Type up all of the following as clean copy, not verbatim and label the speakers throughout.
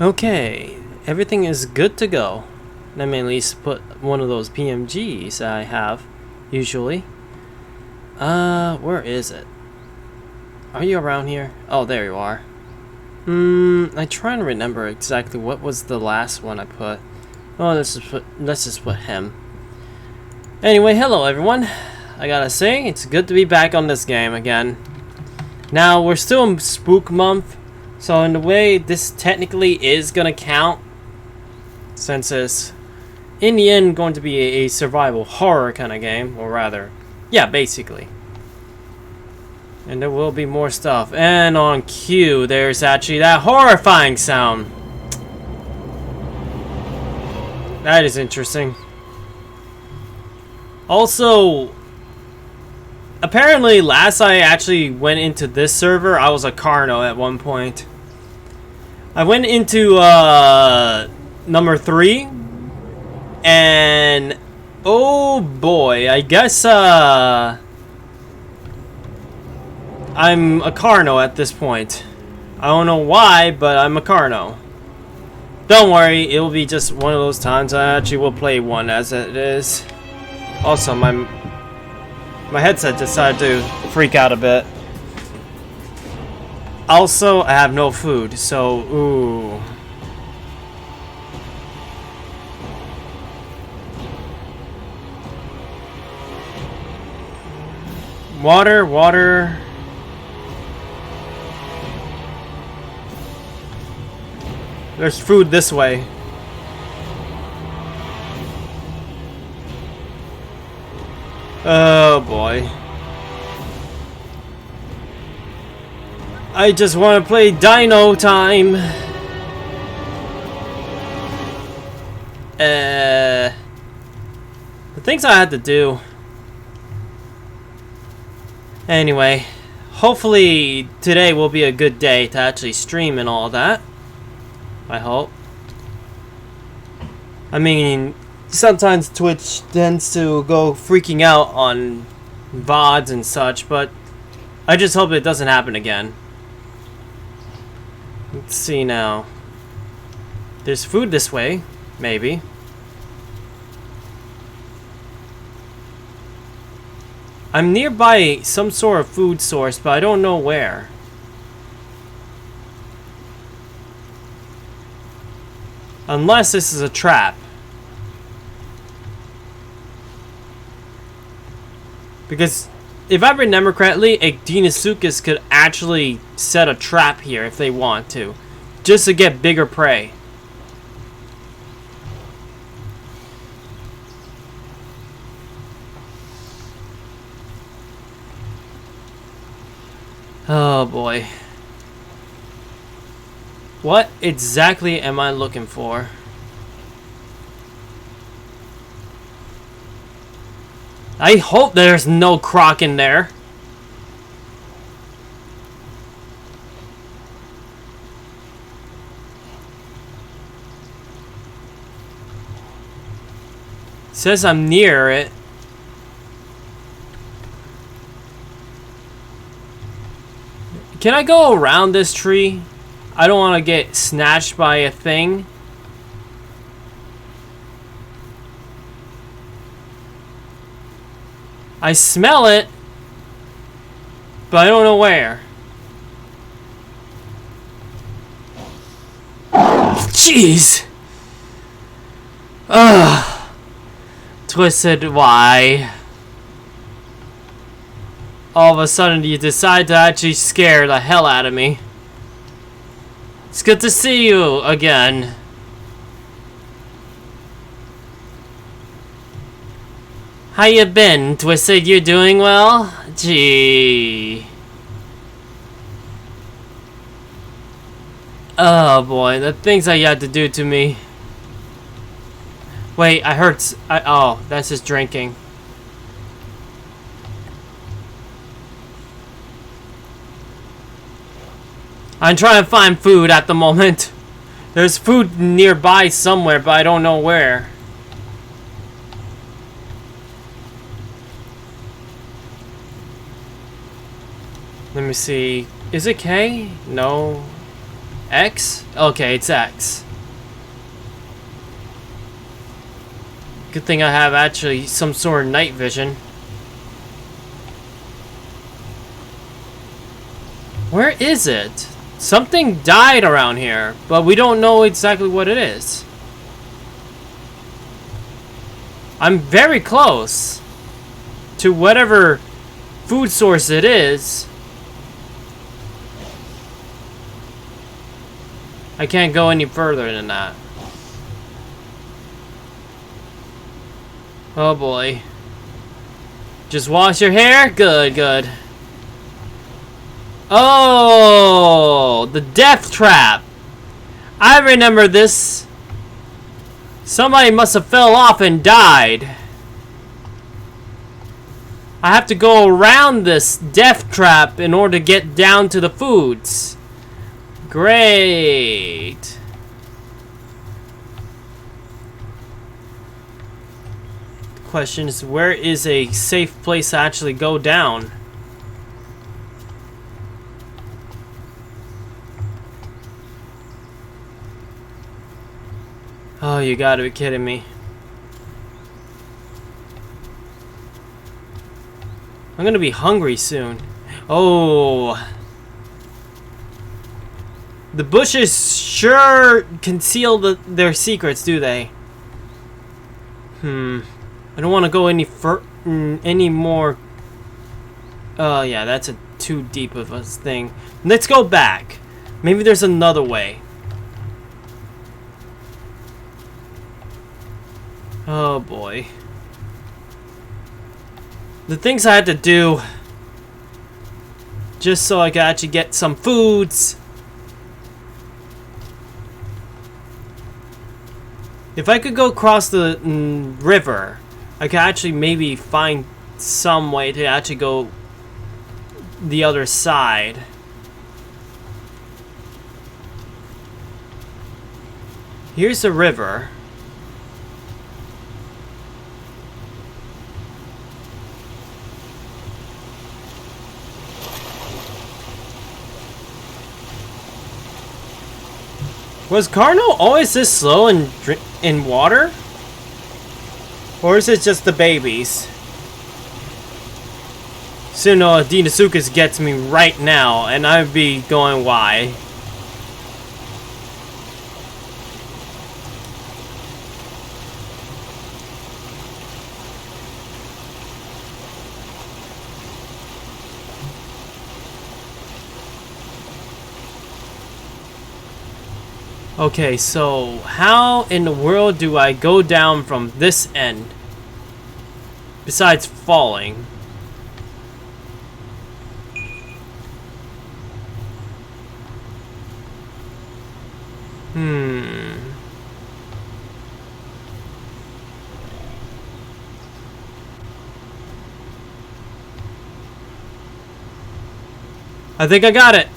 Speaker 1: Okay, everything is good to go. Let me at least put one of those PMGs I have, usually. Where is it? Are you around here? Oh, there you are. I'm trying to remember exactly what was the last one I put. Oh, let's just put him. Anyway, hello everyone. I gotta say, it's good to be back on this game again. Now, we're still in Spook Month, so in a way, this technically is gonna count, since it's, in the end, going to be a survival horror kind of game, or rather, yeah, basically. And there will be more stuff. And on cue, there's actually that horrifying sound. That is interesting. Also, apparently last I actually went into this server, I was a Carno at one point. I went into number 3, and oh boy, I guess I'm a Carno at this point. I don't know why, but I'm a Carno. Don't worry, it'll be just one of those times I actually will play one as it is. Also, my headset decided to freak out a bit. Also, I have no food, so ooh. Water. There's food this way. Oh boy. I just want to play Dino Time. The things I had to do. Anyway, hopefully today will be a good day to actually stream and all that. I hope. I mean, sometimes Twitch tends to go freaking out on VODs and such, but I just hope it doesn't happen again. Let's see now. There's food this way, maybe. I'm nearby some sort of food source, but I don't know where. Unless this is a trap. Because if I remember correctly, a Deinosuchus could actually set a trap here if they want to. Just to get bigger prey. Oh boy. What exactly am I looking for? I hope there's no croc in there. It says I'm near it. Can I go around this tree? I don't want to get snatched by a thing. I smell it, but I don't know where. Jeez. Ugh. Twisted, why? All of a sudden you decide to actually scare the hell out of me. It's good to see you again. How you been, Twisted? You doing well? Gee. Oh boy, the things that you had to do to me. Wait, I heard oh, that's just drinking. I'm trying to find food at the moment. There's food nearby somewhere, but I don't know where. Let me see. Is it K? No. X? Okay, it's X. Good thing I have actually some sort of night vision. Where is it? Something died around here, but we don't know exactly what it is. I'm very close to whatever food source it is. I can't go any further than that. Oh boy. Just wash your hair? Good, good. Oh, the death trap. I remember this. Somebody must have fell off and died. I have to go around this death trap in order to get down to the foods. Great. The question is, where is a safe place to actually go down? Oh, you gotta be kidding me. I'm gonna be hungry soon. Oh. The bushes sure conceal their secrets, do they? I don't want to go any more. Oh, yeah, that's too deep of a thing. Let's go back. Maybe there's another way. Oh boy. The things I had to do just so I could actually get some foods. If I could go across the river, I could actually maybe find some way to actually go the other side. Here's the river. Was Carno always this slow in water? Or is it just the babies? Suno Deinosuchus gets me right now, and I'd be going, why? Okay, so how in the world do I go down from this end? Besides falling. I think I got it.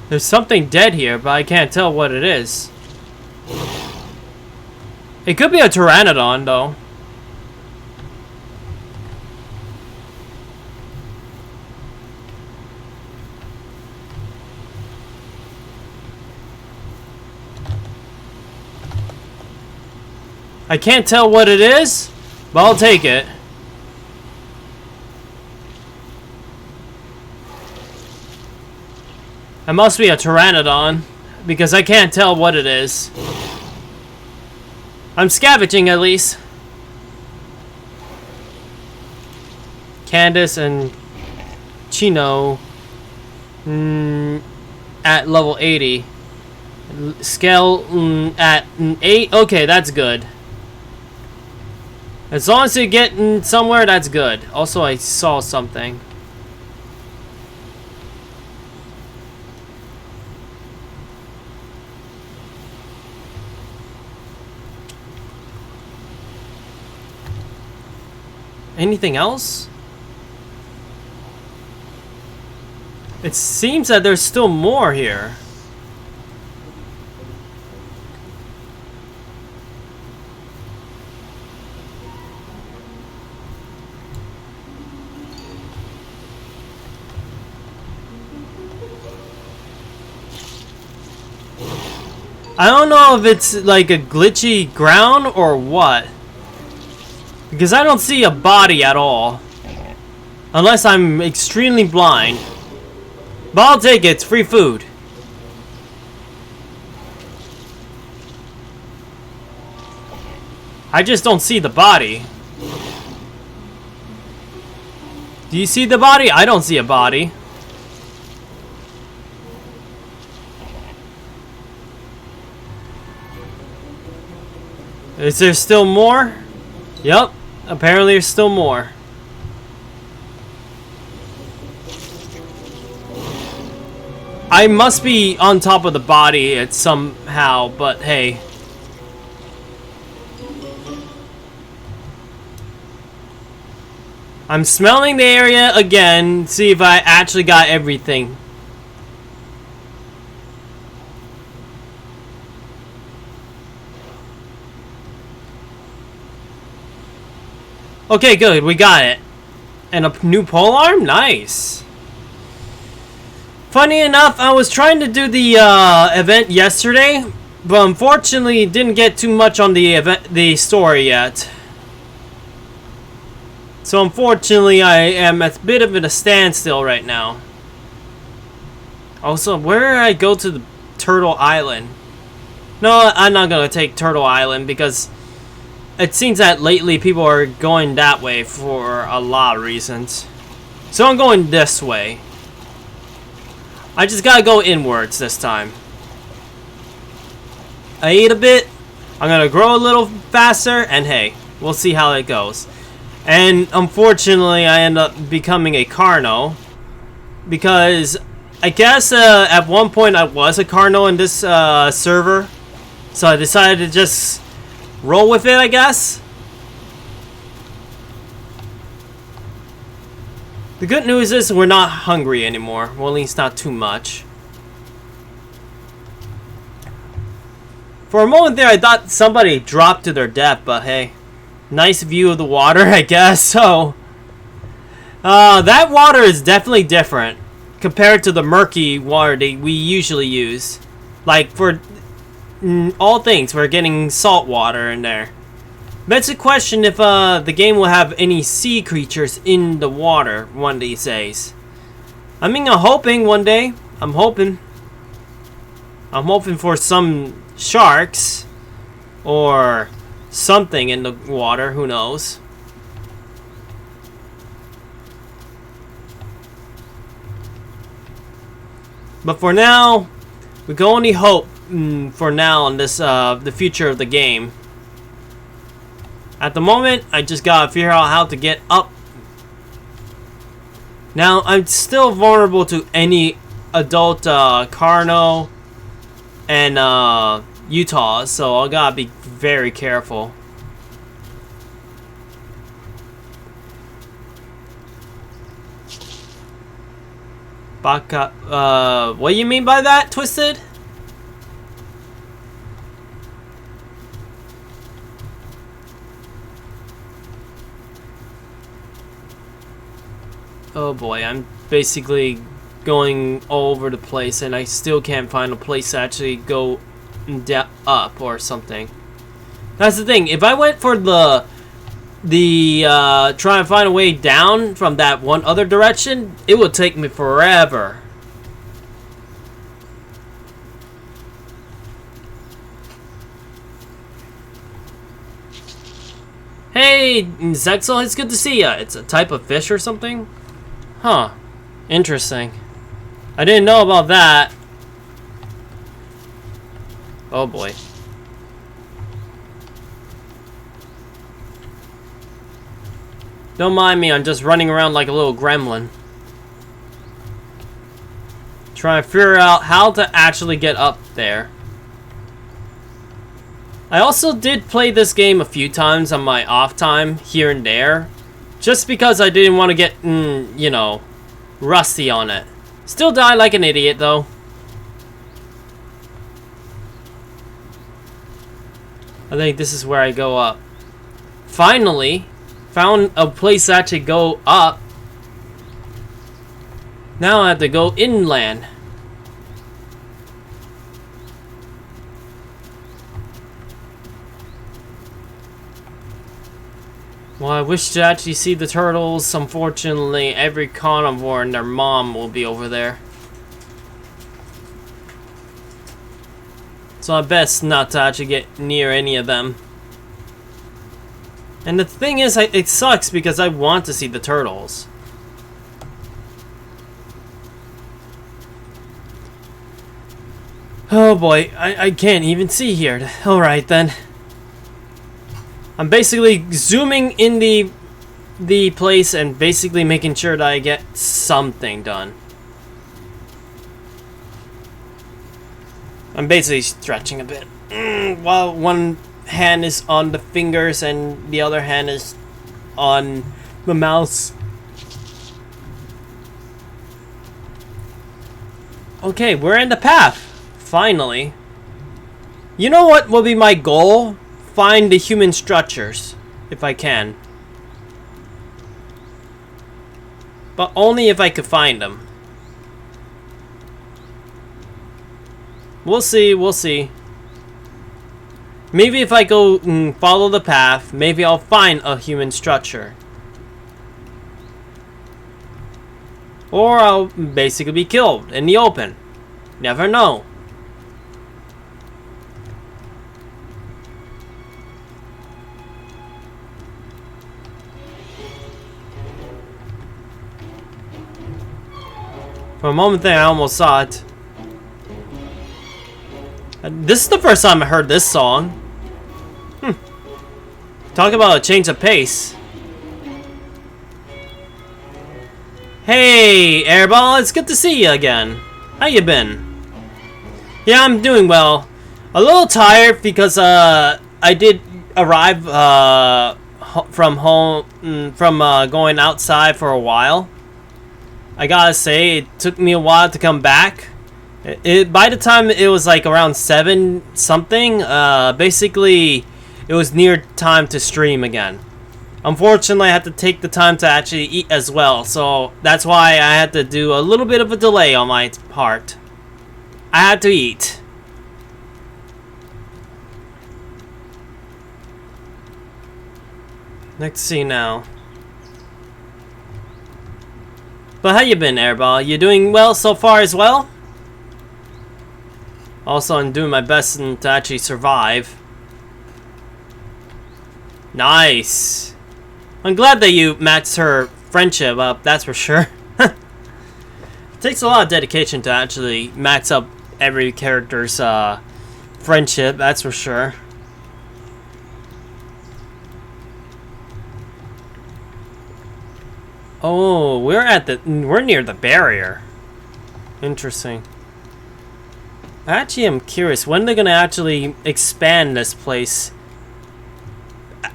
Speaker 1: There's something dead here, but I can't tell what it is. It could be a pteranodon, though. I can't tell what it is, but I'll take it. It must be a pteranodon, because I can't tell what it is. I'm scavenging at least. Candace and Chino at level 80. Scale at 8. Okay, that's good. As long as you get somewhere, that's good. Also, I saw something. Anything else? It seems that there's still more here. I don't know if it's like a glitchy ground or what. Because I don't see a body at all. Unless I'm extremely blind. But I'll take it, it's free food. I just don't see the body. Do you see the body? I don't see a body. Is there still more? Yep, apparently there's still more. I must be on top of the body at somehow, but hey. I'm smelling the area again, see if I actually got everything. Okay, good, we got it. And a new polearm? Nice. Funny enough, I was trying to do the event yesterday, but unfortunately didn't get too much on the story yet. So unfortunately, I am at a bit of a standstill right now. Also, where did I go to the Turtle Island? No, I'm not gonna take Turtle Island because it seems that lately people are going that way for a lot of reasons. So I'm going this way. I just gotta go inwards this time. I ate a bit. I'm gonna grow a little faster, and hey, we'll see how it goes. And unfortunately, I end up becoming a Carno because I guess at one point I was a Carno in this server, so I decided to just roll with it, I guess. The good news is we're not hungry anymore. Well, at least not too much. For a moment there, I thought somebody dropped to their death, but hey. Nice view of the water, I guess. So, that water is definitely different compared to the murky water that we usually use. Like, for all things, we're getting salt water in there. That's a question if the game will have any sea creatures in the water one of these days. I mean, I'm hoping one day. I'm hoping for some sharks or something in the water, who knows. But for now, we can only hope for now on this the future of the game. At the moment, I just gotta figure out how to get up. Now, I'm still vulnerable to any adult Carno and Utah, so I gotta be very careful. Baka, what do you mean by that, Twisted? Oh boy, I'm basically going all over the place and I still can't find a place to actually go up or something. That's the thing, if I went for the try and find a way down from that one other direction, it would take me forever. Hey, Zexel, it's good to see ya. It's a type of fish or something? Huh. Interesting. I didn't know about that. Oh boy. Don't mind me, I'm just running around like a little gremlin. Trying to figure out how to actually get up there. I also did play this game a few times on my off time, here and there. Just because I didn't want to get, you know, rusty on it. Still die like an idiot, though. I think this is where I go up. Finally, found a place to actually go up. Now I have to go inland. Well, I wish to actually see the turtles. Unfortunately, every carnivore and their mom will be over there. So I best not to actually get near any of them. And the thing is, it sucks because I want to see the turtles. Oh boy, I can't even see here. Alright then. I'm basically zooming in the place and basically making sure that I get something done. I'm basically stretching a bit. While one hand is on the fingers and the other hand is on the mouse. Okay, we're in the path. Finally. You know what will be my goal? Find the human structures, if I can. But only if I could find them. We'll see, we'll see. Maybe if I go and follow the path, maybe I'll find a human structure. Or I'll basically be killed in the open. Never know. For a moment there, I almost saw it. This is the first time I heard this song. Talk about a change of pace. Hey, Airball, it's good to see you again. How you been? Yeah, I'm doing well. A little tired because I did arrive from home from going outside for a while. I gotta say, it took me a while to come back. By the time it was like around 7 something, basically it was near time to stream again. Unfortunately, I had to take the time to actually eat as well, so that's why I had to do a little bit of a delay on my part. I had to eat. Let's see now. But how you been, Airball? You doing well so far as well? Also, I'm doing my best to actually survive. Nice. I'm glad that you matched her friendship up, that's for sure. It takes a lot of dedication to actually max up every character's friendship, that's for sure. Oh, we're near the barrier. Interesting. I actually am curious when they're gonna actually expand this place.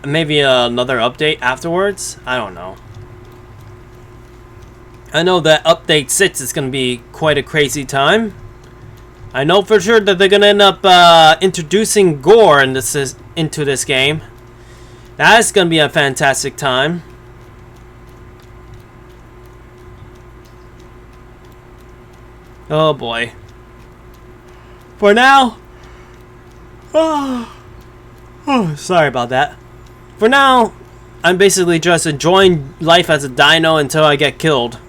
Speaker 1: Maybe another update afterwards? I don't know. I know that update 6 is gonna be quite a crazy time. I know for sure that they're gonna end up introducing gore into this game. That's gonna be a fantastic time. Oh boy. For now, sorry about that. For now, I'm basically just enjoying life as a dino until I get killed.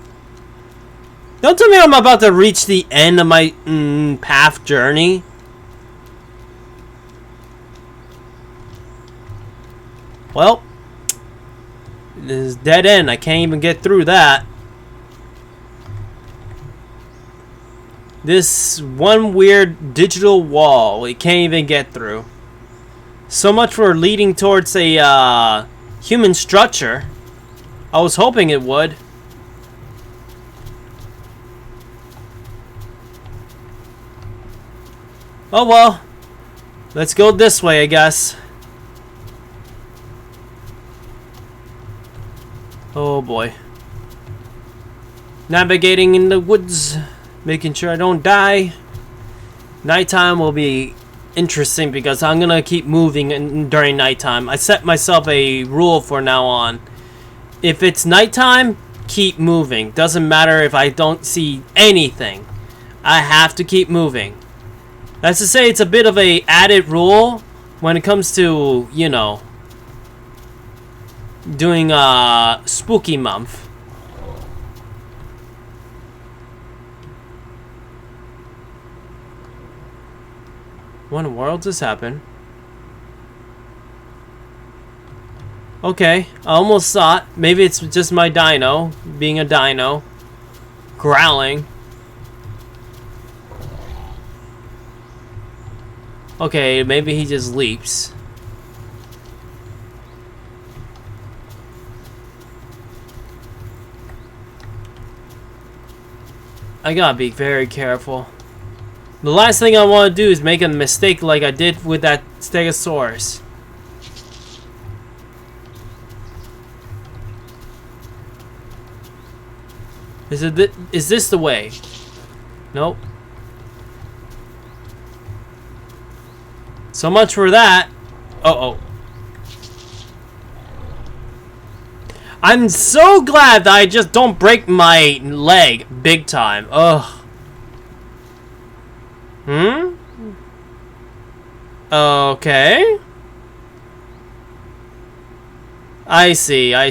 Speaker 1: Don't tell me I'm about to reach the end of my path journey. Well, this is dead end. I can't even get through that. This one weird digital wall we can't even get through. So much for leading towards a human structure. I was hoping it would. Oh well. Let's go this way, I guess. Oh boy. Navigating in the woods. Making sure I don't die. Nighttime will be interesting because I'm gonna keep moving during nighttime. I set myself a rule for now on. If it's nighttime, keep moving. Doesn't matter if I don't see anything. I have to keep moving. That's to say, it's a bit of a added rule when it comes to, you know, doing spooky month. What in the world just happened? Okay, I almost thought maybe it's just my dino being a dino, growling. Okay, maybe he just leaps. I gotta be very careful. The last thing I want to do is make a mistake like I did with that Stegosaurus. Is this the way? Nope. So much for that. Uh-oh. I'm so glad that I just don't break my leg big time. Ugh. Okay. I see. I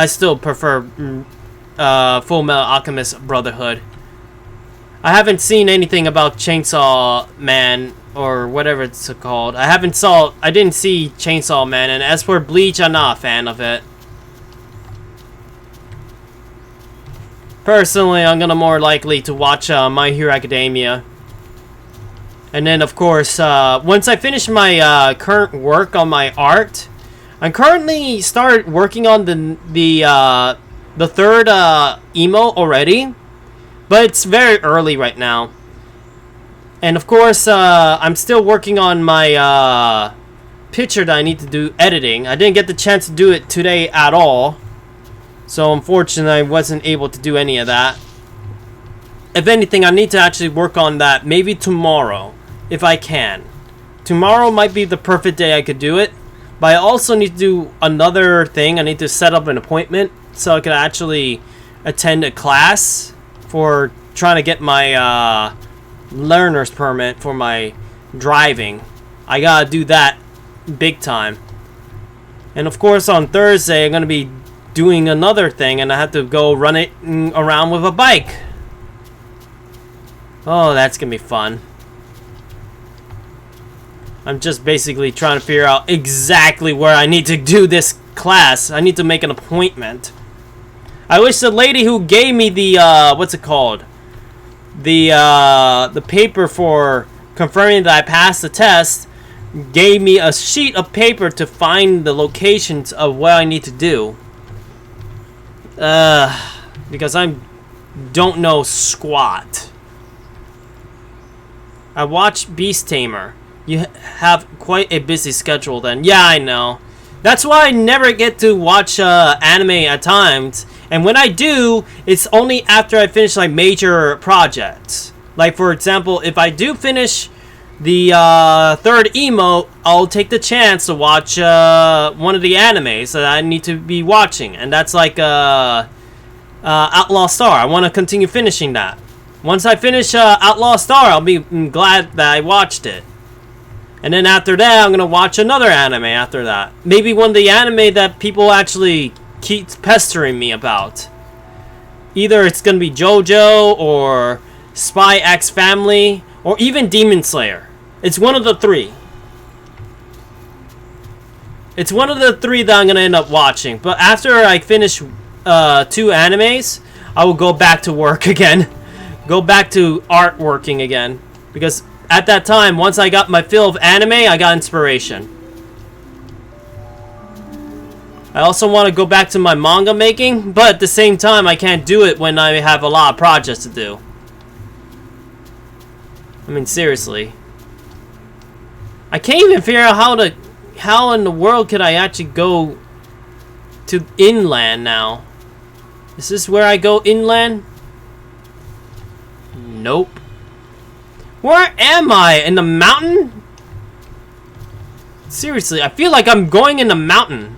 Speaker 1: still prefer Full Metal Alchemist Brotherhood. I haven't seen anything about Chainsaw Man or whatever it's called. I didn't see Chainsaw Man, and as for Bleach, I'm not a fan of it. Personally, I'm gonna more likely to watch My Hero Academia. And then, of course, once I finish my current work on my art, I'm currently started working on the third emo already, but it's very early right now. And of course, I'm still working on my picture that I need to do editing. I didn't get the chance to do it today at all, so unfortunately I wasn't able to do any of that. If anything, I need to actually work on that maybe tomorrow, if I can. Tomorrow might be the perfect day I could do it, but I also need to do another thing. I need to set up an appointment so I can actually attend a class for trying to get my learner's permit for my driving. I gotta do that big time. And of course on Thursday I'm gonna be doing another thing, and I have to go run it around with a bike. Oh, that's gonna be fun. I'm just basically trying to figure out exactly where I need to do this class. I need to make an appointment. I wish the lady who gave me the what's it called? The paper for confirming that I passed the test gave me a sheet of paper to find the locations of what I need to do. Because I don't know squat. I watched Beast Tamer. You have quite a busy schedule then. Yeah, I know. That's why I never get to watch anime at times. And when I do, it's only after I finish like major projects. Like for example, if I do finish the third emo, I'll take the chance to watch one of the animes that I need to be watching. And that's like Outlaw Star. I want to continue finishing that. Once I finish Outlaw Star, I'll be glad that I watched it. And then after that, I'm going to watch another anime after that. Maybe one of the anime that people actually keep pestering me about. Either it's going to be JoJo or Spy X Family or even Demon Slayer. It's one of the three. It's one of the three that I'm going to end up watching. But after I finish 2 animes, I will go back to work again. Go back to art working again. Because at that time, once I got my fill of anime, I got inspiration. I also want to go back to my manga making, but at the same time, I can't do it when I have a lot of projects to do. I mean, seriously. I can't even figure out how in the world could I actually go to inland now. Is this where I go inland? Nope. Where am I? In the mountain? Seriously, I feel like I'm going in the mountain.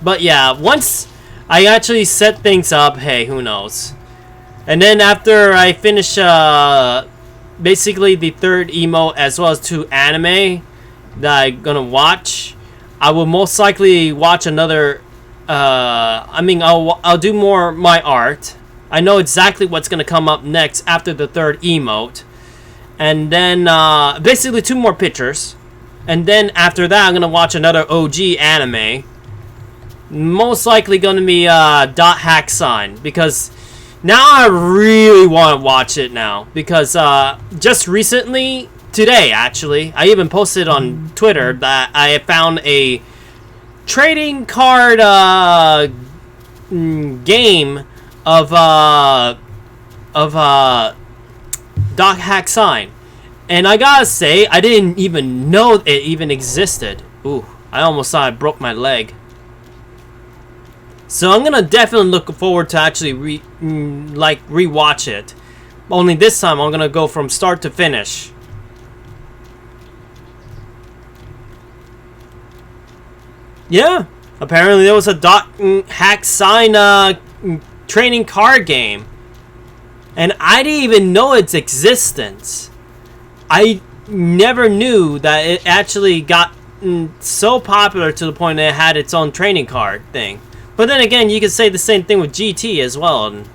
Speaker 1: But yeah, once I actually set things up, hey, who knows? And then after I finish basically the third emote as well as 2 anime that I'm gonna watch. I will most likely watch another. I'll do more my art. I know exactly what's gonna come up next after the third emote, and then basically 2 more pictures, and then after that I'm gonna watch another OG anime. Most likely gonna be Dot Hack Sign, because now I really want to watch it now, because just recently, today actually, I even posted on Twitter that I found a trading card game of Dot Hack Sign, and I gotta say I didn't even know it even existed. Ooh, I almost thought I broke my leg. So I'm gonna definitely look forward to actually rewatch it. Only this time I'm gonna go from start to finish. Yeah, apparently there was a Dot Hack Sign training card game, and I didn't even know its existence. I never knew that it actually got so popular to the point that it had its own training card thing. But then again, you could say the same thing with GT as well and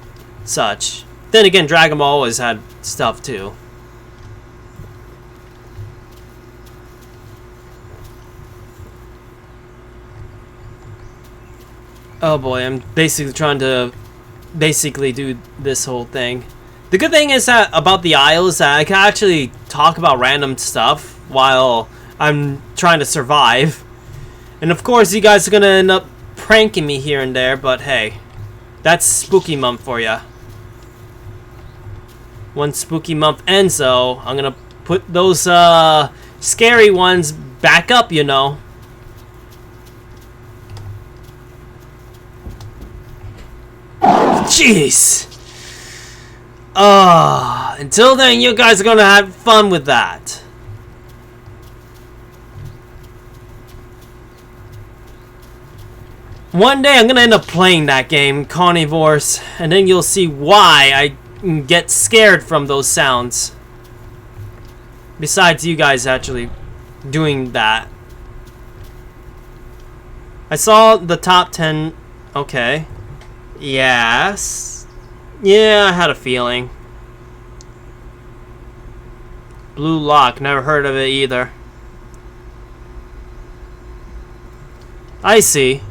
Speaker 1: such. Then again, Dragon Ball always had stuff too. Oh boy, I'm basically trying to do this whole thing. The good thing is that about the Isle is that I can actually talk about random stuff while I'm trying to survive. And of course, you guys are gonna end up pranking me here and there, but hey, that's spooky month for ya. When spooky month ends though, I'm gonna put those scary ones back up, you know. Jeez. Until then, you guys are gonna have fun with that. One day I'm gonna end up playing that game, Carnivores, and then you'll see why I get scared from those sounds. Besides you guys actually doing that. I saw the top 10. Okay. Yes. Yeah, I had a feeling. Blue Lock, never heard of it either. I see.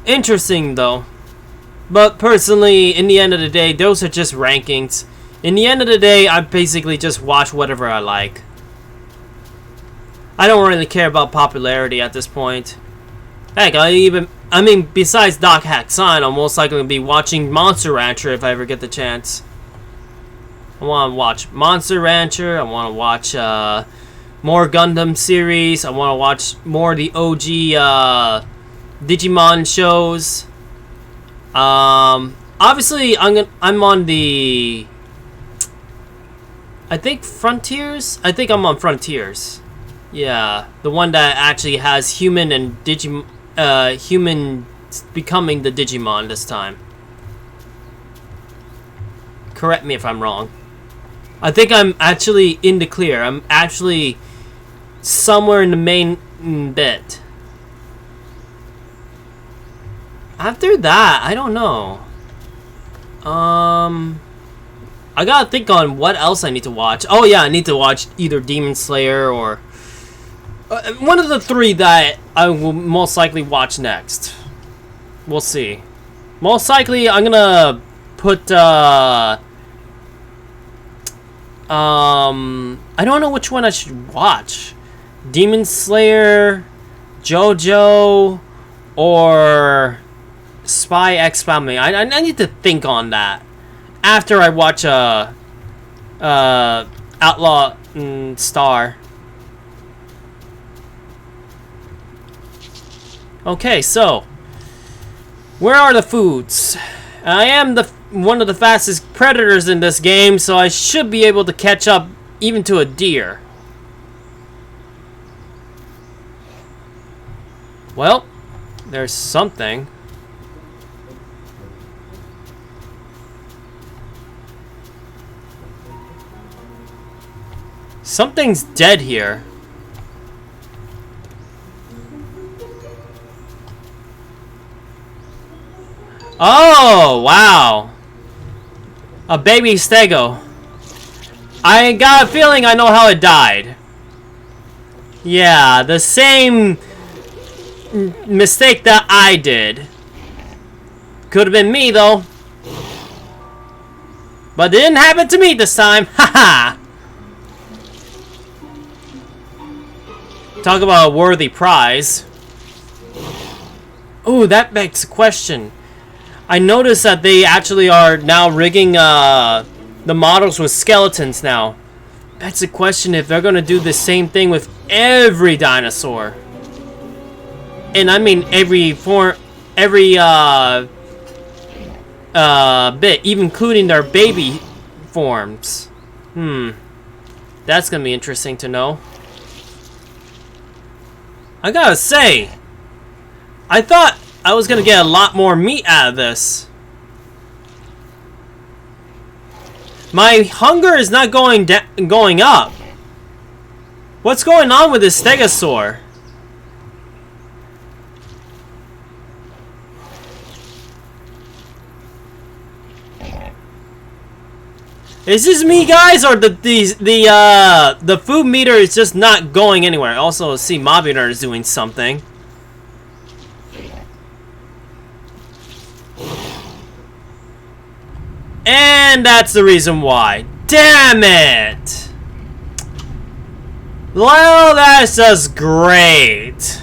Speaker 1: Interesting though. But personally, in the end of the day, those are just rankings. In the end of the day, I basically just watch whatever I like. I don't really care about popularity at this point. Heck, besides Dot Hack Sign, I'm most likely going to be watching Monster Rancher if I ever get the chance. I want to watch Monster Rancher, I want to watch more Gundam series, I want to watch more of the OG Digimon shows. Obviously I'm on the, I think Frontiers? I think I'm on Frontiers. Yeah, the one that actually has human and human becoming the Digimon this time. Correct me if I'm wrong. I think I'm actually in the clear. I'm actually somewhere in the main bit. After that, I don't know. I gotta think on what else I need to watch. Oh yeah, I need to watch either Demon Slayer or one of the 3 that I will most likely watch next. We'll see. Most likely, I'm gonna put I don't know which one I should watch. Demon Slayer, JoJo, or Spy X Family. I need to think on that after I watch Outlaw Star. Okay, so where are the foods? I am one of the fastest predators in this game, so I should be able to catch up even to a deer. Well, there's something. Something's dead here. Oh, wow. A baby stego. I got a feeling I know how it died. Yeah, the same mistake that I did. Could have been me, though. But it didn't happen to me this time. Haha. Talk about a worthy prize. Ooh, that begs a question. I noticed that they actually are now rigging the models with skeletons now. That's a question if they're gonna do the same thing with every dinosaur. And I mean every form, every bit, even including their baby forms. That's gonna be interesting to know. I gotta say, I thought I was gonna get a lot more meat out of this. My hunger is not going up. What's going on with this stegosaur? Is this me, guys, or the food meter is just not going anywhere? Also, see, Mobuner is doing something. And that's the reason why. Damn it! Well, that's just great.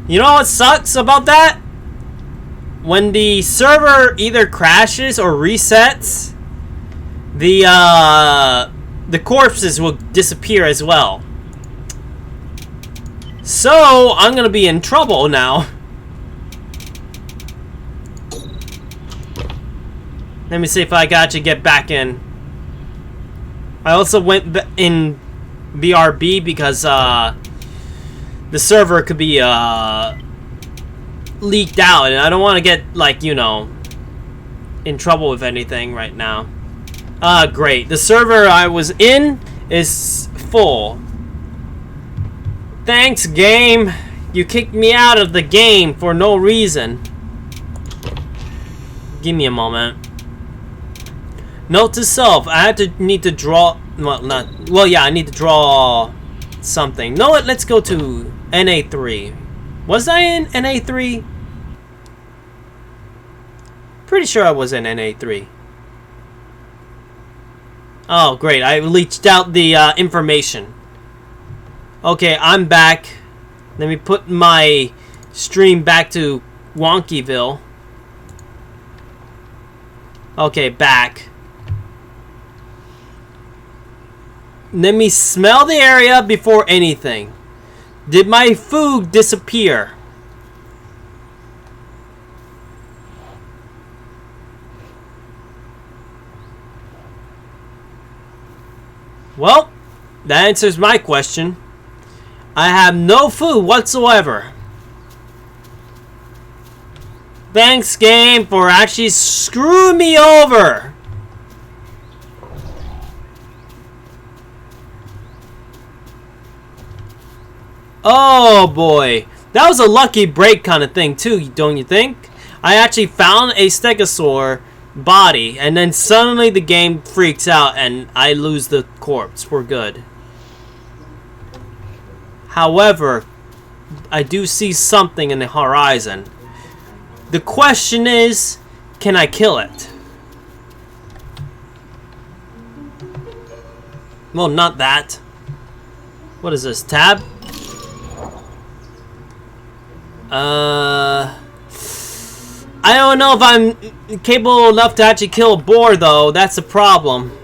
Speaker 1: You know what sucks about that? When the server either crashes or resets, the corpses will disappear as well. So, I'm gonna be in trouble now. Let me see if I can actually get back in. I also went in BRB because the server could be leaked out, and I don't want to get, like, you know, in trouble with anything right now. Great. The server I was in is full. Thanks, game. You kicked me out of the game for no reason. Give me a moment. Note to self, I need to draw, I need to draw something. Know what, let's go to NA3. Was I in NA3? Pretty sure I was in NA3. Oh, great, I leached out the information. Okay, I'm back. Let me put my stream back to Wonkyville. Okay, back. Let me smell the area before anything. Did my food disappear? Well, that answers my question. I have no food whatsoever. Thanks, game, for actually screwing me over. Oh boy, that was a lucky break kind of thing too, don't you think? I actually found a stegosaur body, and then suddenly the game freaks out and I lose the corpse. We're good. However, I do see something in the horizon. The question is, can I kill it? Well, not that. What is this, tab? I don't know if I'm capable enough to actually kill a boar, though. That's a problem.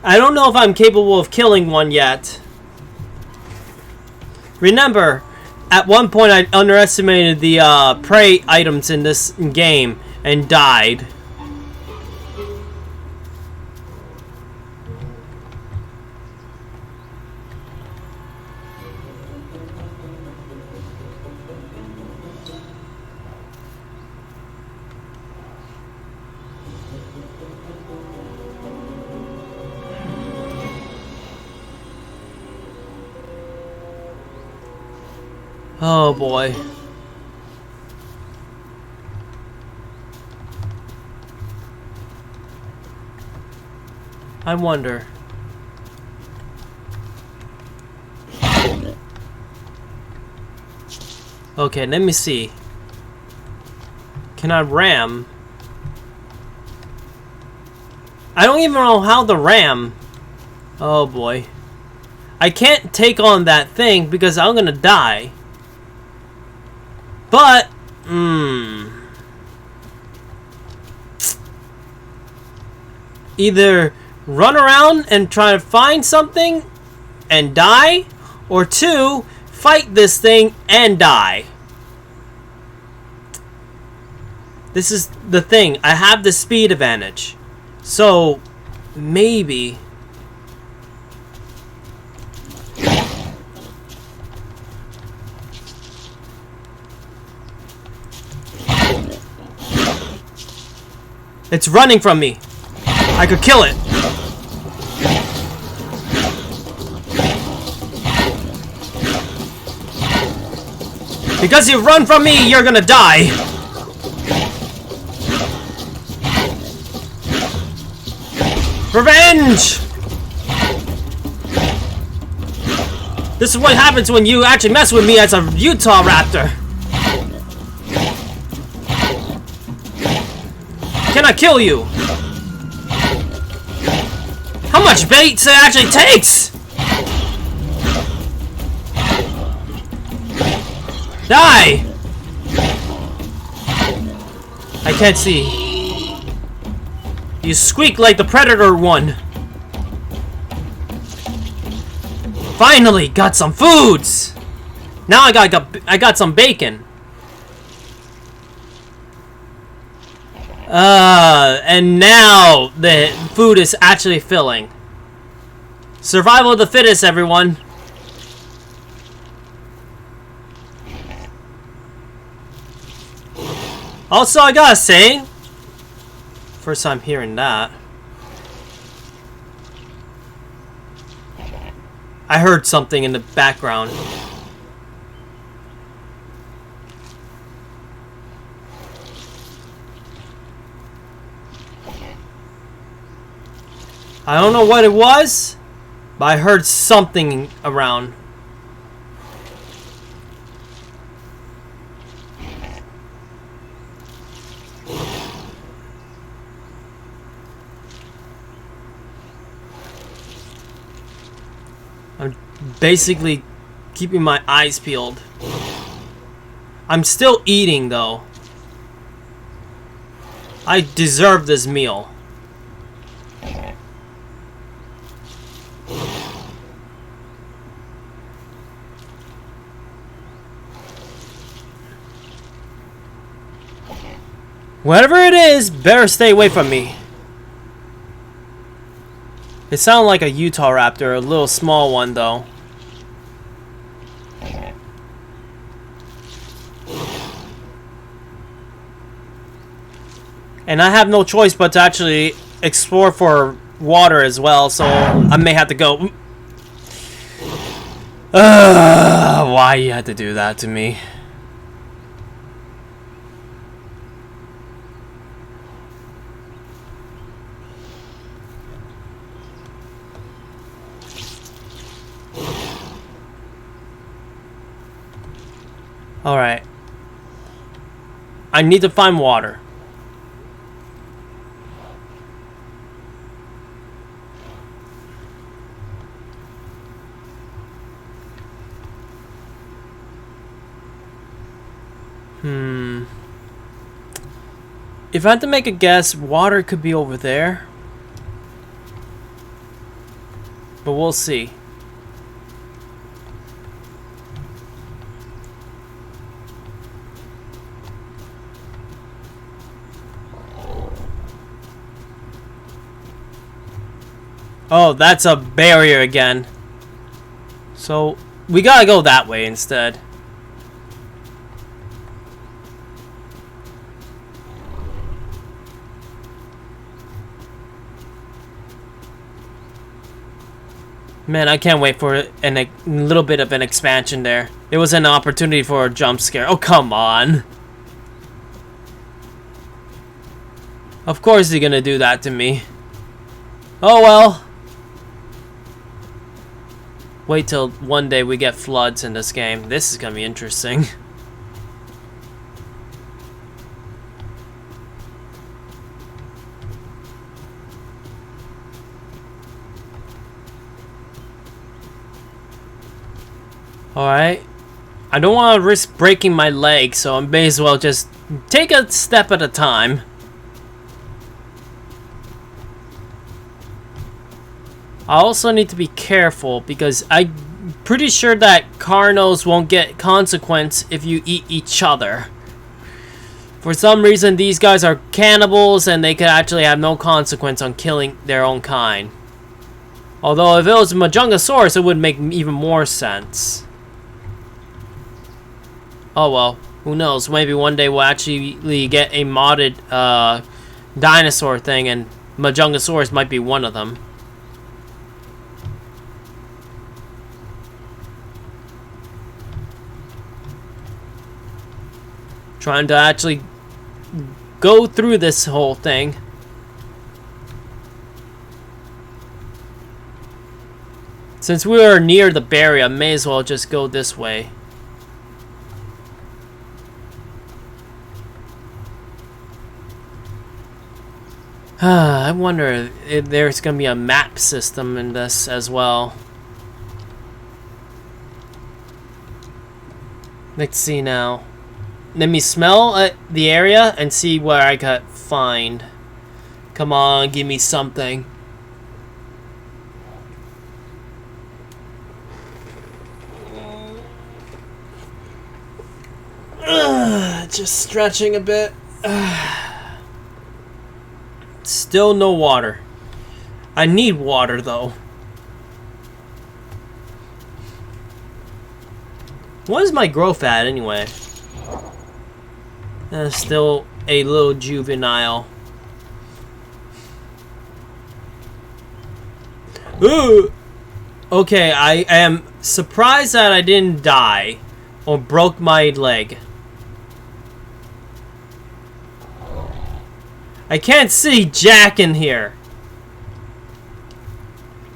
Speaker 1: I don't know if I'm capable of killing one yet. Remember, at one point I underestimated the prey items in this game and died. Oh boy. I wonder. Okay, let me see. Can I ram? I don't even know how to ram. Oh boy. I can't take on that thing because I'm gonna die. But, either run around and try to find something and die, or two, fight this thing and die. This is the thing. I have the speed advantage. So, maybe... It's running from me. I could kill it. Because you run from me, you're gonna die. Revenge! This is what happens when you actually mess with me as a Utah Raptor. Can I kill you? How much bait it actually takes? Die! I can't see. You squeak like the Predator one. Finally got some foods! Now I got some bacon. And now the food is actually filling. Survival of the fittest, everyone. Also, I gotta say, first time hearing that, I heard something in the background. I don't know what it was, but I heard something around. I'm basically keeping my eyes peeled. I'm still eating though. I deserve this meal. Whatever it is, better stay away from me. It sounded like a Utah Raptor, a little small one though. And I have no choice but to actually explore for water as well, so I may have to go. Why you had to do that to me? Alright. I need to find water. If I had to make a guess, water could be over there. But we'll see. Oh, that's a barrier again. So, we gotta go that way instead. Man, I can't wait for a little bit of an expansion there. It was an opportunity for a jump scare. Oh, come on. Of course you're gonna do that to me. Oh well. Wait till one day we get floods in this game. This is gonna be interesting. Alright. I don't want to risk breaking my leg, so I may as well just take a step at a time. I also need to be careful because I'm pretty sure that Carnos won't get consequence if you eat each other. For some reason, these guys are cannibals and they could actually have no consequence on killing their own kind. Although if it was Majungasaurus, it would make even more sense. Oh well, who knows? Maybe one day we'll actually get a modded dinosaur thing and Majungasaurus might be one of them. Trying to actually go through this whole thing. Since we are near the barrier, I may as well just go this way. I wonder if there's gonna be a map system in this as well. Let's see now. Let me smell the area and see where I could find. Come on, give me something. Just stretching a bit. Still no water. I need water though. What is my growth at anyway? Still a little juvenile. Ooh! Okay, I am surprised that I didn't die or broke my leg. I can't see Jack in here.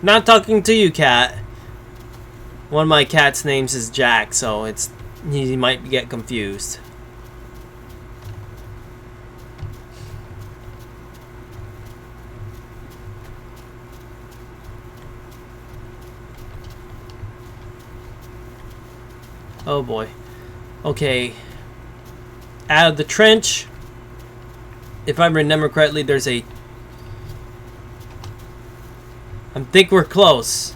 Speaker 1: Not talking to you, cat. One of my cat's names is Jack, so he might get confused. Oh boy. Okay. Out of the trench. If I remember correctly, there's a... I think we're close.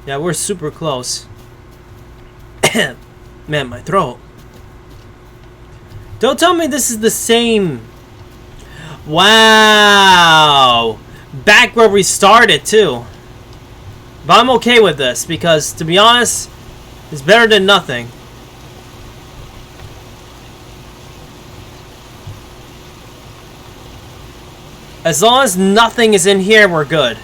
Speaker 1: Yeah, we're super close. Man, my throat. Don't tell me this is the same. Wow. Back where we started, too. But I'm okay with this, because, to be honest, it's better than nothing. As long as nothing is in here, we're good.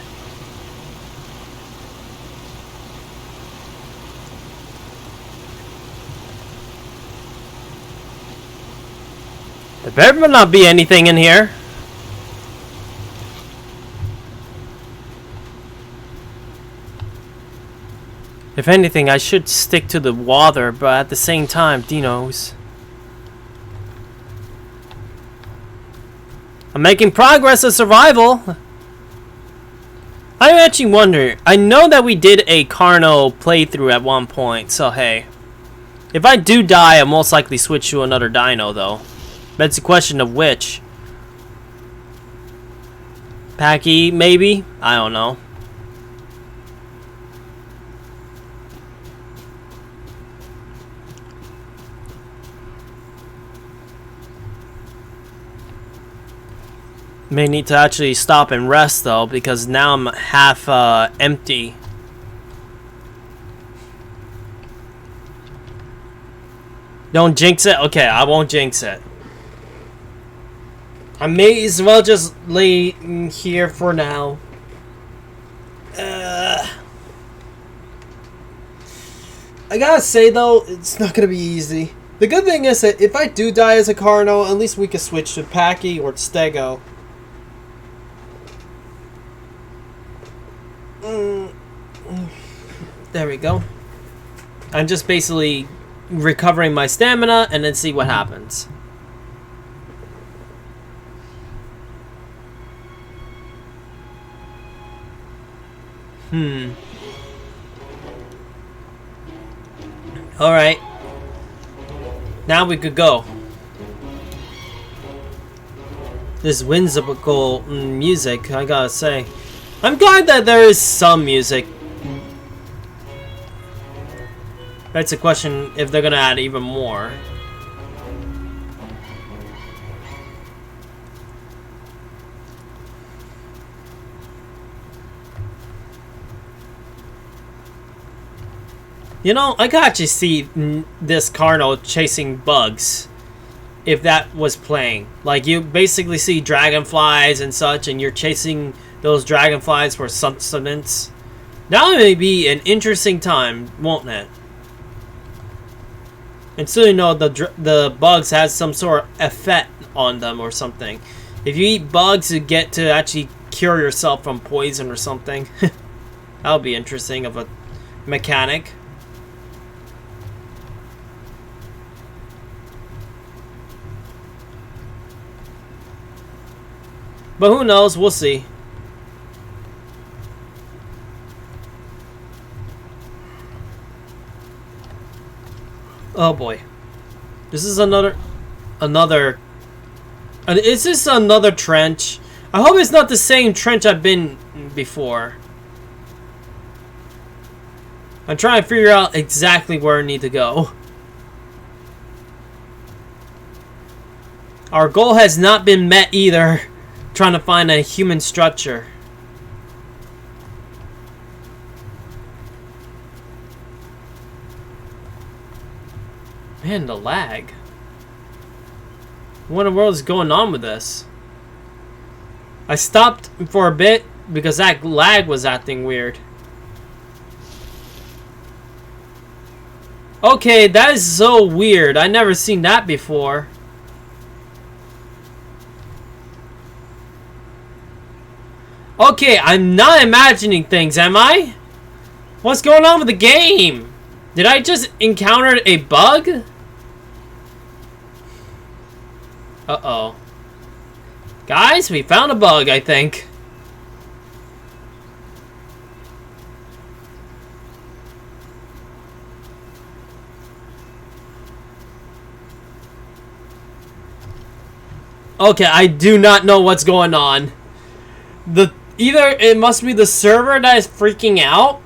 Speaker 1: There better not be anything in here. If anything, I should stick to the water, but at the same time, Dinos. I'm making progress of survival. I actually wonder, I know that we did a Carno playthrough at one point, so hey. If I do die, I'll most likely switch to another dino though. That's a question of which. Packy, maybe? I don't know. May need to actually stop and rest though, because now I'm half empty. Don't jinx it? Okay, I won't jinx it. I may as well just lay here for now. I gotta say though, it's not gonna be easy. The good thing is that if I do die as a Cardinal, at least we can switch to Packy or Stego. There we go. I'm just basically recovering my stamina and then see what happens. Alright. Now we could go. This whimsical music, I gotta say. I'm glad that there is some music. That's a question if they're gonna add even more. You know, I could actually see this Cardinal chasing bugs if that was playing. Like, you basically see dragonflies and such, and you're chasing those dragonflies for sustenance. That may be an interesting time, won't it? And so you know the bugs has some sort of effect on them or something. If you eat bugs, you get to actually cure yourself from poison or something. That would be interesting of a mechanic. But who knows? We'll see. Oh boy. This is another... Is this another trench? I hope it's not the same trench I've been before. I'm trying to figure out exactly where I need to go. Our goal has not been met either. Trying to find a human structure. Man, the lag. What in the world is going on with this? I stopped for a bit because that lag was acting weird. Okay, that is so weird. I never seen that before. Okay, I'm not imagining things, am I? What's going on with the game? Did I just encounter a bug? Uh-oh. Guys, we found a bug, I think. Okay, I do not know what's going on. Either it must be the server that is freaking out,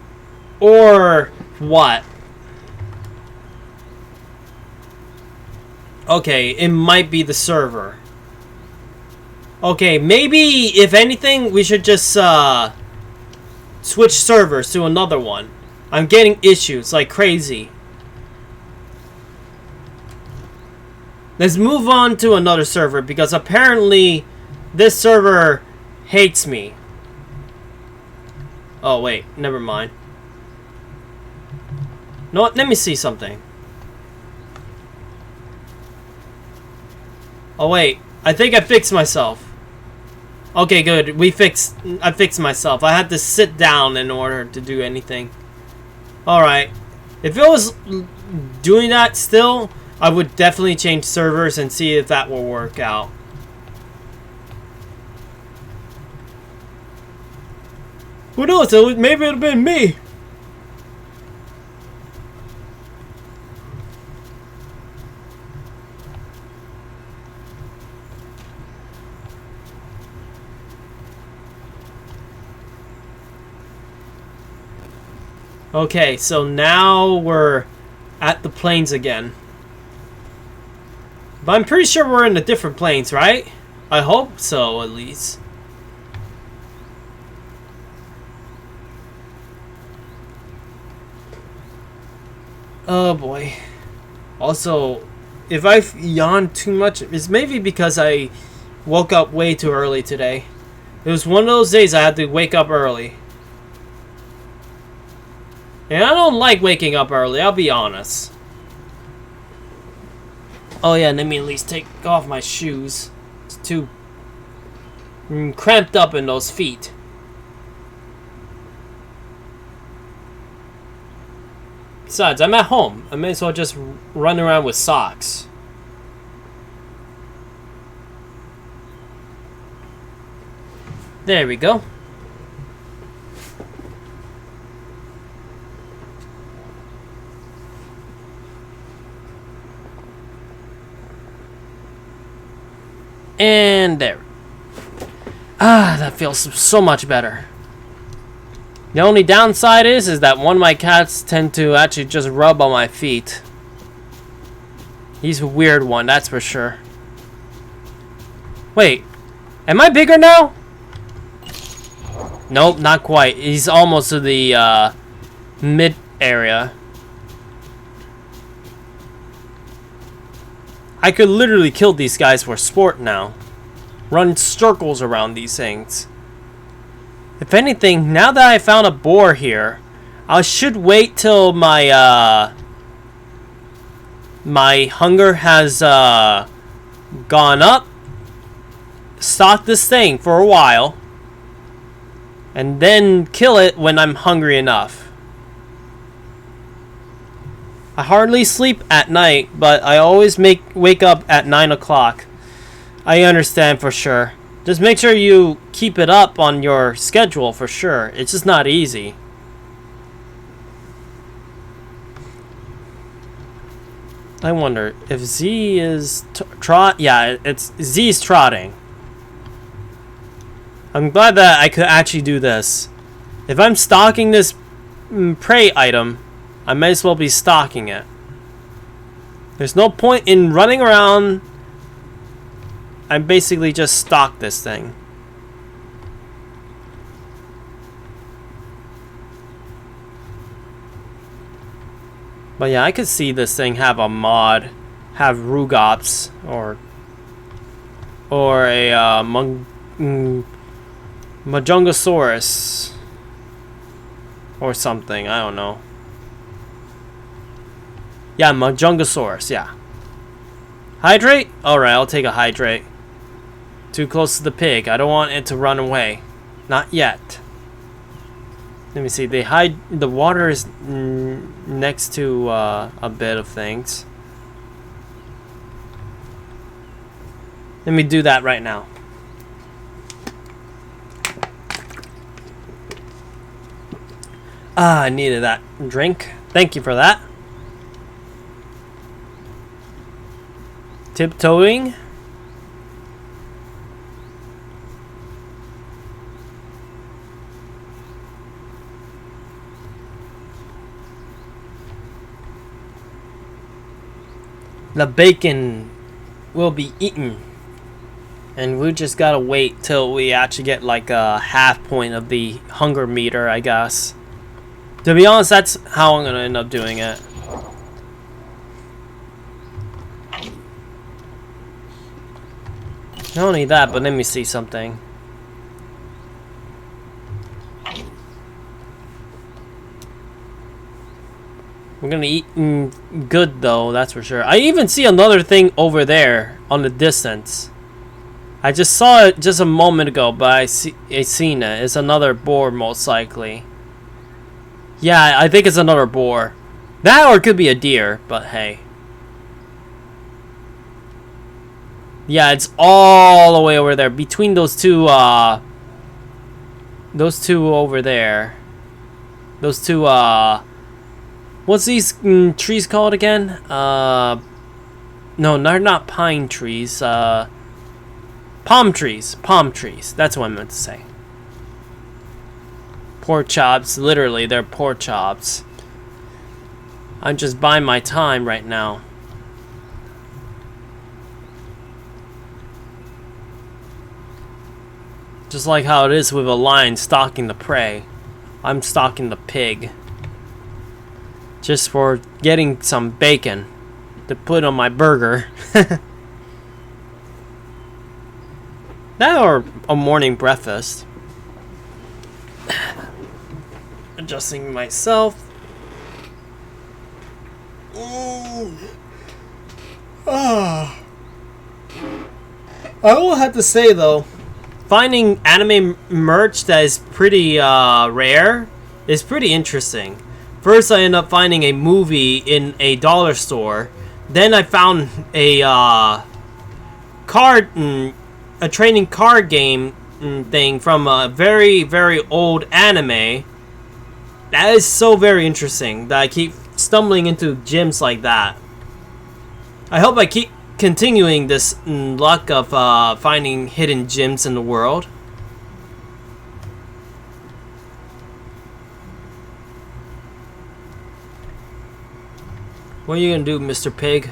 Speaker 1: or what? Okay, it might be the server. Okay, maybe, if anything, we should just, switch servers to another one. I'm getting issues like crazy. Let's move on to another server, because apparently this server hates me. Oh, wait, never mind. No, let me see something. Oh, wait, I think I fixed myself. Okay, good. I fixed myself. I had to sit down in order to do anything. Alright. If it was doing that still, I would definitely change servers and see if that will work out. Who knows? Maybe it'll be me. Okay, so now we're at the plains again. But I'm pretty sure we're in the different plains, right? I hope so, at least. Oh boy. Also, if I've yawned too much, it's maybe because I woke up way too early today. It was one of those days I had to wake up early. And I don't like waking up early, I'll be honest. Oh yeah, let me at least take off my shoes. It's too cramped up in those feet. Besides, I'm at home. I may as well just run around with socks. There we go. And there. Ah, that feels so much better. The only downside is that one of my cats tend to actually just rub on my feet. He's a weird one, that's for sure. Wait, am I bigger now? Nope, not quite. He's almost to the mid area. I could literally kill these guys for sport now. Run circles around these things. If anything, now that I found a boar here, I should wait till my my hunger has gone up. Stock this thing for a while. And then kill it when I'm hungry enough. I hardly sleep at night, but I always wake up at 9 o'clock. I understand for sure. Just make sure you keep it up on your schedule for sure. It's just not easy. I wonder if Z is yeah, it's Z's trotting. I'm glad that I could actually do this. If I'm stalking this prey item, I might as well be stalking it. There's no point in running around. I basically just stalk this thing. But yeah, I could see this thing have a mod, have Rugops or a Majungasaurus or something. I don't know. Yeah, Majungasaurus. Yeah. Hydrate? Alright, I'll take a hydrate. Too close to the pig. I don't want it to run away. Not yet. Let me see. The water is next to a bit of things. Let me do that right now. Ah, I needed that drink. Thank you for that. Tiptoeing. The bacon will be eaten. And we just gotta wait till we actually get like a half point of the hunger meter, I guess. To be honest, that's how I'm gonna end up doing it. Not only that, but let me see something. We're gonna eat good though, that's for sure. I even see another thing over there on the distance. I just saw it just a moment ago, but I seen it. It's another boar most likely. Yeah, I think it's another boar. That or it could be a deer, but hey. Yeah, it's all the way over there. Between those two over there. Those two, what's these trees called again? No, they're not pine trees. Palm trees. Palm trees. That's what I meant to say. Pork chops. Literally, they're pork chops. I'm just buying my time right now. Just like how it is with a lion stalking the prey. I'm stalking the pig. Just for getting some bacon to put on my burger. That or a morning breakfast. Adjusting myself. I will have to say though, finding anime merch that is pretty rare is pretty interesting. First, I end up finding a movie in a dollar store. Then I found a a training card game thing from a very, very old anime. That is so very interesting that I keep stumbling into gyms like that. I hope I keep continuing this luck of finding hidden gems in the world. What are you gonna do, Mr. Pig?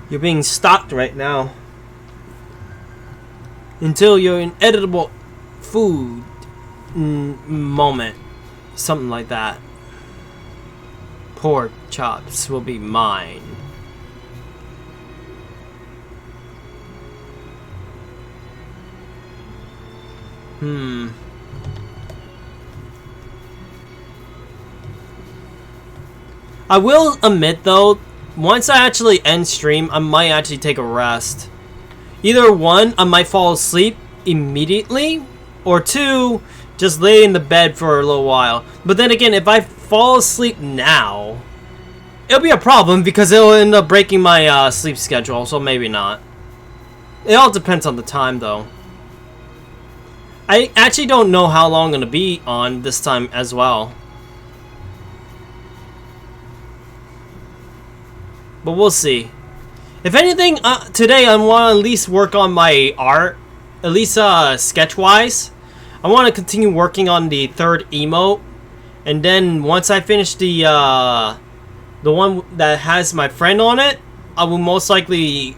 Speaker 1: You're being stalked right now. Until your inedible food moment. Something like that. Pork chops will be mine. I will admit though, once I actually end stream, I might actually take a rest. Either one, I might fall asleep immediately, or two, just lay in the bed for a little while. But then again, if I fall asleep now, it'll be a problem because it'll end up breaking my sleep schedule, so maybe not. It all depends on the time though. I actually don't know how long I'm going to be on this time as well. But we'll see. If anything, today I want to at least work on my art. At least sketch-wise. I want to continue working on the third emote. And then once I finish the one that has my friend on it, I will most likely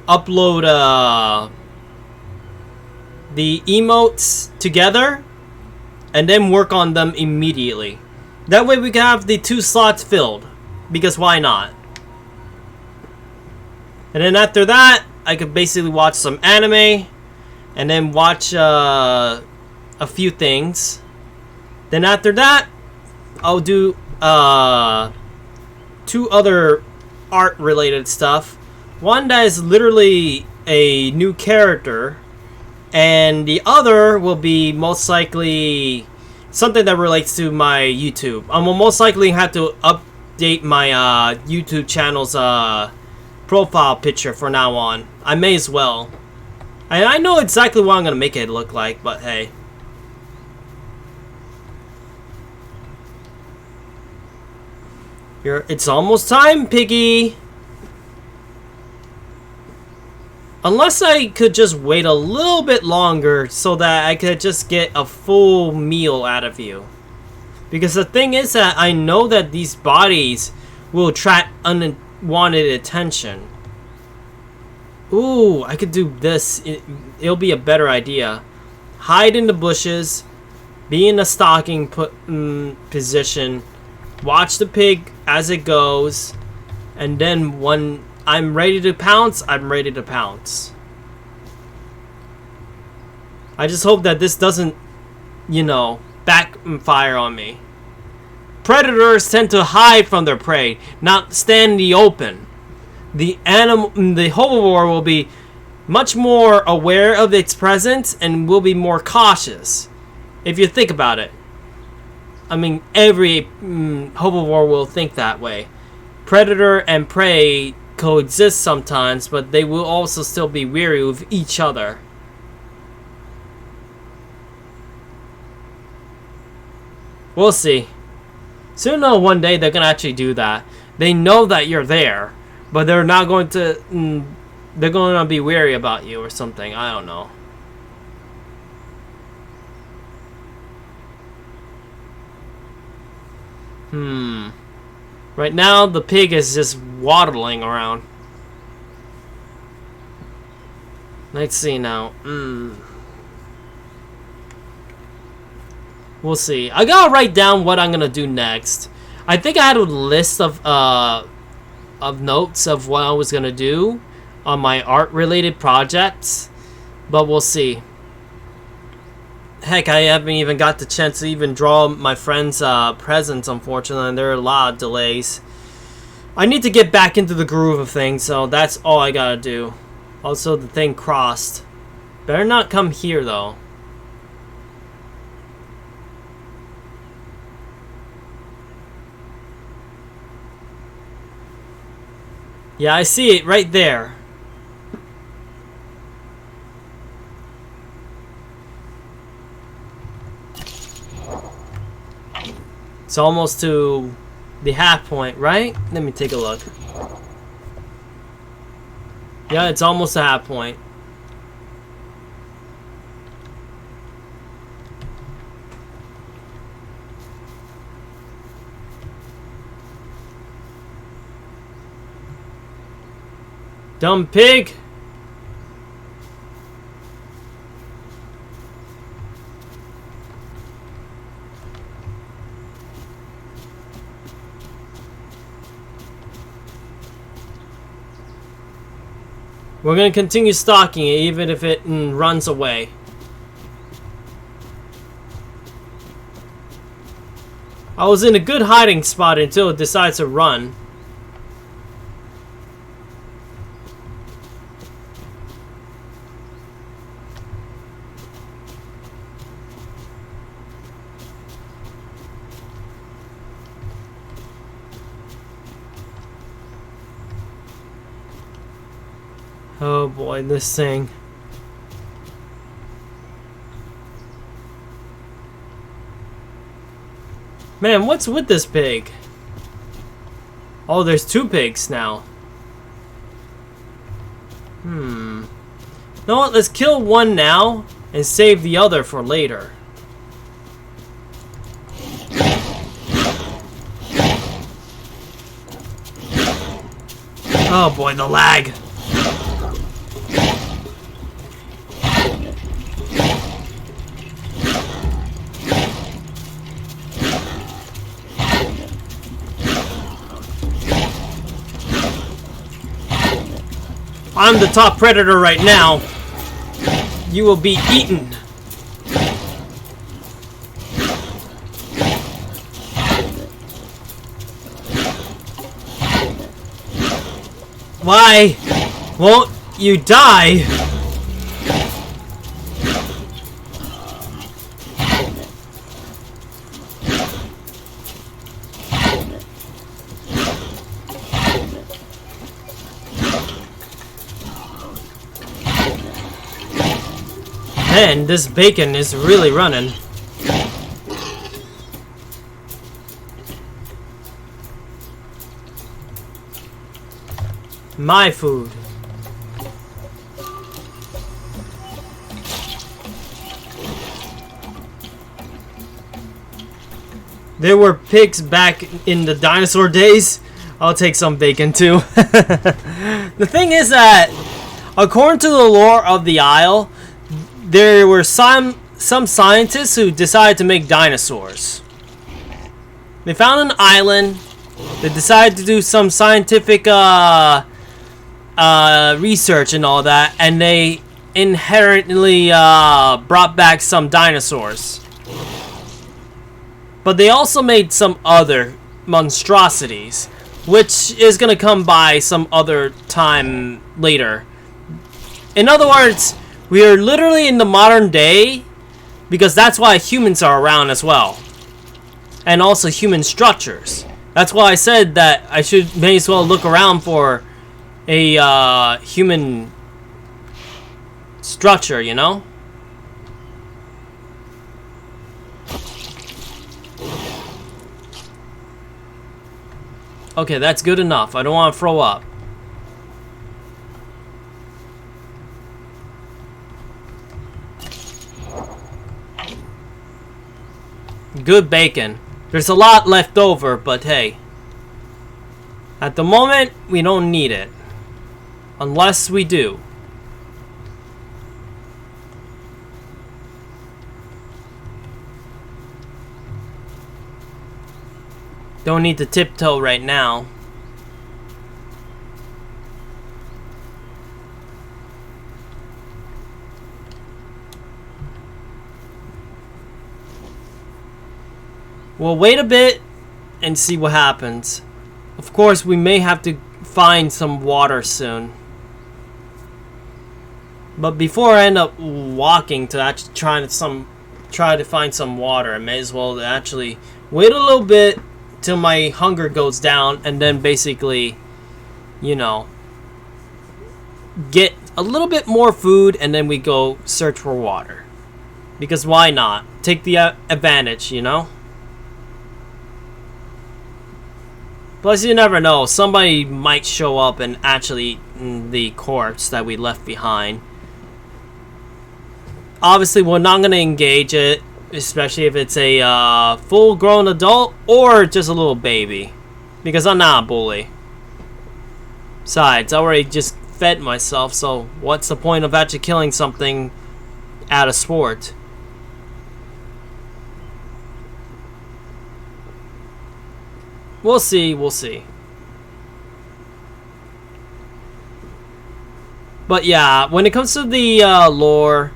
Speaker 1: upload the emotes together and then work on them immediately. That way we can have the 2 slots filled, because why not? And then after that, I could basically watch some anime and then watch a few things. Then after that, I'll do 2 other art related stuff. One that is literally a new character, and the other will be most likely something that relates to my YouTube. I will most likely have to update my YouTube channel's profile picture for now on. I may as well. I know exactly what I'm going to make it look like, but hey. It's almost time, Piggy! Unless I could just wait a little bit longer so that I could just get a full meal out of you. Because the thing is that I know that these bodies will attract unwanted attention. Ooh, I could do this. It'll be a better idea. Hide in the bushes, be in a stalking position, watch the pig as it goes, and then when I'm ready to pounce, I'm ready to pounce. I just hope that this doesn't, you know, backfire on me. Predators tend to hide from their prey, not stand in the open. The herbivore will be much more aware of its presence and will be more cautious. If you think about it. I mean, every herbivore will think that way. Predator and prey coexist sometimes, but they will also still be wary of each other. We'll see. Soon or one day they're gonna actually do that. They know that you're there, but they're not going to. They're gonna be wary about you or something. I don't know. Right now, the pig is just waddling around. Let's see now. We'll see. I gotta write down what I'm gonna do next. I think I had a list of notes of what I was gonna do on my art-related projects, but we'll see. Heck, I haven't even got the chance to even draw my friend's presents, unfortunately, and there are a lot of delays. I need to get back into the groove of things, so that's all I gotta do. Also, the thing crossed. Better not come here, though. Yeah, I see it right there. It's almost to the half point, right? Let me take a look. Yeah, it's almost a half point. Dumb pig! We're gonna continue stalking it even if it runs away. I was in a good hiding spot until it decides to run. Oh boy, this thing. Man, what's with this pig? Oh, there's two pigs now. You know what? Let's kill one now and save the other for later. Oh boy, the lag. I'm the top predator right now. You will be eaten. Why won't you die? Man, this bacon is really running. My food. There were pigs back in the dinosaur days. I'll take some bacon too. The thing is that, according to the lore of the Isle, there were some scientists who decided to make dinosaurs. They found an island. They decided to do some scientific research and all that, and they inherently brought back some dinosaurs. But they also made some other monstrosities, which is gonna come by some other time later. In other words, we are literally in the modern day, because that's why humans are around as well. And also human structures. That's why I said that I may as well look around for a human structure, you know? Okay, that's good enough. I don't want to throw up. Good bacon. There's a lot left over, but hey. At the moment, we don't need it. Unless we do. Don't need to tiptoe right now. We'll wait a bit and see what happens. Of course, we may have to find some water soon. But before I end up walking to actually try to find some water, I may as well actually wait a little bit till my hunger goes down, and then basically, you know, get a little bit more food, and then we go search for water. Because why not? Take the advantage, you know? Plus, you never know. Somebody might show up and actually eat the corpse that we left behind. Obviously, we're not going to engage it, especially if it's a full-grown adult or just a little baby. Because I'm not a bully. Besides, I already just fed myself, so what's the point of actually killing something out of sport? We'll see, we'll see. But yeah, when it comes to the lore,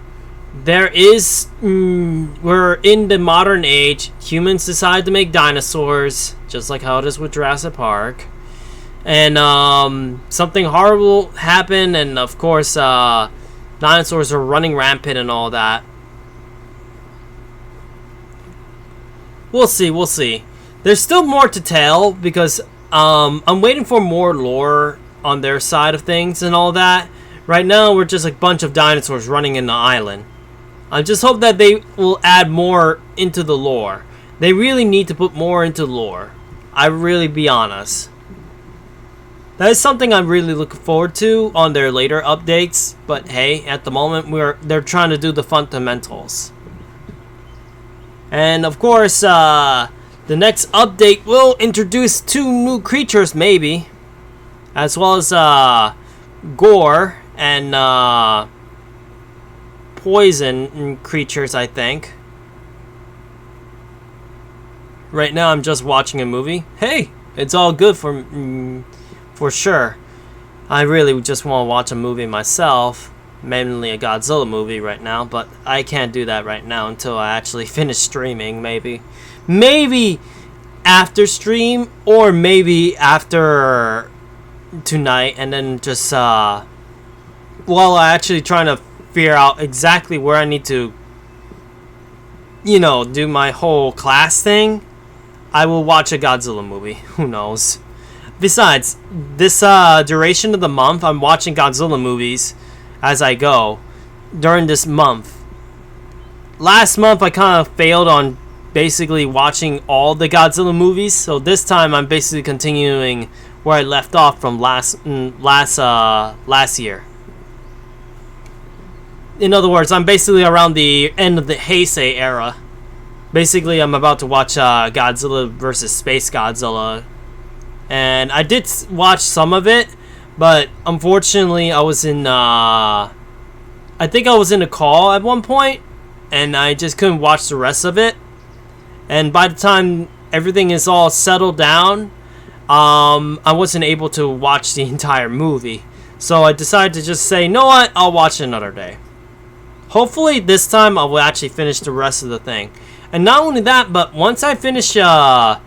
Speaker 1: there is, we're in the modern age. Humans decide to make dinosaurs, just like how it is with Jurassic Park. And something horrible happened, and of course, dinosaurs are running rampant and all that. We'll see, we'll see. There's still more to tell, because I'm waiting for more lore on their side of things and all that. Right now, we're just a bunch of dinosaurs running in the island. I just hope that they will add more into the lore. They really need to put more into lore. I really be honest. That is something I'm really looking forward to on their later updates. But hey, at the moment, they're trying to do the fundamentals. And of course, the next update will introduce 2 new creatures, maybe. As well as gore and poison creatures, I think. Right now, I'm just watching a movie. Hey, it's all good for sure. I really just want to watch a movie myself. Mainly a Godzilla movie right now, but I can't do that right now until I actually finish streaming, maybe. Maybe after stream, or maybe after tonight, and then just while I actually trying to figure out exactly where I need to, you know, do my whole class thing, I will watch a Godzilla movie. Who knows? Besides, this duration of the month, I'm watching Godzilla movies as I go during this month. Last month, I kind of failed on basically watching all the Godzilla movies, so this time I'm basically continuing where I left off from last year. In other words, I'm basically around the end of the Heisei era. Basically, I'm about to watch Godzilla vs. Space Godzilla. And I did watch some of it, but unfortunately, I was in, I think I was in a call at one point, and I just couldn't watch the rest of it. And by the time everything is all settled down, I wasn't able to watch the entire movie. So I decided to just say, you know what, I'll watch it another day. Hopefully this time I will actually finish the rest of the thing. And not only that, but once I finish all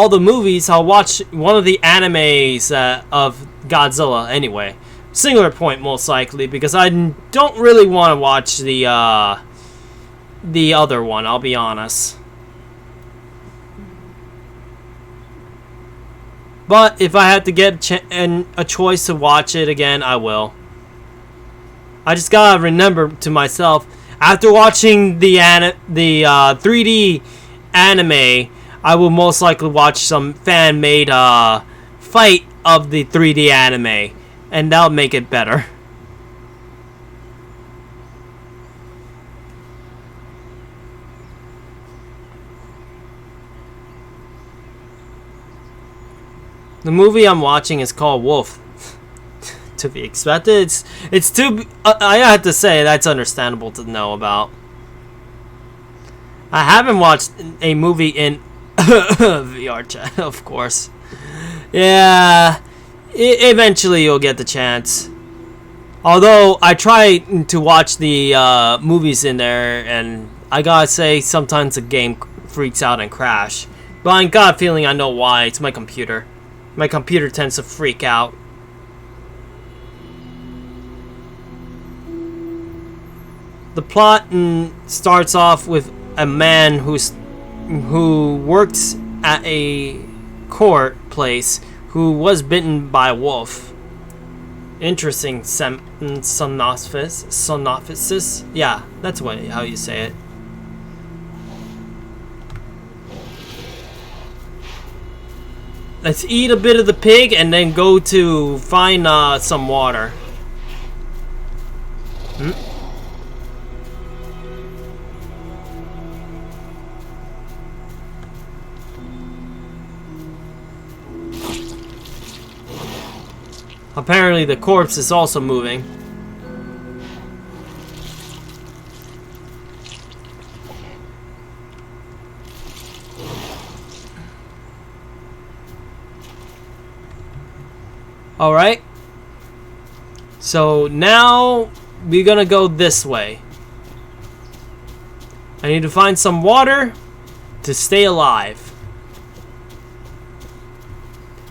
Speaker 1: the movies, I'll watch one of the animes of Godzilla anyway. Singular Point, most likely, because I don't really want to watch the other one, I'll be honest. But if I had to get a choice to watch it again, I will. I just gotta remember to myself, after watching the 3D anime, I will most likely watch some fan-made fight of the 3D anime, and that'll make it better. The movie I'm watching is called Wolf. To be expected. It's too. I have to say that's understandable to know about. I haven't watched a movie in VR chat, of course. Yeah, eventually you'll get the chance. Although I try to watch the movies in there, and I gotta say sometimes the game freaks out and crash. But I got a feeling I know why. It's my computer. My computer tends to freak out. The plot starts off with a man who works at a court place who was bitten by a wolf. Interesting synopsis. Yeah, that's how you say it. Let's eat a bit of the pig and then go to find some water. Apparently the corpse is also moving. Alright. So now we're gonna go this way. I need to find some water to stay alive.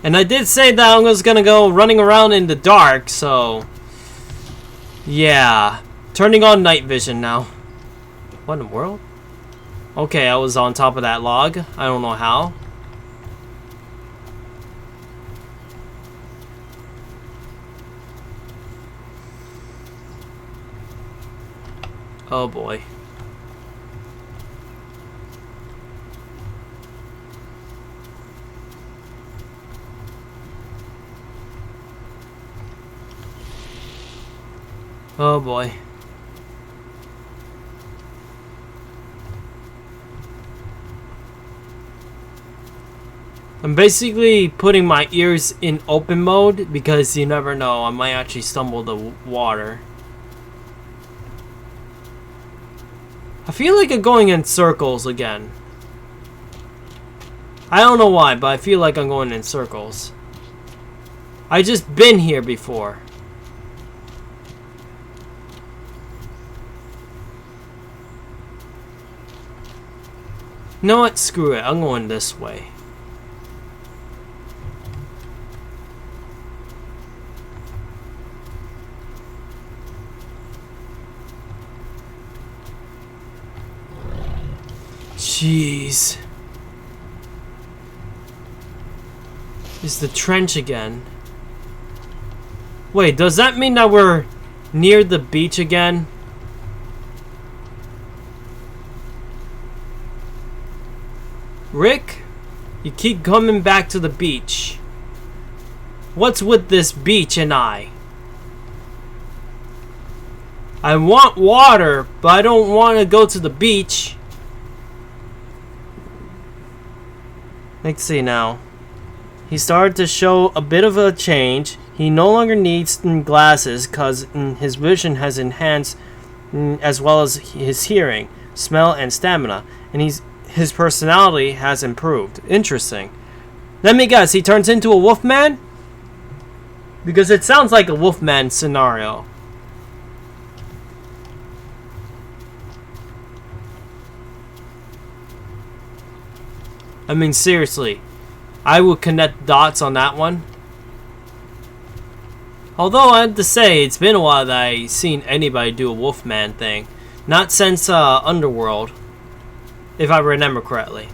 Speaker 1: And I did say that I was gonna go running around in the dark, so... yeah. Turning on night vision now. What in the world? Okay, I was on top of that log. I don't know how. Oh boy. Oh boy. I'm basically putting my ears in open mode because you never know, I might actually stumble the water. I feel like I'm going in circles again. I don't know why, but I feel like I'm going in circles. I just been here before. You know what? Screw it. I'm going this way. Jeez. It's the trench again. Wait, does that mean that we're near the beach again? Rick, you keep coming back to the beach. What's with this beach and I? I want water, but I don't want to go to the beach. Let's see now. He started to show a bit of a change. He no longer needs glasses because his vision has enhanced as well as his hearing, smell, and stamina. And his personality has improved. Interesting. Let me guess, he turns into a wolfman? Because it sounds like a wolfman scenario. I mean, seriously. I would connect dots on that one. Although I have to say, it's been a while that I've seen anybody do a wolfman thing. Not since Underworld. If I remember correctly.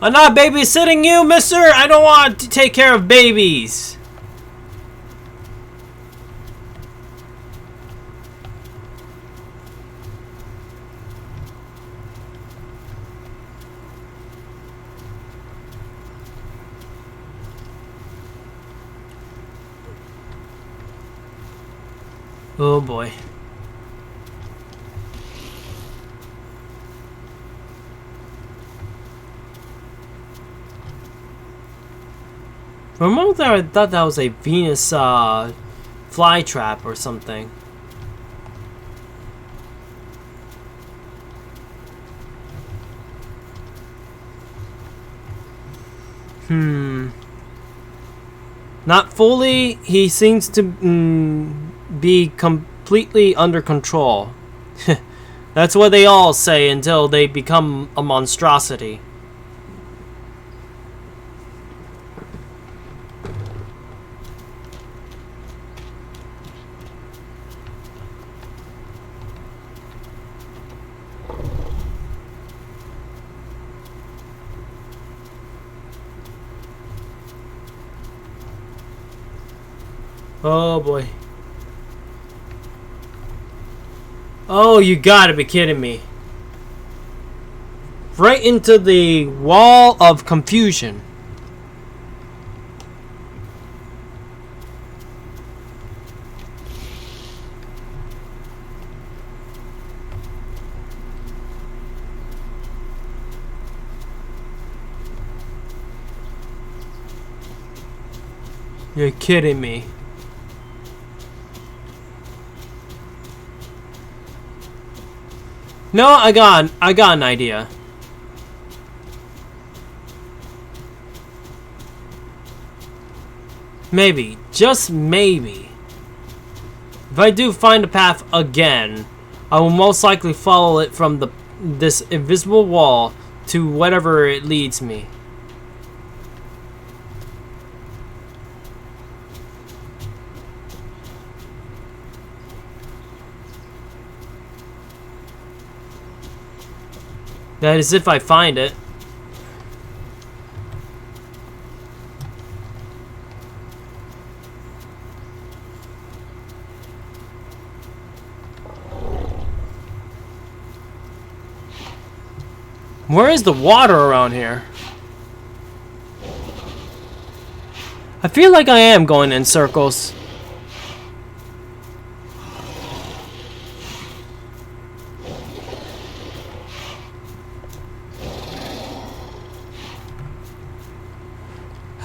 Speaker 1: I'm not babysitting you, mister! I don't want to take care of babies! Oh boy. For a moment there, I thought that was a Venus flytrap or something. Not fully. He seems to be completely under control. That's what they all say until they become a monstrosity. Oh boy. Oh, you gotta be kidding me. Right into the wall of confusion. You're kidding me. No, I got an idea. Maybe, just maybe. If I do find a path again, I will most likely follow it from this invisible wall to whatever it leads me. That is if I find it. Where is the water around here? I feel like I am going in circles.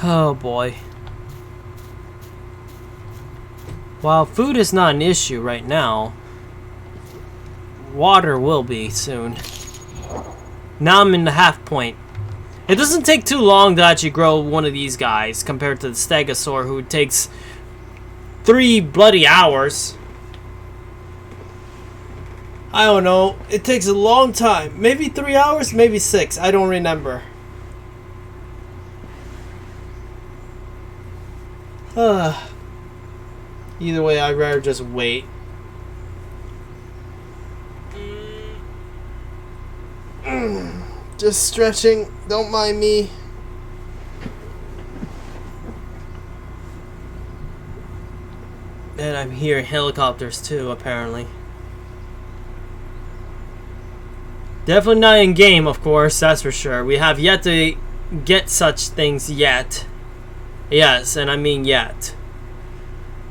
Speaker 1: Oh boy. While food is not an issue right now, water will be soon. Now I'm in the half point. It doesn't take too long to actually grow one of these guys compared to the Stegosaur, who takes 3 bloody hours. I don't know. It takes a long time. Maybe 3 hours, maybe 6. I don't remember. Either way, I'd rather just wait. Just stretching. Don't mind me. And I'm hearing helicopters too, apparently. Definitely not in game, of course, that's for sure. We have yet to get such things yet. Yes, and I mean yet.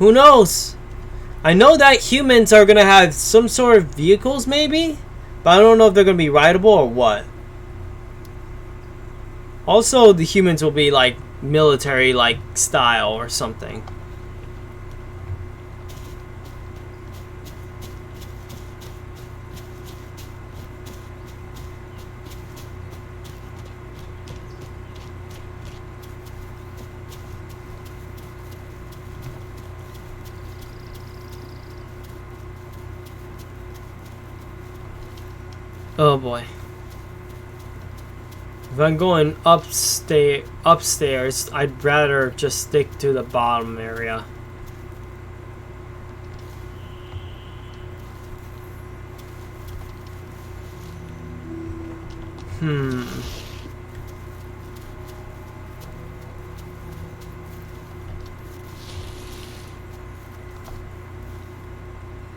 Speaker 1: Who knows? I know that humans are gonna have some sort of vehicles, maybe? But I don't know if they're gonna be rideable or what. Also, the humans will be like military like style or something. Oh boy. If I'm going upstairs, I'd rather just stick to the bottom area.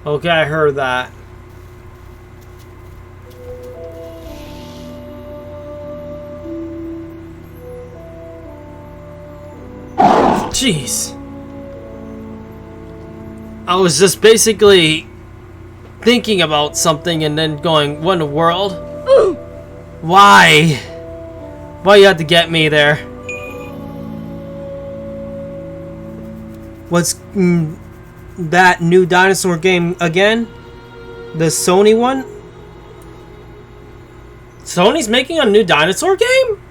Speaker 1: Okay, I heard that. Jeez. I was just basically thinking about something and then going, what in the world? Why? Why you had to get me there? What's that new dinosaur game again? The Sony one? Sony's making a new dinosaur game?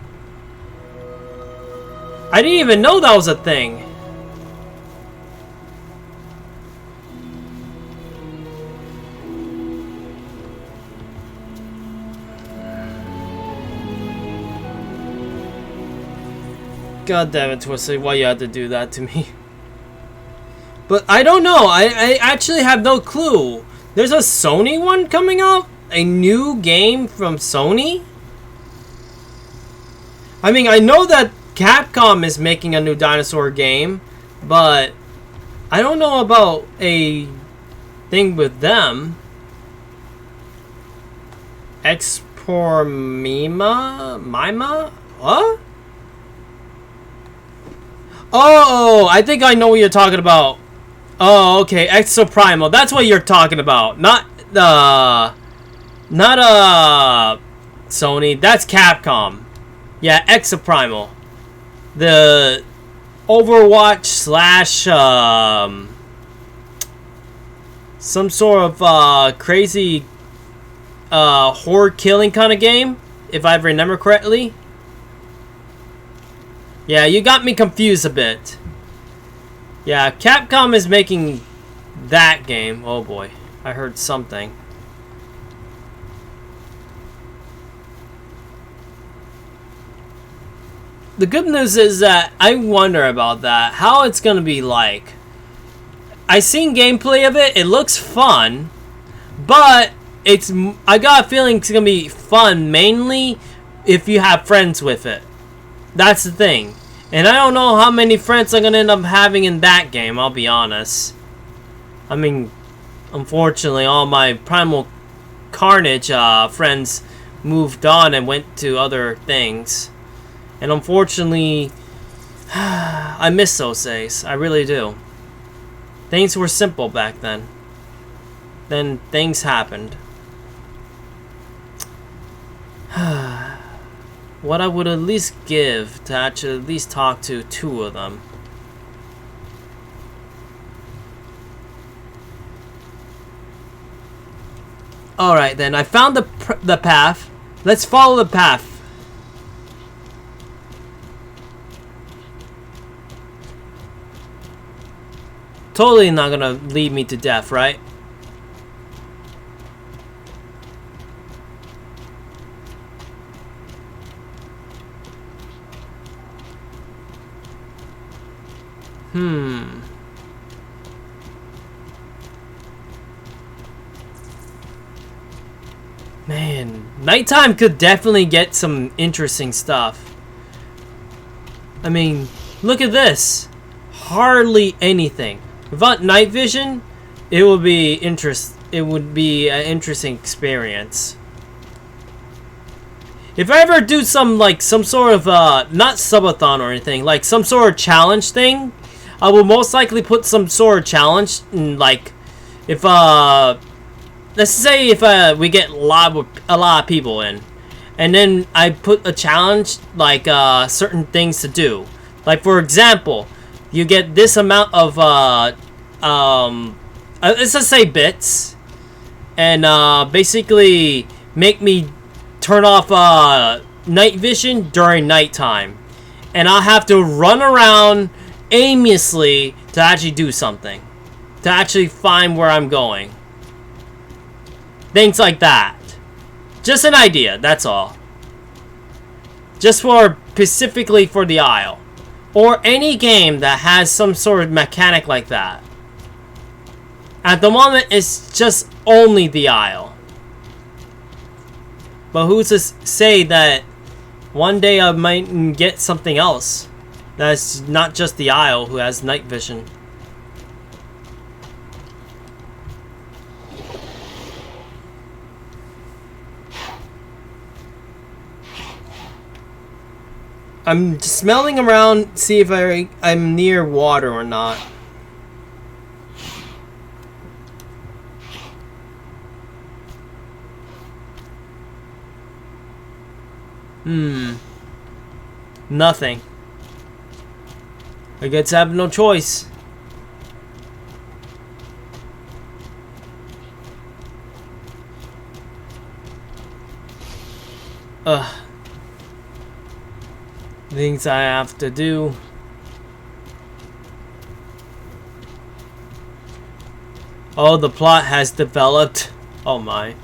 Speaker 1: I didn't even know that was a thing. God damn it, Twisted, why you had to do that to me? But I don't know. I actually have no clue. There's a Sony one coming out? A new game from Sony? I mean, I know that Capcom is making a new dinosaur game, but I don't know about a thing with them. Mima? What? Oh, I think I know what you're talking about. Oh, okay, Exoprimal. That's what you're talking about. Not Sony. That's Capcom. Yeah, Exoprimal. The Overwatch slash some sort of crazy horde killing kind of game, if I remember correctly. Yeah, you got me confused a bit. Yeah, Capcom is making that game. Oh boy, I heard something. The good news is that I wonder about that, how it's gonna be like. I seen gameplay of it. It looks fun, but I got a feeling it's gonna be fun mainly if you have friends with it. That's the thing. And I don't know how many friends I'm gonna end up having in that game, I'll be honest. I mean, unfortunately, all my Primal Carnage friends moved on and went to other things. And unfortunately, I miss those days. I really do. Things were simple back then. Then things happened. What I would at least give to actually at least talk to 2 of them. Alright then, I found the path. Let's follow the path. Totally not gonna lead me to death, right? Man, nighttime could definitely get some interesting stuff. I mean, look at this. Hardly anything. Without night vision, it would be an interesting experience. If I ever do some sort of not subathon or anything, like some sort of challenge thing, I will most likely put some sort of challenge in, like, if let's say if we get a lot of people in, and then I put a challenge like certain things to do. Like for example, you get this amount of let's just say bits, and basically make me turn off night vision during nighttime, and I'll have to run around aimlessly to actually do something, to actually find where I'm going. Things like that. Just an idea, that's all. Just specifically for the Isle. Or any game that has some sort of mechanic like that. At the moment, it's just only the Isle. But who's to say that one day I might get something else that's not just the Isle who has night vision. I'm smelling around, see if I'm near water or not. Nothing. I guess I have no choice. Things I have to do. Oh, the plot has developed. Oh my.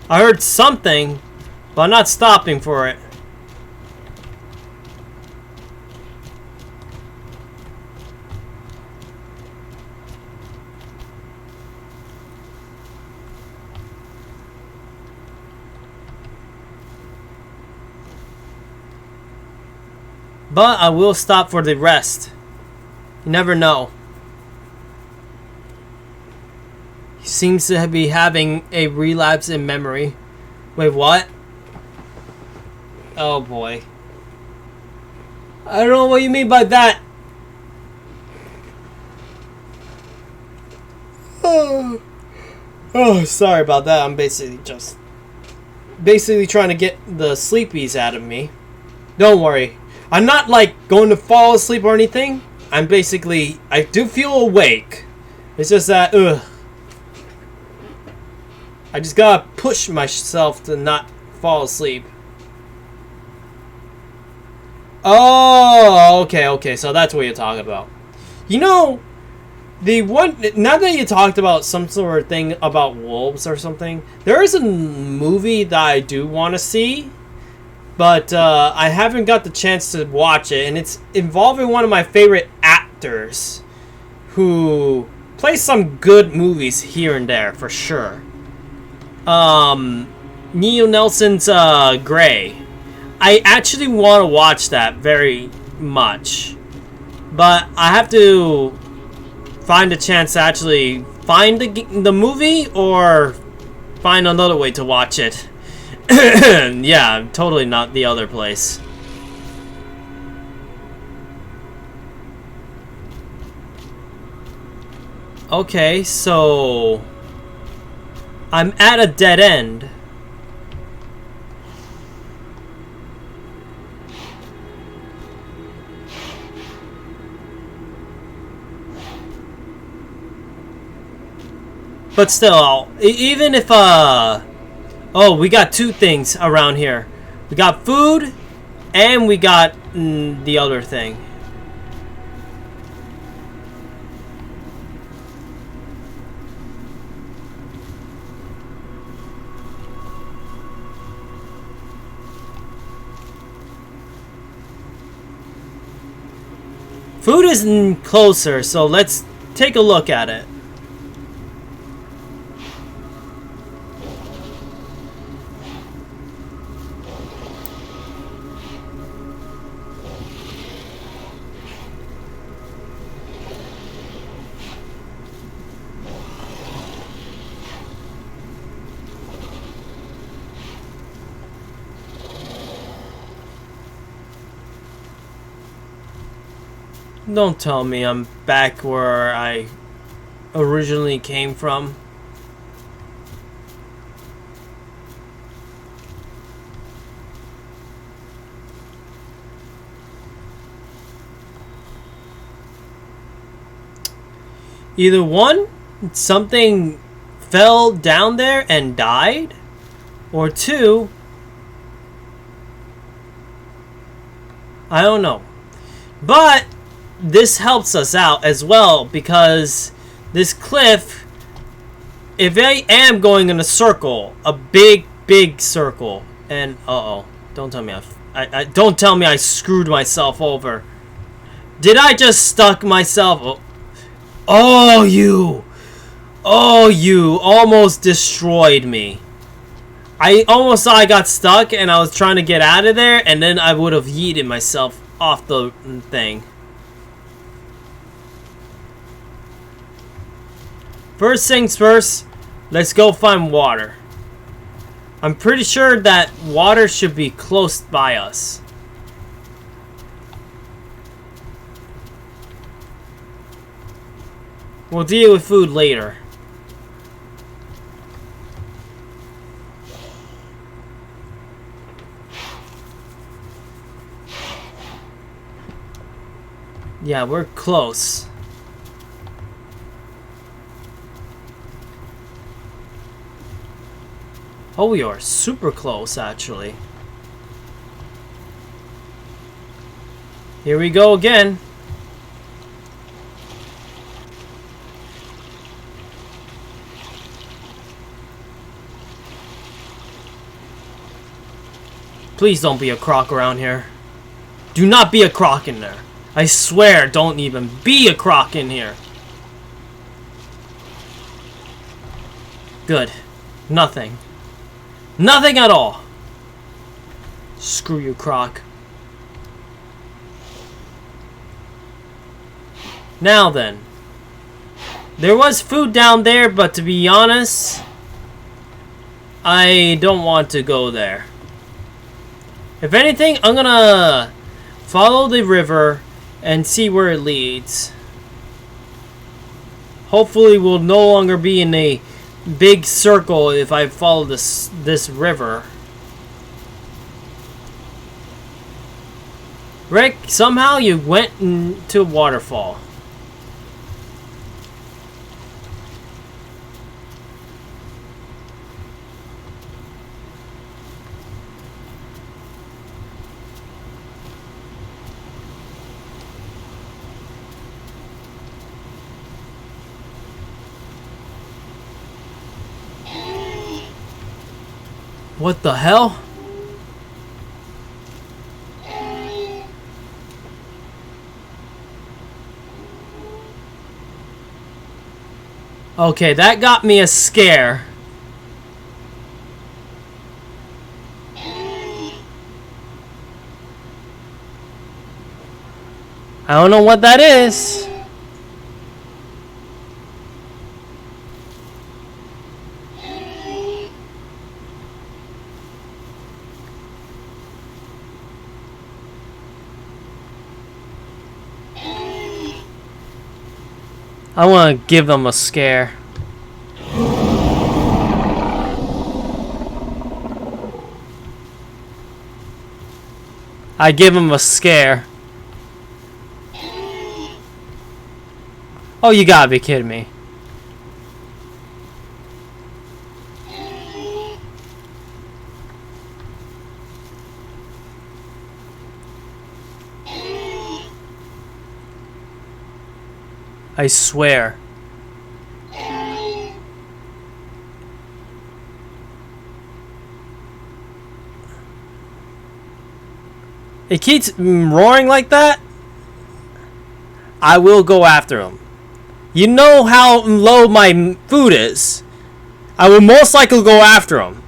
Speaker 1: I heard something, but I'm not stopping for it. But I will stop for the rest. You never know. He seems to be having a relapse in memory. Wait, what? Oh boy. I don't know what you mean by that. Oh, sorry about that. I'm basically trying to get the sleepies out of me. Don't worry. I'm not like going to fall asleep or anything. I do feel awake. It's just that, I just gotta push myself to not fall asleep. Oh, okay. So that's what you're talking about. You know, now that you talked about some sort of thing about wolves or something, there is a movie that I do want to see, but I haven't got the chance to watch it, and it's involving one of my favorite actors who plays some good movies here and there for sure. Neil Nelson's Grey. I actually want to watch that very much, but I have to find a chance to actually find the movie or find another way to watch it. Yeah, totally not the other place. Okay, so I'm at a dead end. But still, even if, oh, we got two things around here. We got food, and we got the other thing. Food is closer, so let's take a look at it. Don't tell me I'm back where I originally came from. Either one, something fell down there and died, or two, I don't know. But this helps us out as well, because this cliff, if I am going in a circle, a big circle, and don't tell me don't tell me I screwed myself over. Did I just stuck myself? Oh, you almost destroyed me. I almost thought I got stuck and I was trying to get out of there, and then I would have yeeted myself off the thing. First things first, let's go find water. I'm pretty sure that water should be close by us. We'll deal with food later. Yeah, we're close. Oh, we are super close, actually. Here we go again. Please don't be a croc around here. Do not be a croc in there. I swear, don't even be a croc in here. Good. Nothing. Nothing at all. Screw you, croc. Now then. There was food down there, but to be honest, I don't want to go there. If anything, I'm gonna follow the river and see where it leads. Hopefully we'll no longer be in a big circle if I follow this river. Rick, somehow you went into a waterfall. What the hell? Okay, that got me a scare. I don't know what that is. I want to give them a scare. I give them a scare. Oh, you gotta be kidding me. I swear. It keeps roaring like that. I will go after him. You know how low my food is. I will most likely go after him.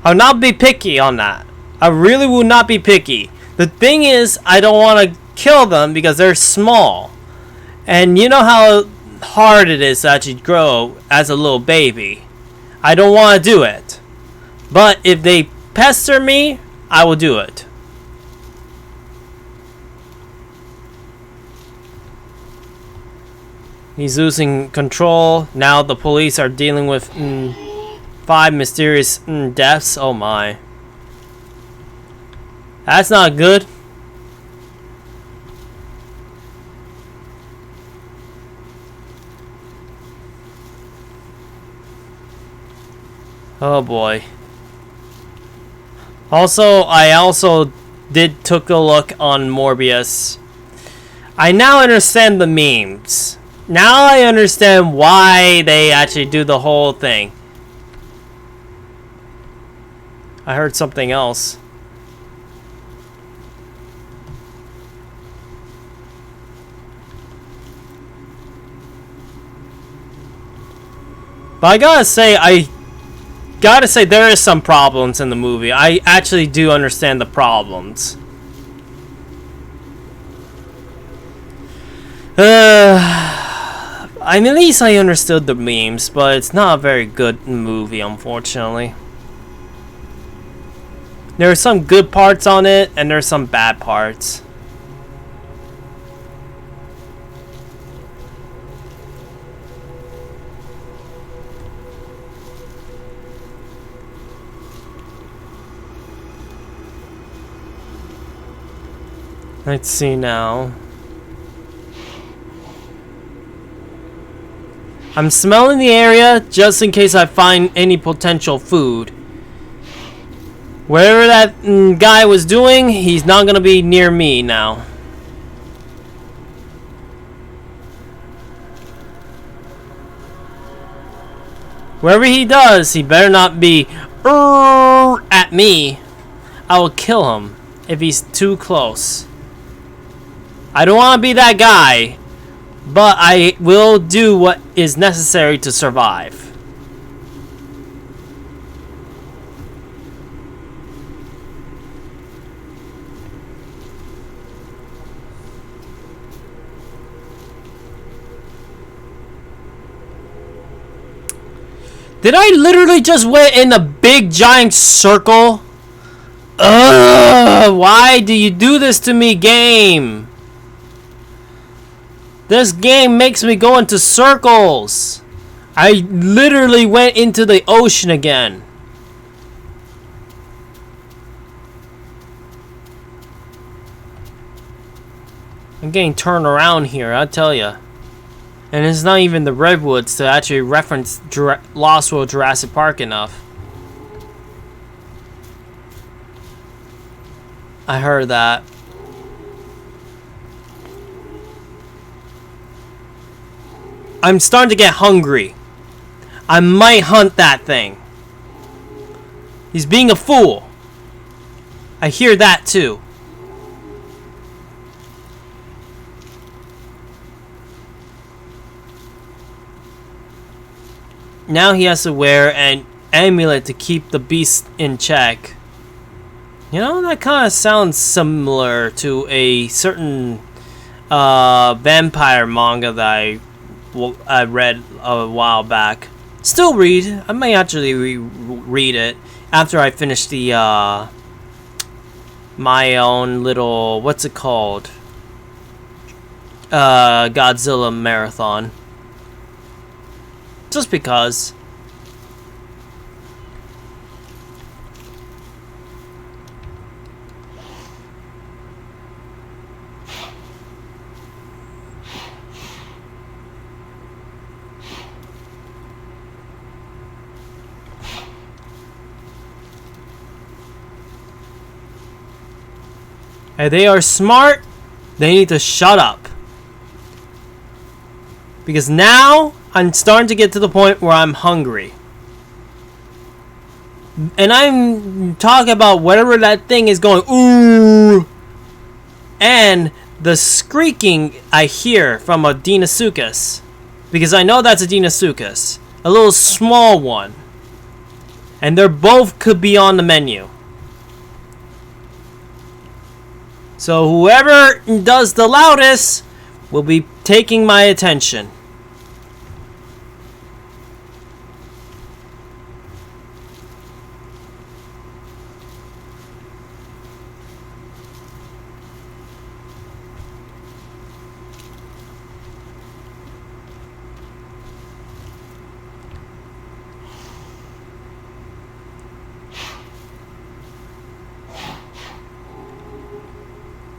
Speaker 1: I'll not be picky on that. I really will not be picky. The thing is, I don't want to kill them because they're small. And you know how hard it is to actually grow as a little baby. I don't want to do it. But if they pester me, I will do it. He's losing control. Now the police are dealing with 5 mysterious deaths. Oh my. That's not good. Oh boy. Also, I took a look on Morbius. I now understand the memes. Now I understand why they actually do the whole thing. I heard something else. But I gotta say there is some problems in the movie. I actually do understand the problems. I mean, at least I understood the memes, but it's not a very good movie, unfortunately. There are some good parts on it, and there's some bad parts. Let's see now. I'm smelling the area just in case I find any potential food. Whatever that guy was doing, he's not gonna be near me now. Whatever he does, he better not be at me. I will kill him if he's too close. I don't want to be that guy, but I will do what is necessary to survive. Did I literally just went in a big giant circle? Ugh, why do you do this to me, game? This game makes me go into circles. I literally went into the ocean again. I'm getting turned around here, I'll tell ya. And it's not even the Redwoods to actually reference Lost World Jurassic Park enough. I heard that. I'm starting to get hungry. I might hunt that thing. He's being a fool. I hear that too. Now he has to wear an amulet to keep the beast in check. You know, that kind of sounds similar to a certain vampire manga that I read a while back. Still read. I may actually read it after I finish the my own little, what's it called? Godzilla marathon. Just because. If they are smart, they need to shut up. Because now I'm starting to get to the point where I'm hungry. And I'm talking about whatever that thing is going, ooh. And the squeaking I hear from a Deinosuchus. Because I know that's a Deinosuchus. A little small one. And they're both could be on the menu. So whoever does the loudest will be taking my attention.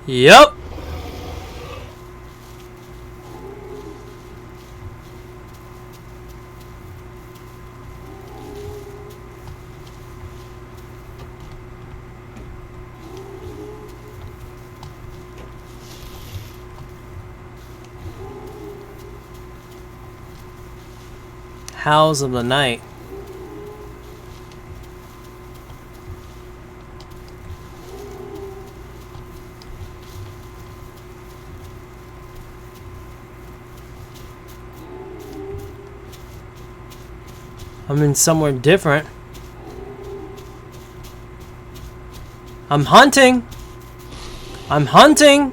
Speaker 1: Yep. Howls of the night. I'm in somewhere different. I'm hunting. I'm hunting.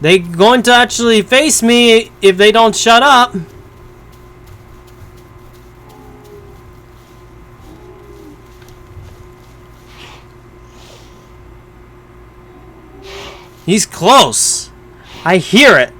Speaker 1: They're going to actually face me if they don't shut up. He's close. I hear it.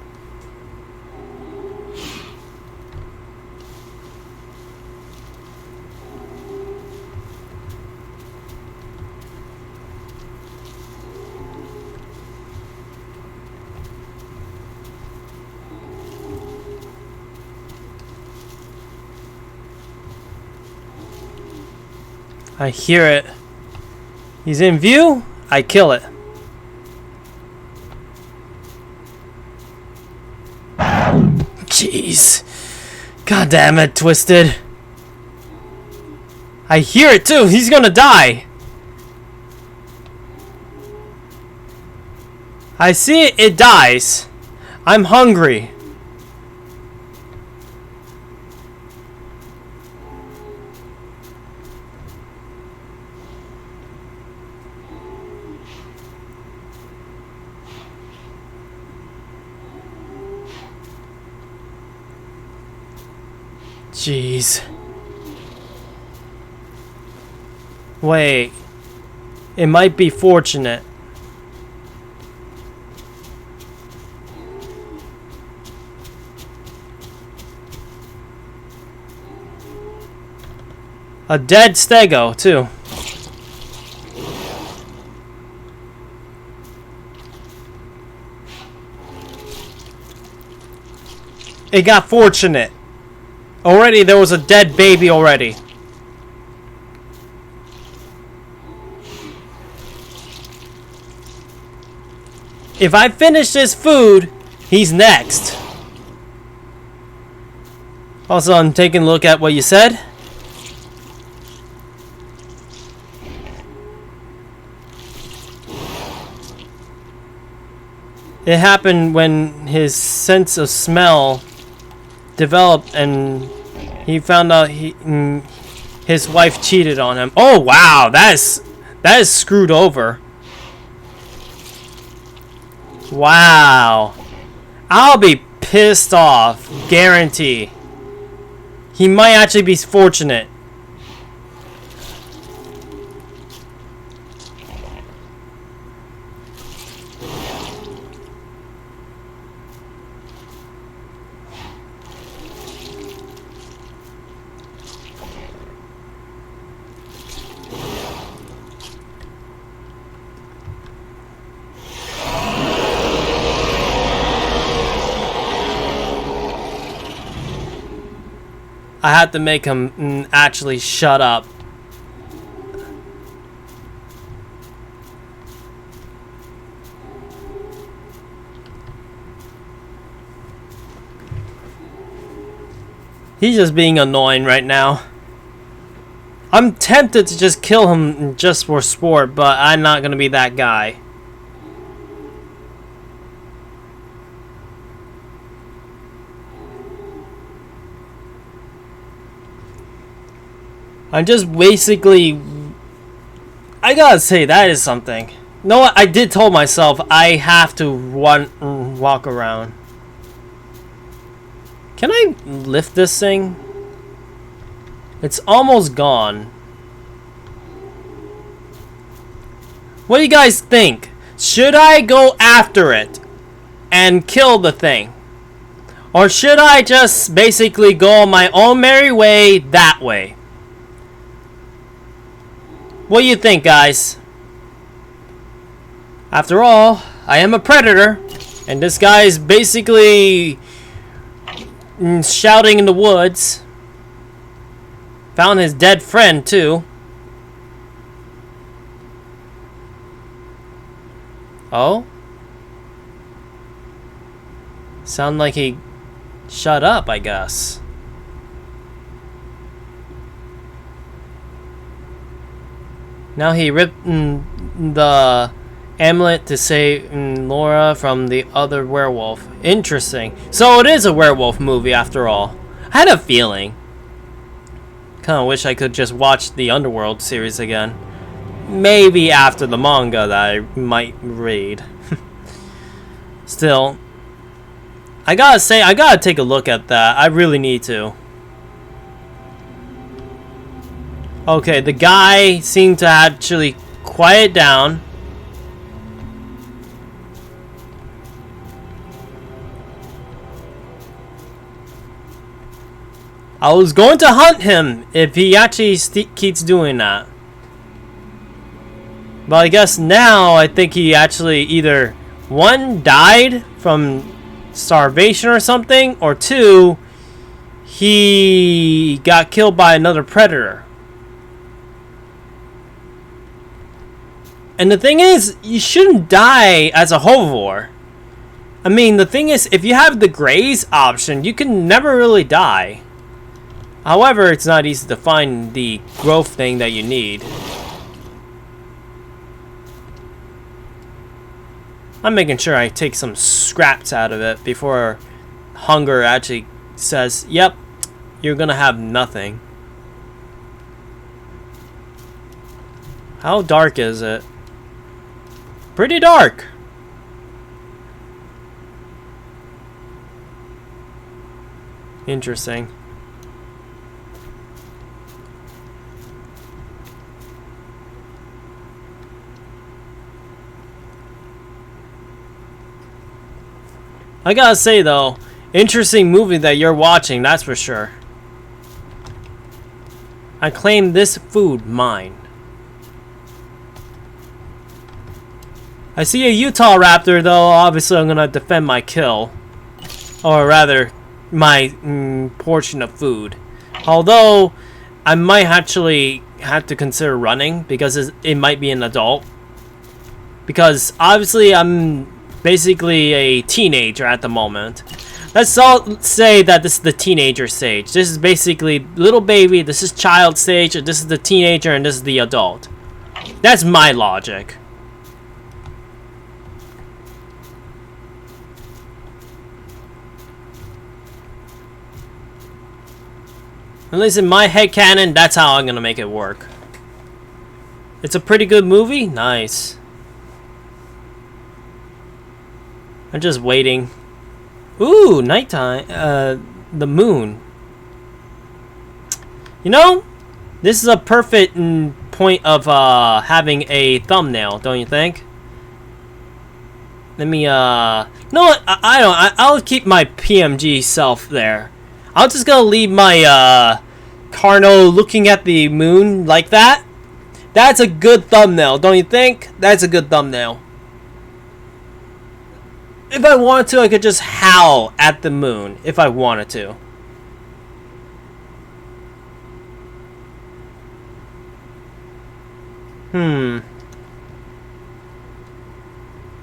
Speaker 1: I hear it. He's in view. I kill it. Jeez. God damn it, Twisted. I hear it too. He's gonna die. I see it. It dies. I'm hungry. Jeez. Wait. It might be fortunate. A dead stego, too. It got fortunate. Already there was a dead baby already. If I finish this food, he's next. Also, I'm taking a look at what you said. It happened when his sense of smell developed and he found out his wife cheated on him. Oh wow, that is screwed over. Wow. I'll be pissed off, guarantee. He might actually be fortunate. I had to make him actually shut up. He's just being annoying right now. I'm tempted to just kill him just for sport, but I'm not gonna be that guy. I'm just basically... I gotta say, that is something. You know what? I did tell myself I have to walk around. Can I lift this thing? It's almost gone. What do you guys think? Should I go after it and kill the thing? Or should I just basically go my own merry way that way? What do you think, guys? After all, I am a predator, and this guy is basically shouting in the woods. Found his dead friend, too. Oh? Sound like he shut up, I guess. Now he ripped the amulet to save Laura from the other werewolf. Interesting. So it is a werewolf movie after all. I had a feeling. Kinda wish I could just watch the Underworld series again. Maybe after the manga that I might read. Still, I gotta say, I gotta take a look at that. I really need to. Okay, the guy seemed to actually quiet down. I was going to hunt him if he actually keeps doing that. But I guess now I think he actually either, one, died from starvation or something, or two, he got killed by another predator. And the thing is, you shouldn't die as a herbivore. I mean, the thing is, if you have the graze option, you can never really die. However, it's not easy to find the growth thing that you need. I'm making sure I take some scraps out of it before hunger actually says, yep, you're gonna have nothing. How dark is it? Pretty dark. Interesting. I gotta say though, interesting movie that you're watching, that's for sure. I claim this food mine. I see a Utah Raptor though, obviously I'm gonna defend my kill. Or rather, my portion of food. Although, I might actually have to consider running because it might be an adult. Because obviously I'm basically a teenager at the moment. Let's all say that this is the teenager stage. This is basically little baby, this is child stage, this is the teenager, and this is the adult. That's my logic. At least in my headcanon, that's how I'm gonna make it work. It's a pretty good movie? Nice. I'm just waiting. Ooh, nighttime. The moon. You know, this is a perfect point of having a thumbnail, don't you think? Let me you know what? I'll keep my PMG self there. I'm just gonna leave my Carno looking at the moon like that. That's a good thumbnail, don't you think? That's a good thumbnail. If I wanted to, I could just howl at the moon if I wanted to.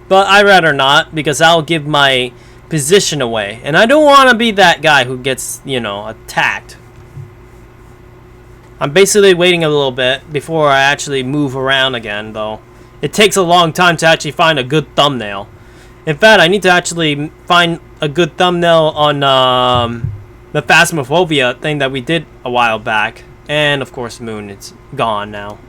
Speaker 1: But I'd rather not, because I'll give my position away. And I don't want to be that guy who gets, you know, attacked. I'm basically waiting a little bit before I actually move around again, though. It takes a long time to actually find a good thumbnail. In fact, I need to actually find a good thumbnail on the Phasmophobia thing that we did a while back. And, of course, Moon. It's gone now.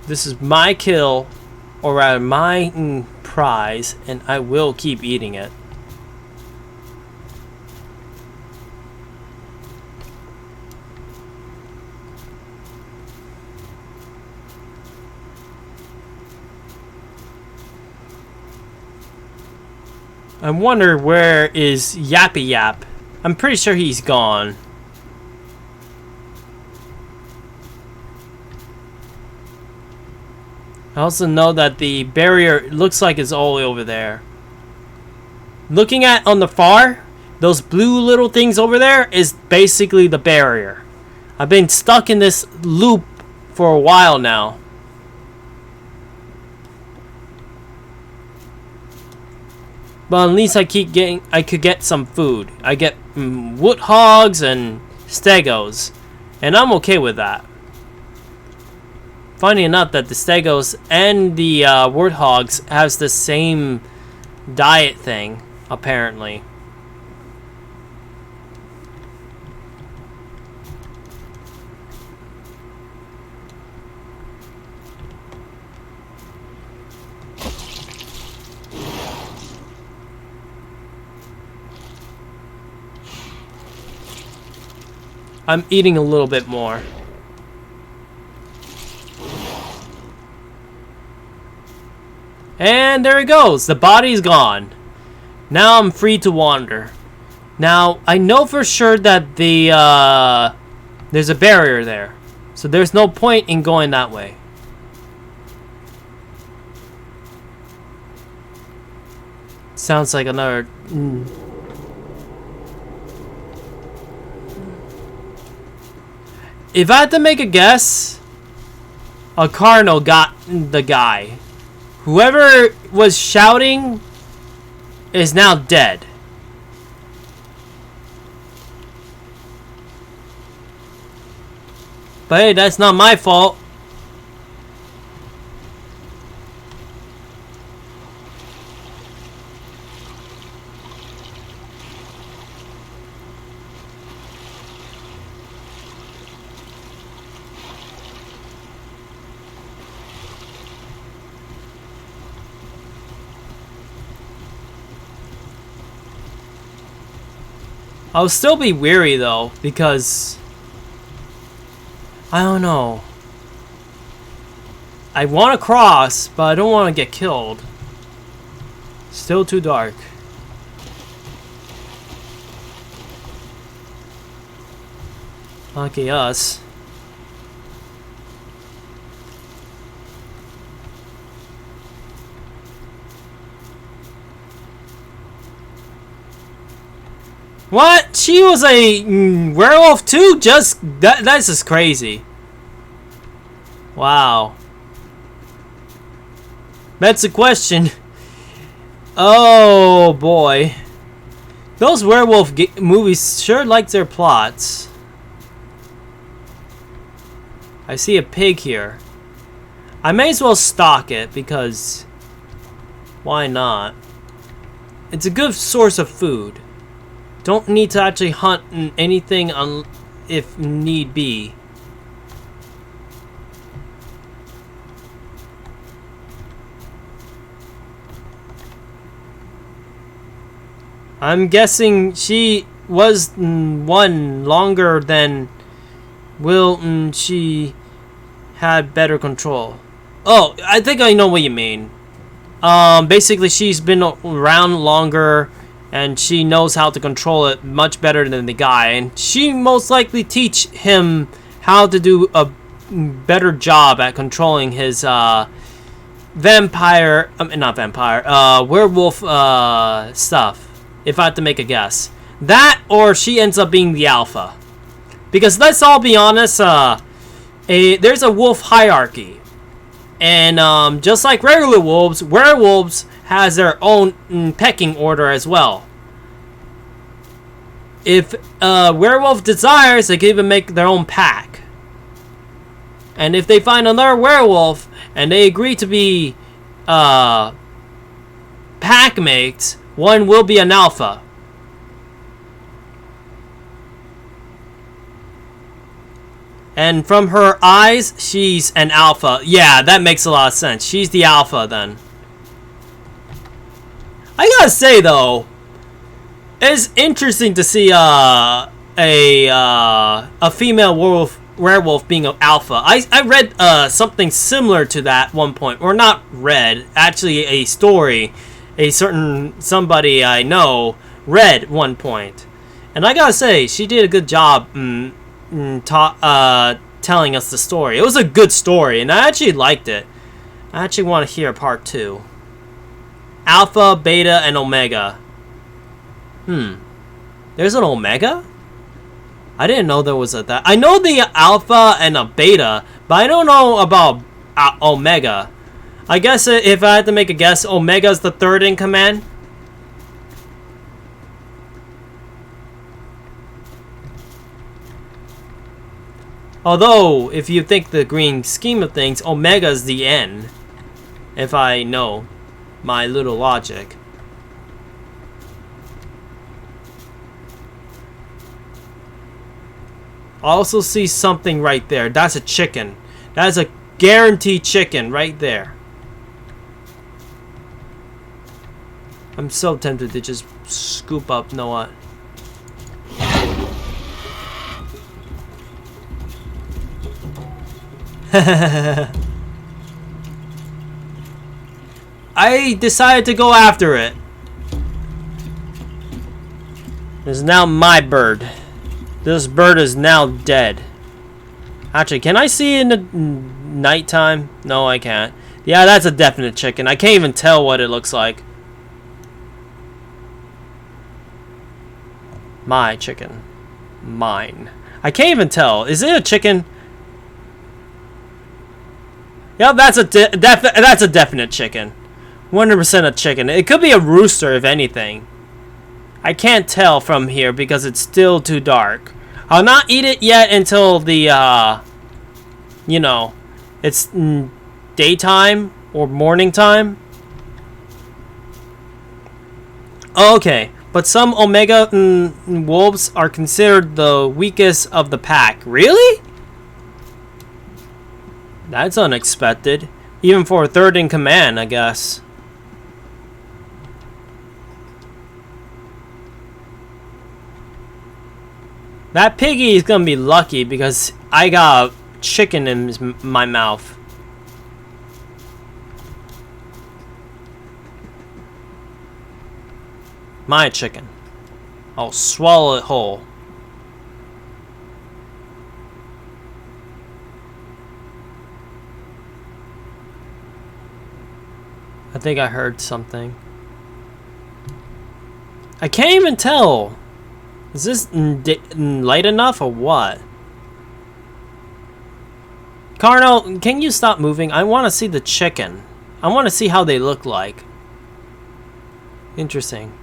Speaker 1: This is my kill, or rather my prize, and I will keep eating it. I wonder where is Yappy Yap. I'm pretty sure he's gone. I also know that the barrier looks like it's all over there. Looking at on the far, those blue little things over there is basically the barrier. I've been stuck in this loop for a while now. But at least I could get some food. I get wood hogs and stegos, and I'm okay with that. Funny enough that the stegos and the warthogs has the same diet thing, apparently. I'm eating a little bit more. And there it goes. The body's gone. Now I'm free to wander. Now, I know for sure that there's a barrier there. So there's no point in going that way. Sounds like another... If I had to make a guess, a Cardinal got the guy. Whoever was shouting is now dead. But hey, that's not my fault. I'll still be weary though, because I don't know. I want to cross, but I don't want to get killed. Still too dark. Lucky us. What? She was a werewolf too? That's just crazy. Wow. That's a question. Oh boy. Those werewolf movies sure like their plots. I see a pig here. I may as well stalk it because why not? It's a good source of food. Don't need to actually hunt anything if need be. I'm guessing she was one longer than Will. She had better control. Oh, I think I know what you mean. Basically she's been around longer and she knows how to control it much better than the guy, and she most likely teach him how to do a better job at controlling his werewolf stuff. If I had to make a guess, that or she ends up being the alpha, because let's all be honest, there's a wolf hierarchy, and just like regular wolves, werewolves has their own pecking order as well. If a werewolf desires, they can even make their own pack. And if they find another werewolf and they agree to be pack mates, one will be an alpha. And from her eyes, she's an alpha. Yeah, that makes a lot of sense. She's the alpha then. I gotta say though, it's interesting to see a female werewolf being an alpha. I read something similar to that one point, or not read, actually a story a certain somebody I know read one point, and I gotta say she did a good job telling us the story. It was a good story, and I actually liked it. I actually want to hear part 2. Alpha, Beta, and Omega. There's an Omega? I didn't know there was that. I know the Alpha and a Beta, but I don't know about Omega. I guess if I had to make a guess, Omega's the third in command. Although, if you think the green scheme of things, Omega's the N. If I know my little logic. I also see something right there. That's a chicken. That's a guaranteed chicken right there. I'm so tempted to just scoop up, know what? I decided to go after it. It's now my bird. This bird is now dead. Actually, can I see in the nighttime? No, I can't. Yeah, that's a definite chicken. I can't even tell what it looks like. My chicken. Mine. I can't even tell. Is it a chicken? Yep, that's a definite chicken. 100% a chicken. It could be a rooster, if anything. I can't tell from here because it's still too dark. I'll not eat it yet until the, you know, it's daytime or morning time. Okay, but some Omega wolves are considered the weakest of the pack. Really? That's unexpected. Even for a third in command, I guess. That piggy is gonna be lucky because I got chicken in my mouth. My chicken. I'll swallow it whole. I think I heard something. I can't even tell. Is this light enough or what? Carno, can you stop moving? I want to see the chicken. I want to see how they look like. Interesting.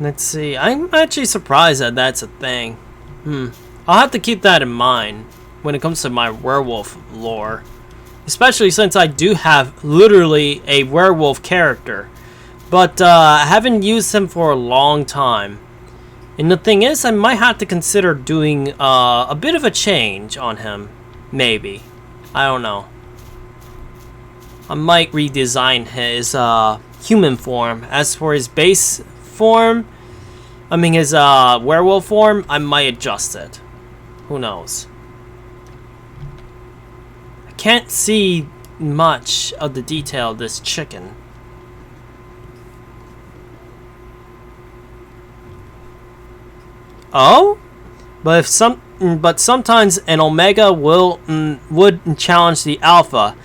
Speaker 1: Let's see. I'm actually surprised that that's a thing. I'll have to keep that in mind when it comes to my werewolf lore. Especially since I do have literally a werewolf character. But I haven't used him for a long time. And the thing is, I might have to consider doing a bit of a change on him. Maybe. I don't know. I might redesign his human form. As for his base form, I mean his werewolf form, I might adjust it. Who knows? I can't see much of the detail of this chicken. Oh? But sometimes an Omega would challenge the Alpha.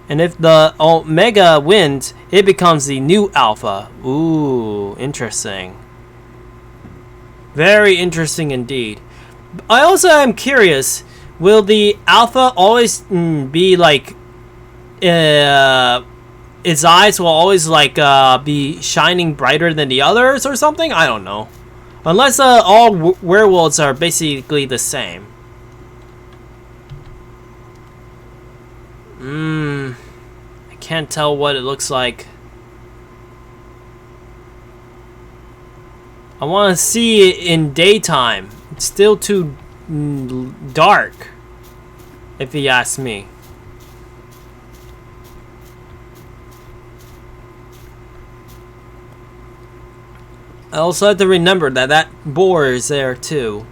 Speaker 1: And if the Omega wins, it becomes the new Alpha. Ooh, interesting. Very interesting indeed. I also am curious, will the Alpha always be like... its eyes will always like be shining brighter than the others or something? I don't know. Unless all werewolves are basically the same. I can't tell what it looks like. I want to see it in daytime. It's still too dark, if you ask me. I also have to remember that that boar is there too.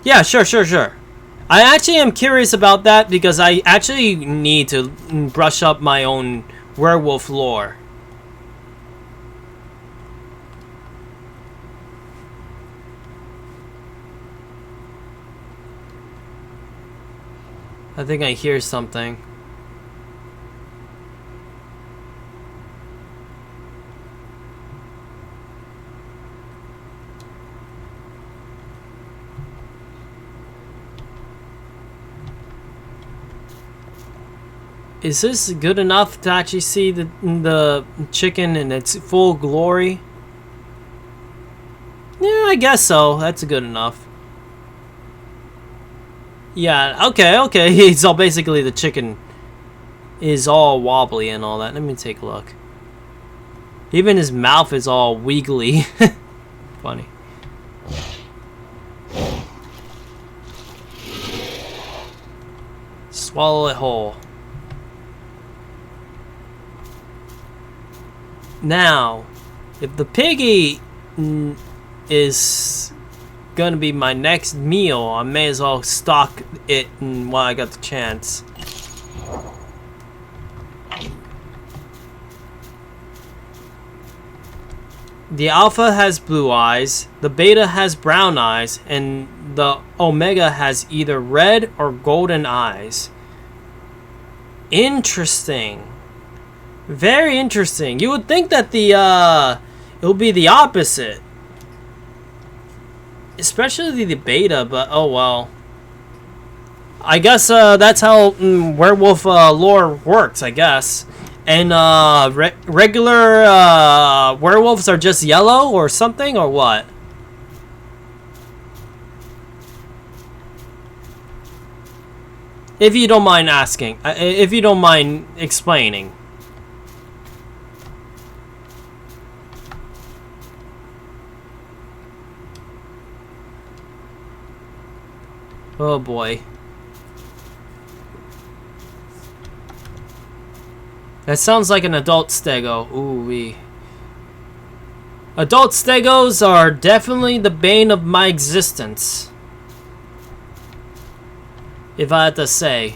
Speaker 1: Yeah, sure. I actually am curious about that because I actually need to brush up my own werewolf lore. I think I hear something. Is this good enough to actually see the chicken in its full glory? Yeah, I guess so. That's good enough. Yeah, okay. So basically the chicken is all wobbly and all that. Let me take a look. Even his mouth is all wiggly. Funny. Swallow it whole. Now, if the piggy is gonna be my next meal, I may as well stock it while I got the chance. The Alpha has blue eyes, the Beta has brown eyes, and the Omega has either red or golden eyes. Interesting. Very interesting. You would think that it would be the opposite. Especially the Beta, but oh well. I guess that's how werewolf lore works, I guess. And regular werewolves are just yellow or something, or what? If you don't mind asking, if you don't mind explaining. Oh boy. That sounds like an adult stego. Ooh-wee. Adult stegos are definitely the bane of my existence. If I had to say.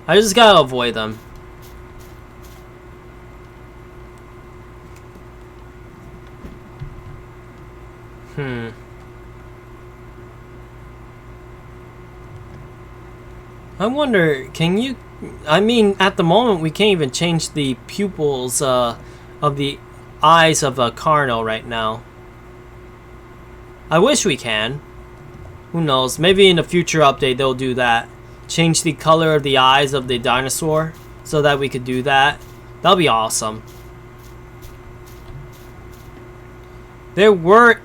Speaker 1: I just gotta avoid them. I wonder, can you... I mean, at the moment, we can't even change the pupils of the eyes of a Carno right now. I wish we can. Who knows? Maybe in a future update they'll do that. Change the color of the eyes of the dinosaur so that we could do that. That'll be awesome. There were...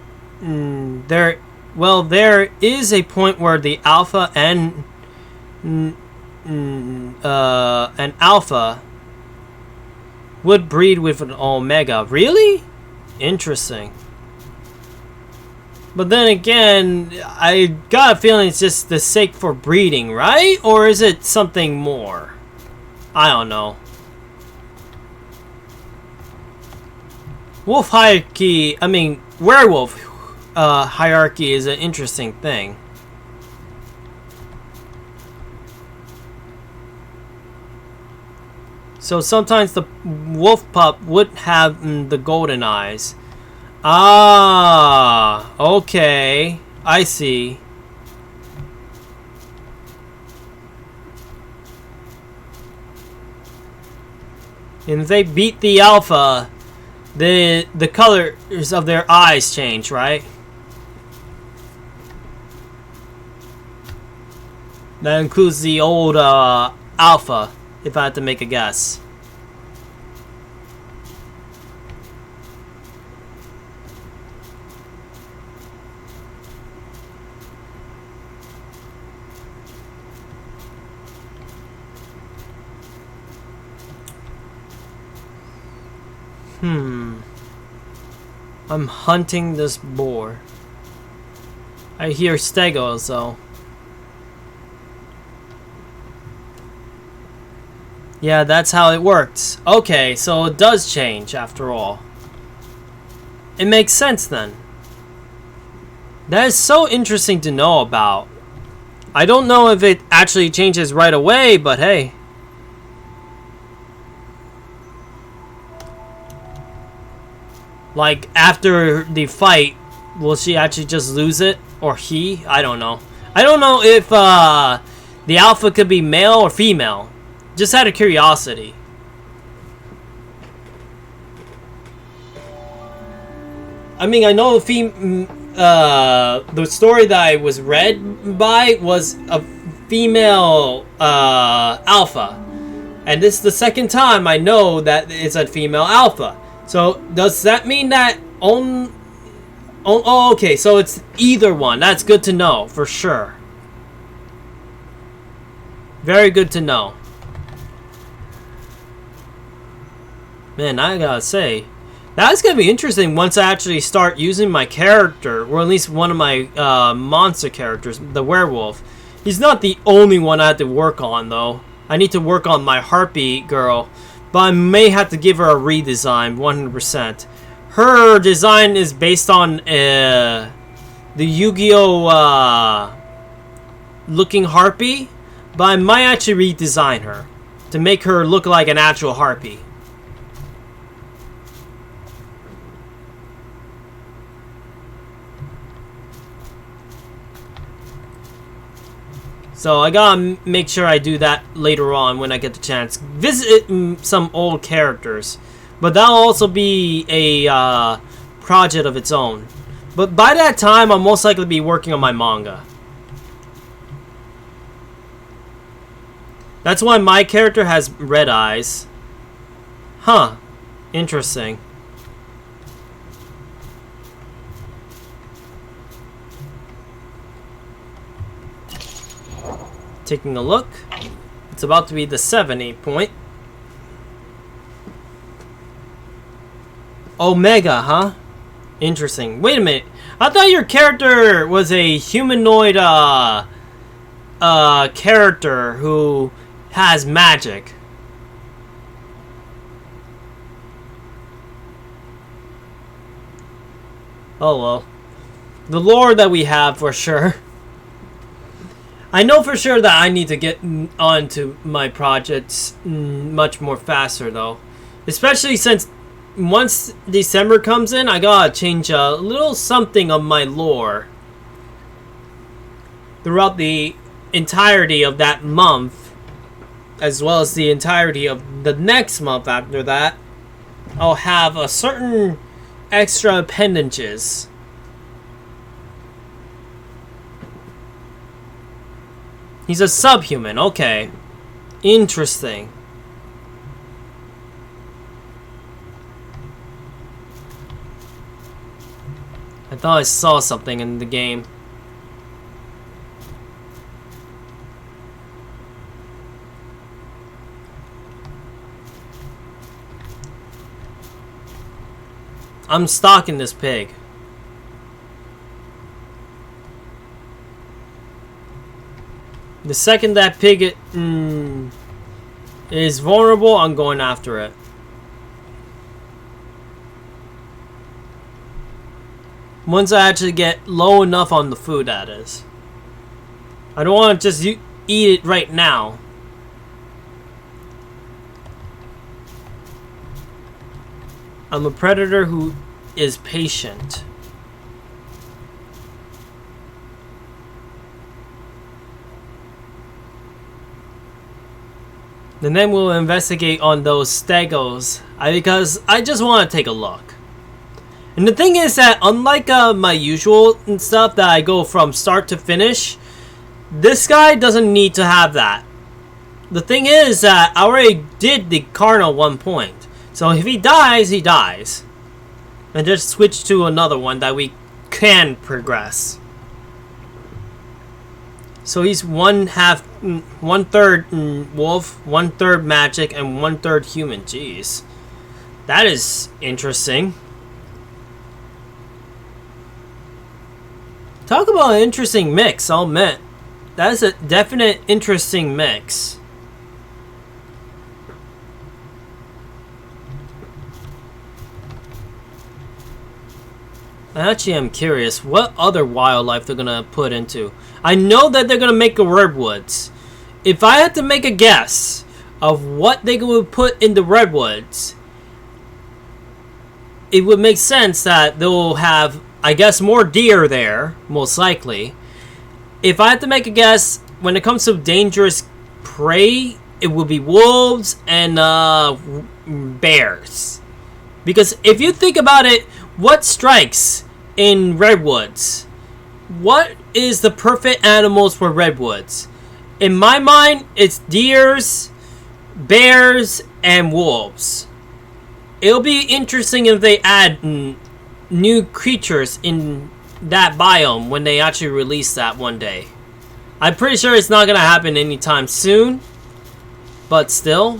Speaker 1: well, there is a point where the alpha and... an alpha would breed with an omega. Really? Interesting. But then again, I got a feeling it's just the sake for breeding, right? Or is it something more? I don't know. Wolf hierarchy, I mean, werewolf hierarchy is an interesting thing. So sometimes the wolf pup would have the golden eyes. Ah, okay. I see. And if they beat the alpha, the colors of their eyes change, right? That includes the old alpha, if I had to make a guess. I'm hunting this boar. I hear stegos though. Yeah, that's how it works. Okay, so it does change after all. It makes sense then. That is so interesting to know about. I don't know if it actually changes right away, but hey. Like, after the fight, will she actually just lose it? Or he? I don't know. I don't know if the alpha could be male or female. Just out of curiosity. I mean, I know the story that I was read by was a female alpha. And this is the second time I know that it's a female alpha. So, does that mean that oh, okay, so it's either one. That's good to know, for sure. Very good to know. Man, I gotta say, that's gonna be interesting once I actually start using my character, or at least one of my monster characters, the werewolf. He's not the only one I have to work on, though. I need to work on my harpy girl. But I may have to give her a redesign, 100%. Her design is based on the Yu-Gi-Oh! Looking harpy. But I might actually redesign her to make her look like an actual harpy. So I gotta make sure I do that later on when I get the chance. Visit some old characters. But that'll also be a project of its own. But by that time, I'll most likely be working on my manga. That's why my character has red eyes. Huh. Interesting. Taking a look. It's about to be the 70 point. Omega, huh? Interesting. Wait a minute. I thought your character was a humanoid character who has magic. Oh well. The lore that we have for sure. I know for sure that I need to get onto my projects much more faster though. Especially since once December comes in, I gotta change a little something of my lore. Throughout the entirety of that month, as well as the entirety of the next month after that, I'll have a certain extra appendages. He's a subhuman, okay. Interesting. I thought I saw something in the game. I'm stalking this pig. The second that pig is vulnerable, I'm going after it. Once I actually get low enough on the food, that is. I don't want to just eat it right now. I'm a predator who is patient. And then we'll investigate on those stegos. Because I just want to take a look. And the thing is that unlike my usual stuff that I go from start to finish, this guy doesn't need to have that. The thing is that I already did the Carno 1 point. So if he dies, he dies. And just switch to another one that we can progress. So he's one third wolf, 1/3 magic, and 1/3 human. Jeez. That is interesting. Talk about an interesting mix, I'll admit. That is a definite interesting mix. I actually am curious what other wildlife they're gonna put into. I know that they're gonna make a redwoods. If I had to make a guess of what they would put in the redwoods, it would make sense that they'll have, I guess, more deer there, most likely. If I had to make a guess, when it comes to dangerous prey, it would be wolves and bears. Because if you think about it, what strikes in redwoods? What is the perfect animals for redwoods? In my mind, it's deers, bears, and wolves. It'll be interesting if they add new creatures in that biome when they actually release that one day. I'm pretty sure it's not gonna happen anytime soon, but still.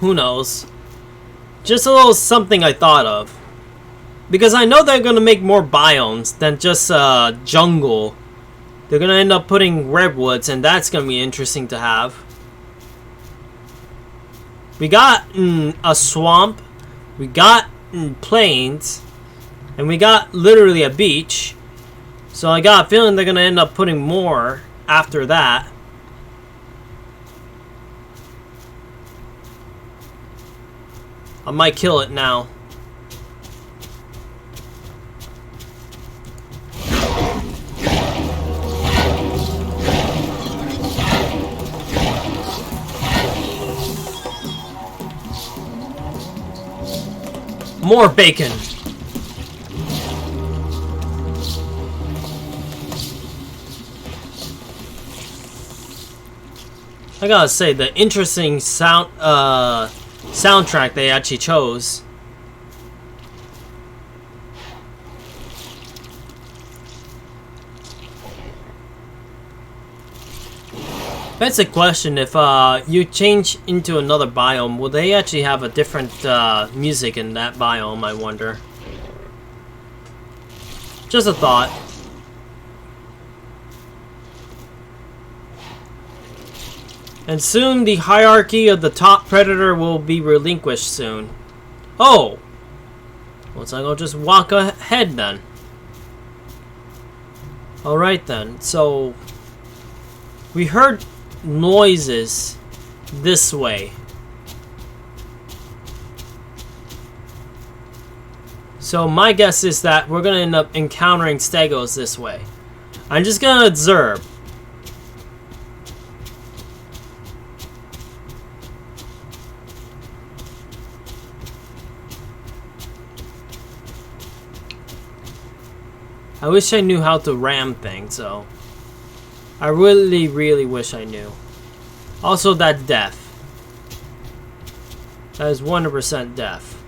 Speaker 1: Who knows? Just a little something I thought of. Because I know they're going to make more biomes than just jungle. They're going to end up putting redwoods, and that's going to be interesting to have. We got a swamp. We got plains. And we got literally a beach. So I got a feeling they're going to end up putting more after that. I might kill it now. More bacon. I gotta say, the interesting soundtrack they actually chose. Basic question, if you change into another biome, will they actually have a different music in that biome, I wonder? Just a thought. And soon the hierarchy of the top predator will be relinquished soon. Oh! Looks like I'll just walk ahead then. Alright then, so... we heard noises this way. So my guess is that we're gonna end up encountering Stegos this way. I'm just gonna observe. I wish I knew how to ram things, so I really, really wish I knew. Also, that death. That is 100% death.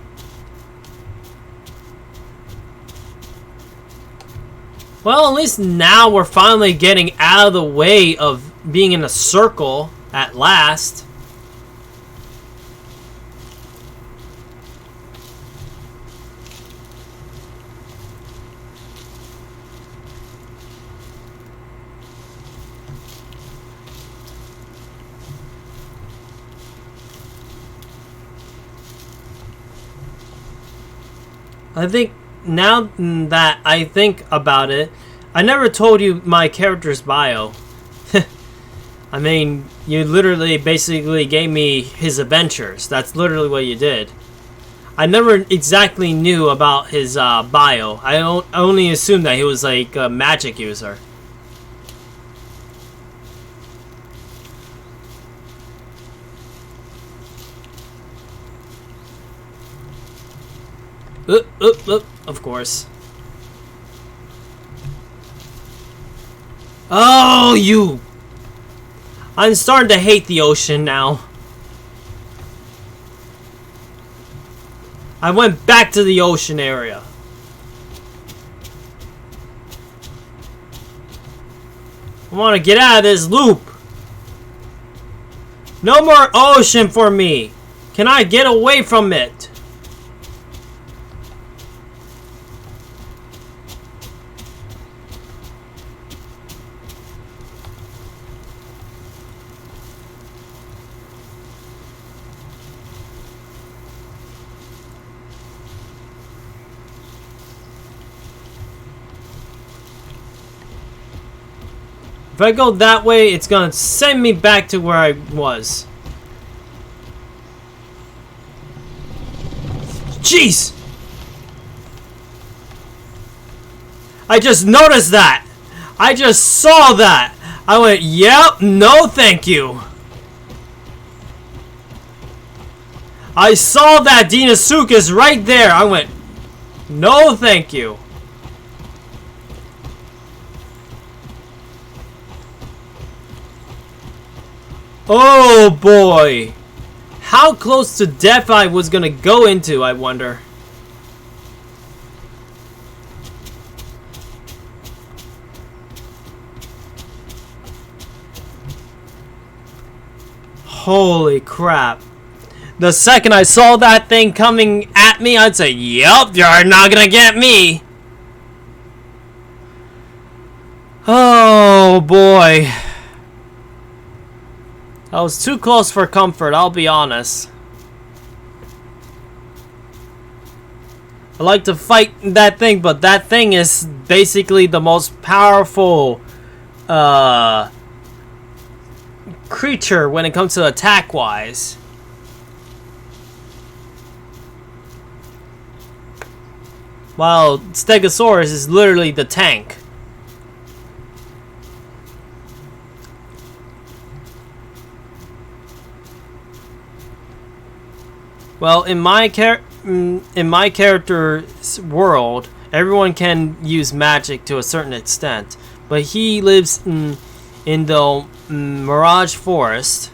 Speaker 1: Well, at least now we're finally getting out of the way of being in a circle at last. I think now that I think about it, I never told you my character's bio. I mean, you literally basically gave me his adventures. That's literally what you did. I never exactly knew about his bio. I only assumed that he was like a magic user. Of course. Oh, you! I'm starting to hate the ocean now. I went back to the ocean area. I want to get out of this loop. No more ocean for me. Can I get away from it? If I go that way, it's gonna send me back to where I was. Jeez! I just noticed that! I just saw that! I went, yep, no thank you. I saw that Deinosuchus right there. I went, no thank you. Oh boy! How close to death I was gonna go into, I wonder. Holy crap. The second I saw that thing coming at me, I'd say, yep, you're not gonna get me. Oh boy. I was too close for comfort, I'll be honest. I like to fight that thing, but that thing is basically the most powerful creature when it comes to attack-wise. While Stegosaurus is literally the tank. Well, in my character's world, everyone can use magic to a certain extent, but he lives in the Mirage Forest.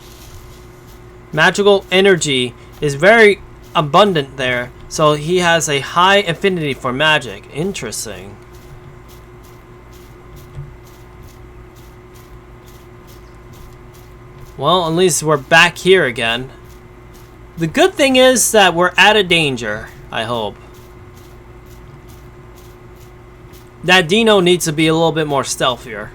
Speaker 1: Magical energy is very abundant there, so he has a high affinity for magic. Interesting. Well, at least we're back here again. The good thing is that we're out of danger, I hope. That Dino needs to be a little bit more stealthier.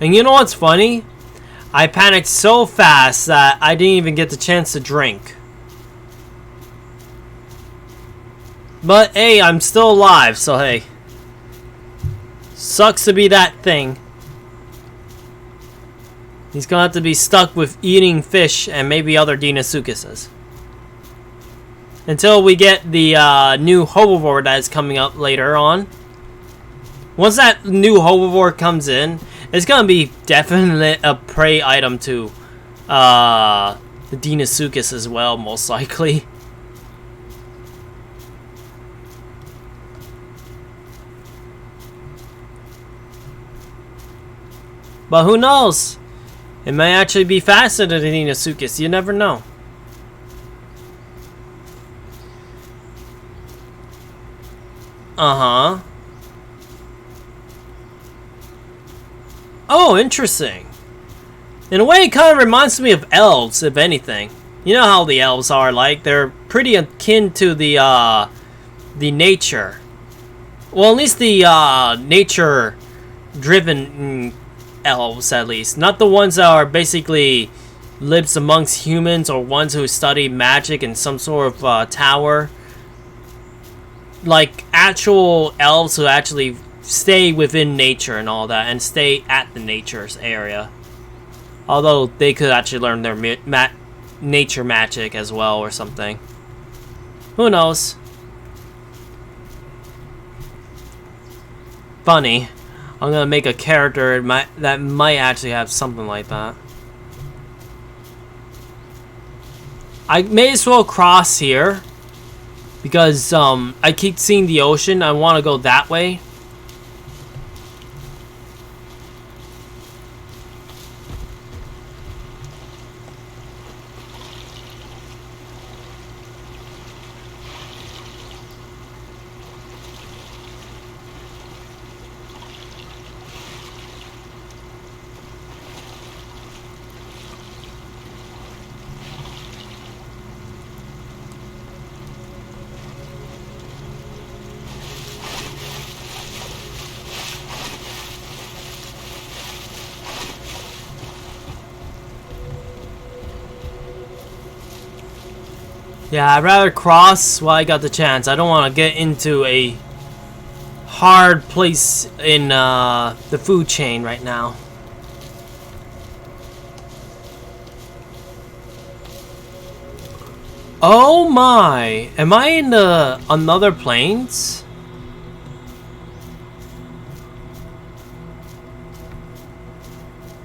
Speaker 1: And you know what's funny? I panicked so fast that I didn't even get the chance to drink. But hey, I'm still alive, so hey. Sucks to be that thing. He's gonna have to be stuck with eating fish and maybe other Deinosuchuses. Until we get the new Herbivore that is coming up later on. Once that new Herbivore comes in, it's gonna be definitely a prey item to the Deinosuchus as well, most likely. But who knows? It may actually be faster than the Deinosuchus. You never know. Uh-huh. Oh, interesting. In a way, it kind of reminds me of elves, if anything. You know how the elves are like. They're pretty akin to the nature. Well, at least the nature-driven elves, at least. Not the ones that are basically lives amongst humans or ones who study magic in some sort of tower. Like actual elves who actually stay within nature and all that, and stay at the nature's area. Although they could actually learn their nature magic as well or something. Who knows? Funny. I'm gonna make a character that might actually have something like that. I may as well cross here because I keep seeing the ocean. I want to go that way. Yeah, I'd rather cross while I got the chance. I don't want to get into a hard place in the food chain right now. Oh my! Am I in the another planes?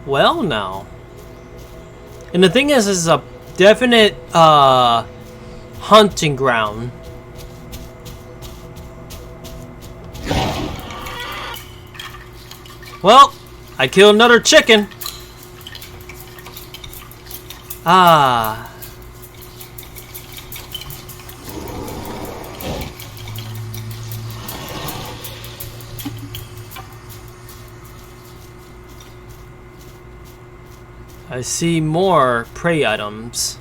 Speaker 1: Well, now. And the thing is, this is a definite hunting ground. Well, I killed another chicken. Ah. I see more prey items.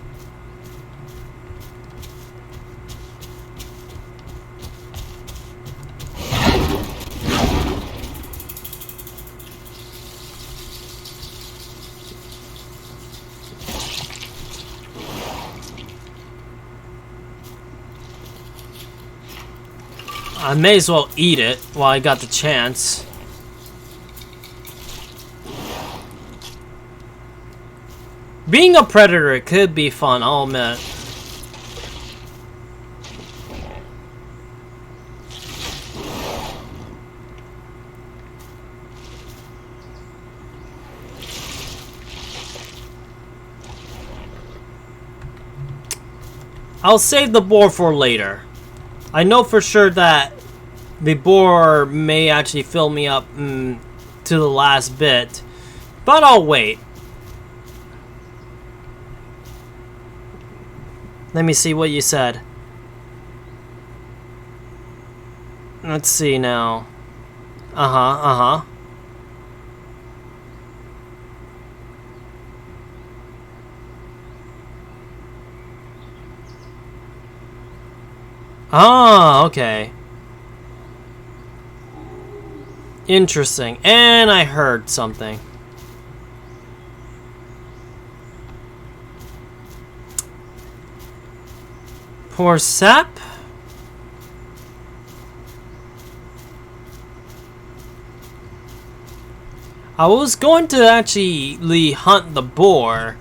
Speaker 1: I may as well eat it while I got the chance. Being a predator, it could be fun, I'll admit. I'll save the boar for later. I know for sure that the boar may actually fill me up to the last bit, but I'll wait. Let me see what you said. Let's see now. Uh-huh. Ah, okay. Interesting. And I heard something. Poor sap. I was going to actually hunt the boar,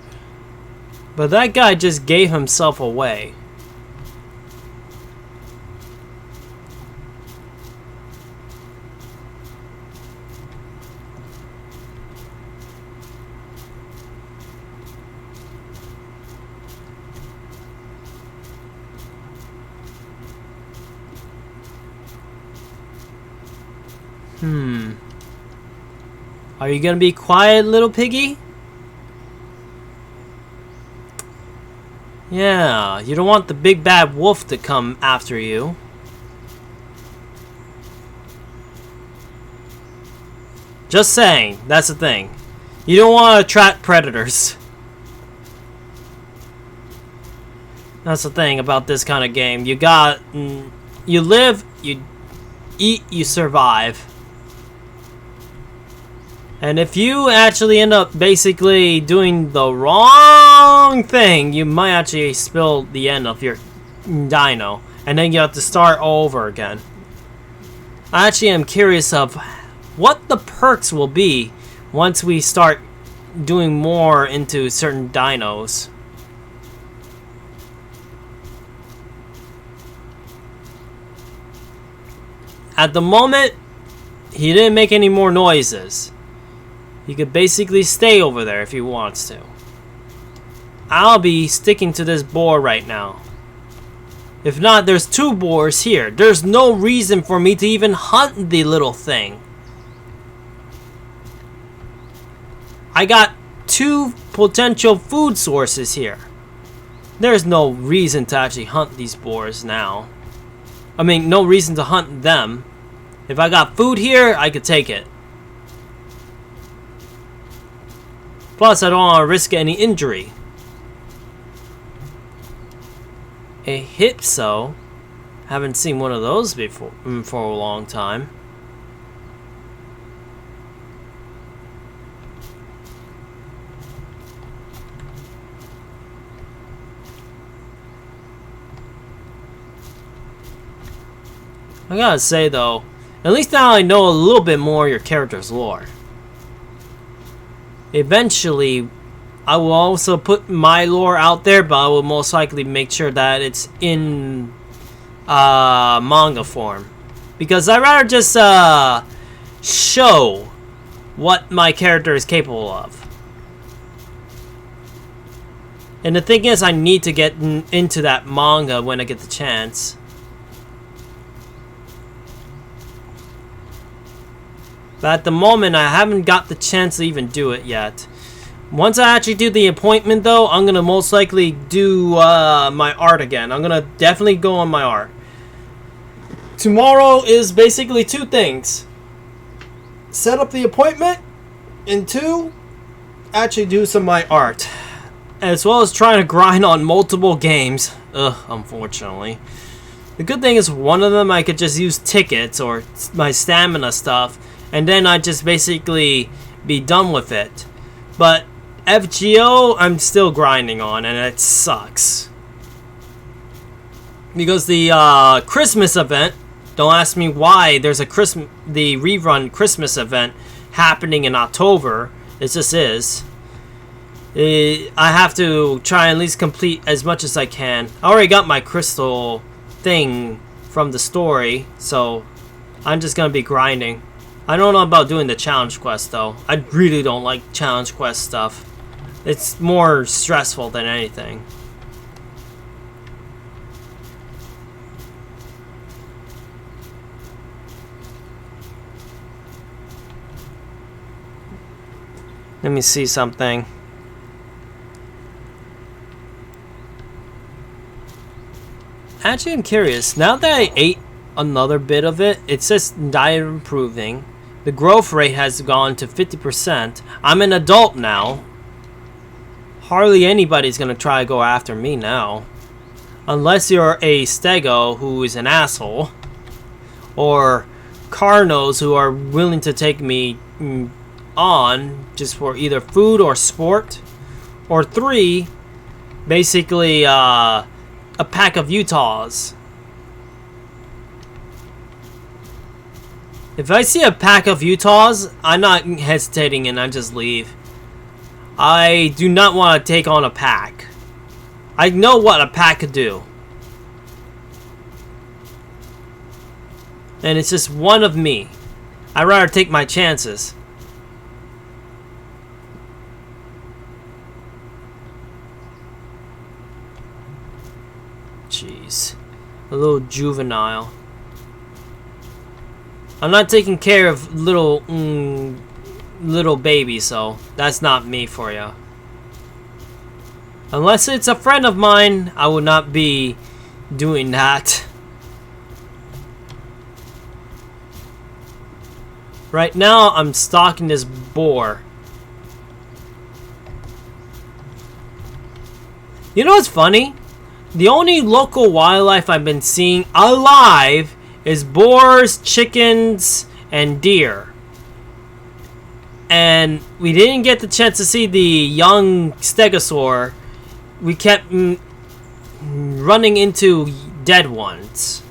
Speaker 1: but that guy just gave himself away. Are you gonna be quiet, little piggy? Yeah, you don't want the big bad wolf to come after you. Just saying, that's the thing. You don't want to attract predators. That's the thing about this kind of game. You live, you eat, you survive. And if you actually end up basically doing the wrong thing, you might actually spill the end of your dino. And then you have to start all over again. I actually am curious of what the perks will be once we start doing more into certain dinos. At the moment, he didn't make any more noises. He could basically stay over there if he wants to. I'll be sticking to this boar right now. If not, there's 2 boars here. There's no reason for me to even hunt the little thing. I got 2 potential food sources here. There's no reason to actually hunt these boars now. I mean, no reason to hunt them. If I got food here, I could take it. Plus, I don't want to risk any injury. A Hypso? Haven't seen one of those before for a long time. I gotta say though, at least now I know a little bit more of your character's lore. Eventually, I will also put my lore out there, but I will most likely make sure that it's in manga form. Because I'd rather just show what my character is capable of. And the thing is, I need to get into that manga when I get the chance. But at the moment, I haven't got the chance to even do it yet. Once I actually do the appointment, though, I'm going to most likely do my art again. I'm going to definitely go on my art. Tomorrow is basically 2 things. Set up the appointment, and 2, actually do some of my art. As well as trying to grind on multiple games. Unfortunately. The good thing is one of them I could just use tickets or my stamina stuff. And then I just basically be done with it. But FGO, I'm still grinding on, and it sucks. Because the Christmas event, don't ask me why there's the rerun Christmas event happening in October. It just is. I have to try and at least complete as much as I can. I already got my crystal thing from the story, so I'm just gonna be grinding. I don't know about doing the challenge quest though. I really don't like challenge quest stuff. It's more stressful than anything. Let me see something. Actually, I'm curious. Now that I ate another bit of it, it says diet improving. The growth rate has gone to 50%. I'm an adult now. Hardly anybody's gonna try to go after me now. Unless you're a stego who is an asshole. Or carnos who are willing to take me on just for either food or sport. Or 3, basically a pack of Utahs. If I see a pack of Utahs, I'm not hesitating and I just leave. I do not want to take on a pack. I know what a pack could do. And it's just one of me. I'd rather take my chances. Jeez. A little juvenile. I'm not taking care of little babies, so that's not me for you. Unless it's a friend of mine, I would not be doing that. Right now, I'm stalking this boar. You know what's funny? The only local wildlife I've been seeing alive is boars, chickens, and deer. And we didn't get the chance to see the young stegosaur. We kept running into dead ones.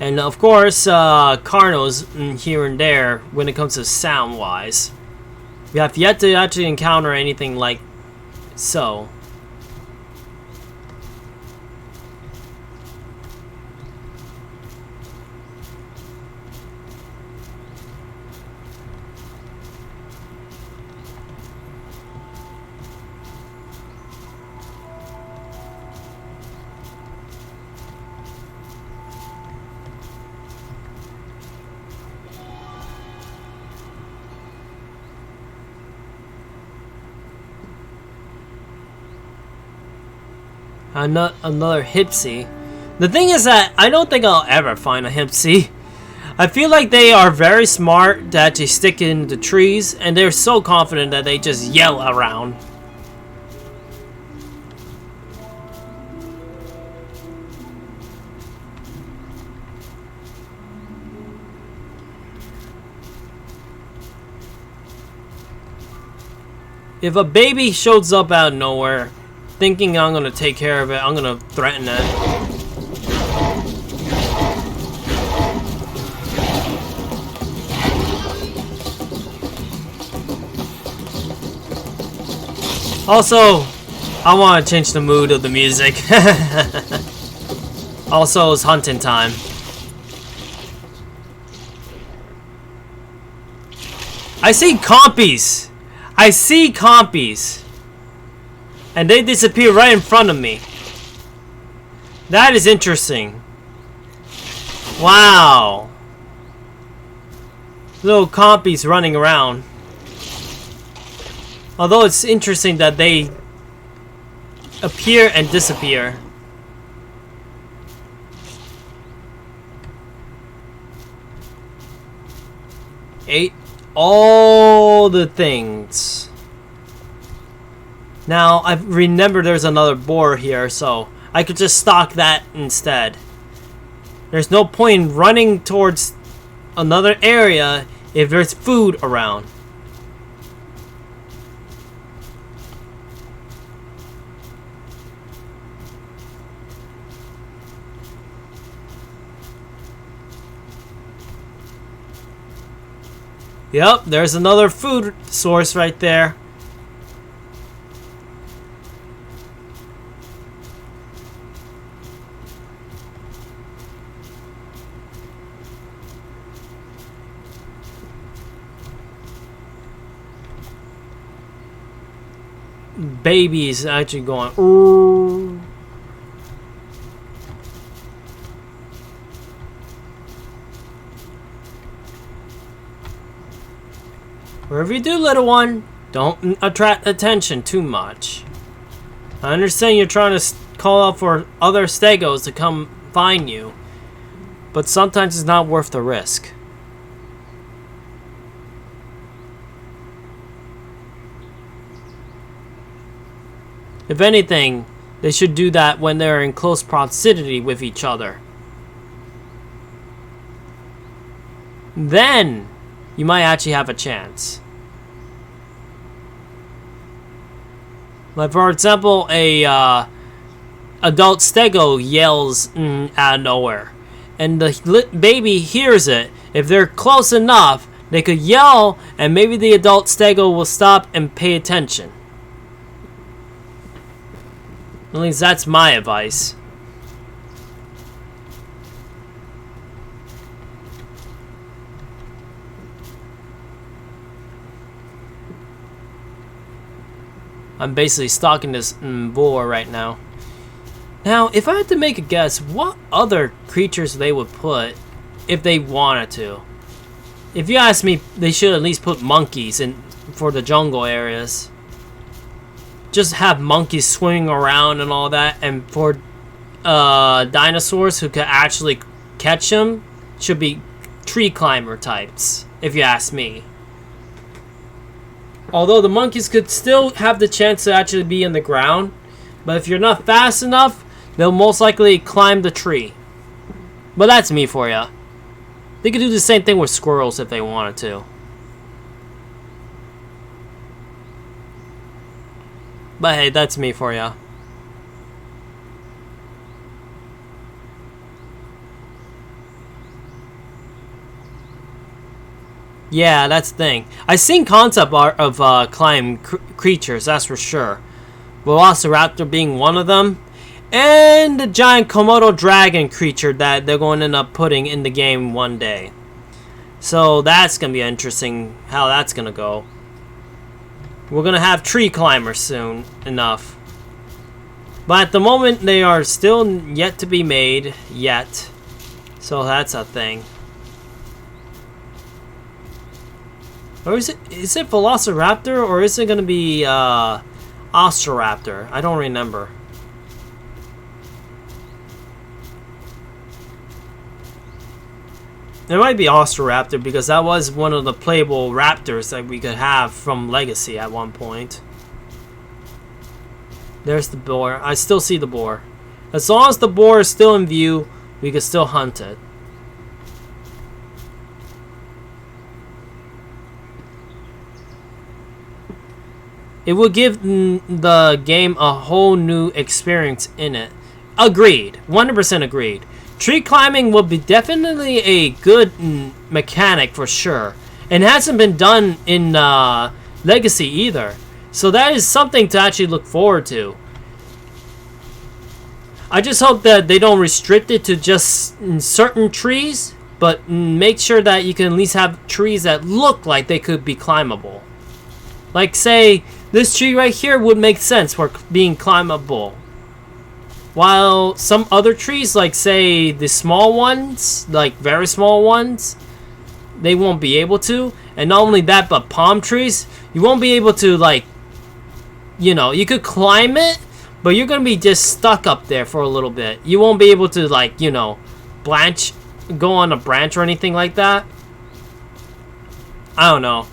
Speaker 1: And of course, carnos here and there when it comes to sound-wise. We have yet to actually encounter anything like so. Another Hipsy. The thing is that I don't think I'll ever find a Hipsy. I feel like they are very smart to actually stick in the trees, and they're so confident that they just yell around. If a baby shows up out of nowhere, thinking I'm gonna take care of it, I'm gonna threaten it. Also, I want to change the mood of the music. Also, it's hunting time. I see compies! I see compies! And they disappear right in front of me. That is interesting. Wow. Little compies running around. Although it's interesting that they appear and disappear. Ate all the things. Now, I remember there's another boar here, so I could just stalk that instead. There's no point in running towards another area if there's food around. Yep, there's another food source right there. Baby's actually going, ooh. Wherever you do, little one, don't attract attention too much. I understand you're trying to call out for other stegos to come find you. But sometimes it's not worth the risk. If anything, they should do that when they're in close proximity with each other. Then, you might actually have a chance. Like, for example, a adult stego yells out of nowhere. And the baby hears it. If they're close enough, they could yell, and maybe the adult stego will stop and pay attention. At least that's my advice. I'm basically stalking this boar right now. Now, if I had to make a guess, what other creatures they would put if they wanted to? If you ask me, they should at least put monkeys in for the jungle areas. Just have monkeys swimming around and all that, and for dinosaurs who could actually catch them, should be tree climber types, if you ask me. Although the monkeys could still have the chance to actually be in the ground, but if you're not fast enough, they'll most likely climb the tree. But that's me for ya. They could do the same thing with squirrels if they wanted to. But hey, that's me for ya. Yeah, that's the thing. I've seen concept art of climb creatures, that's for sure. Velociraptor being one of them. And the giant Komodo dragon creature that they're going to end up putting in the game one day. So that's going to be interesting how that's going to go. We're going to have tree climbers soon enough. But at the moment, they are still yet to be made yet. So that's a thing. Or is it Velociraptor, or is it going to be Ostroraptor? I don't remember. It might be Ostroraptor because that was one of the playable raptors that we could have from Legacy at one point. There's the boar. I still see the boar. As long as the boar is still in view, we can still hunt it. It will give the game a whole new experience in it. Agreed. 100% agreed. Tree climbing will be definitely a good mechanic for sure. And it hasn't been done in Legacy either. So that is something to actually look forward to. I just hope that they don't restrict it to just certain trees, but make sure that you can at least have trees that look like they could be climbable. Like, say, this tree right here would make sense for being climbable. While some other trees, like, say, the small ones, like, very small ones, they won't be able to. And not only that, but palm trees, you won't be able to, like, you know, you could climb it, but you're going to be just stuck up there for a little bit. You won't be able to, like, you know, go on a branch or anything like that. I don't know.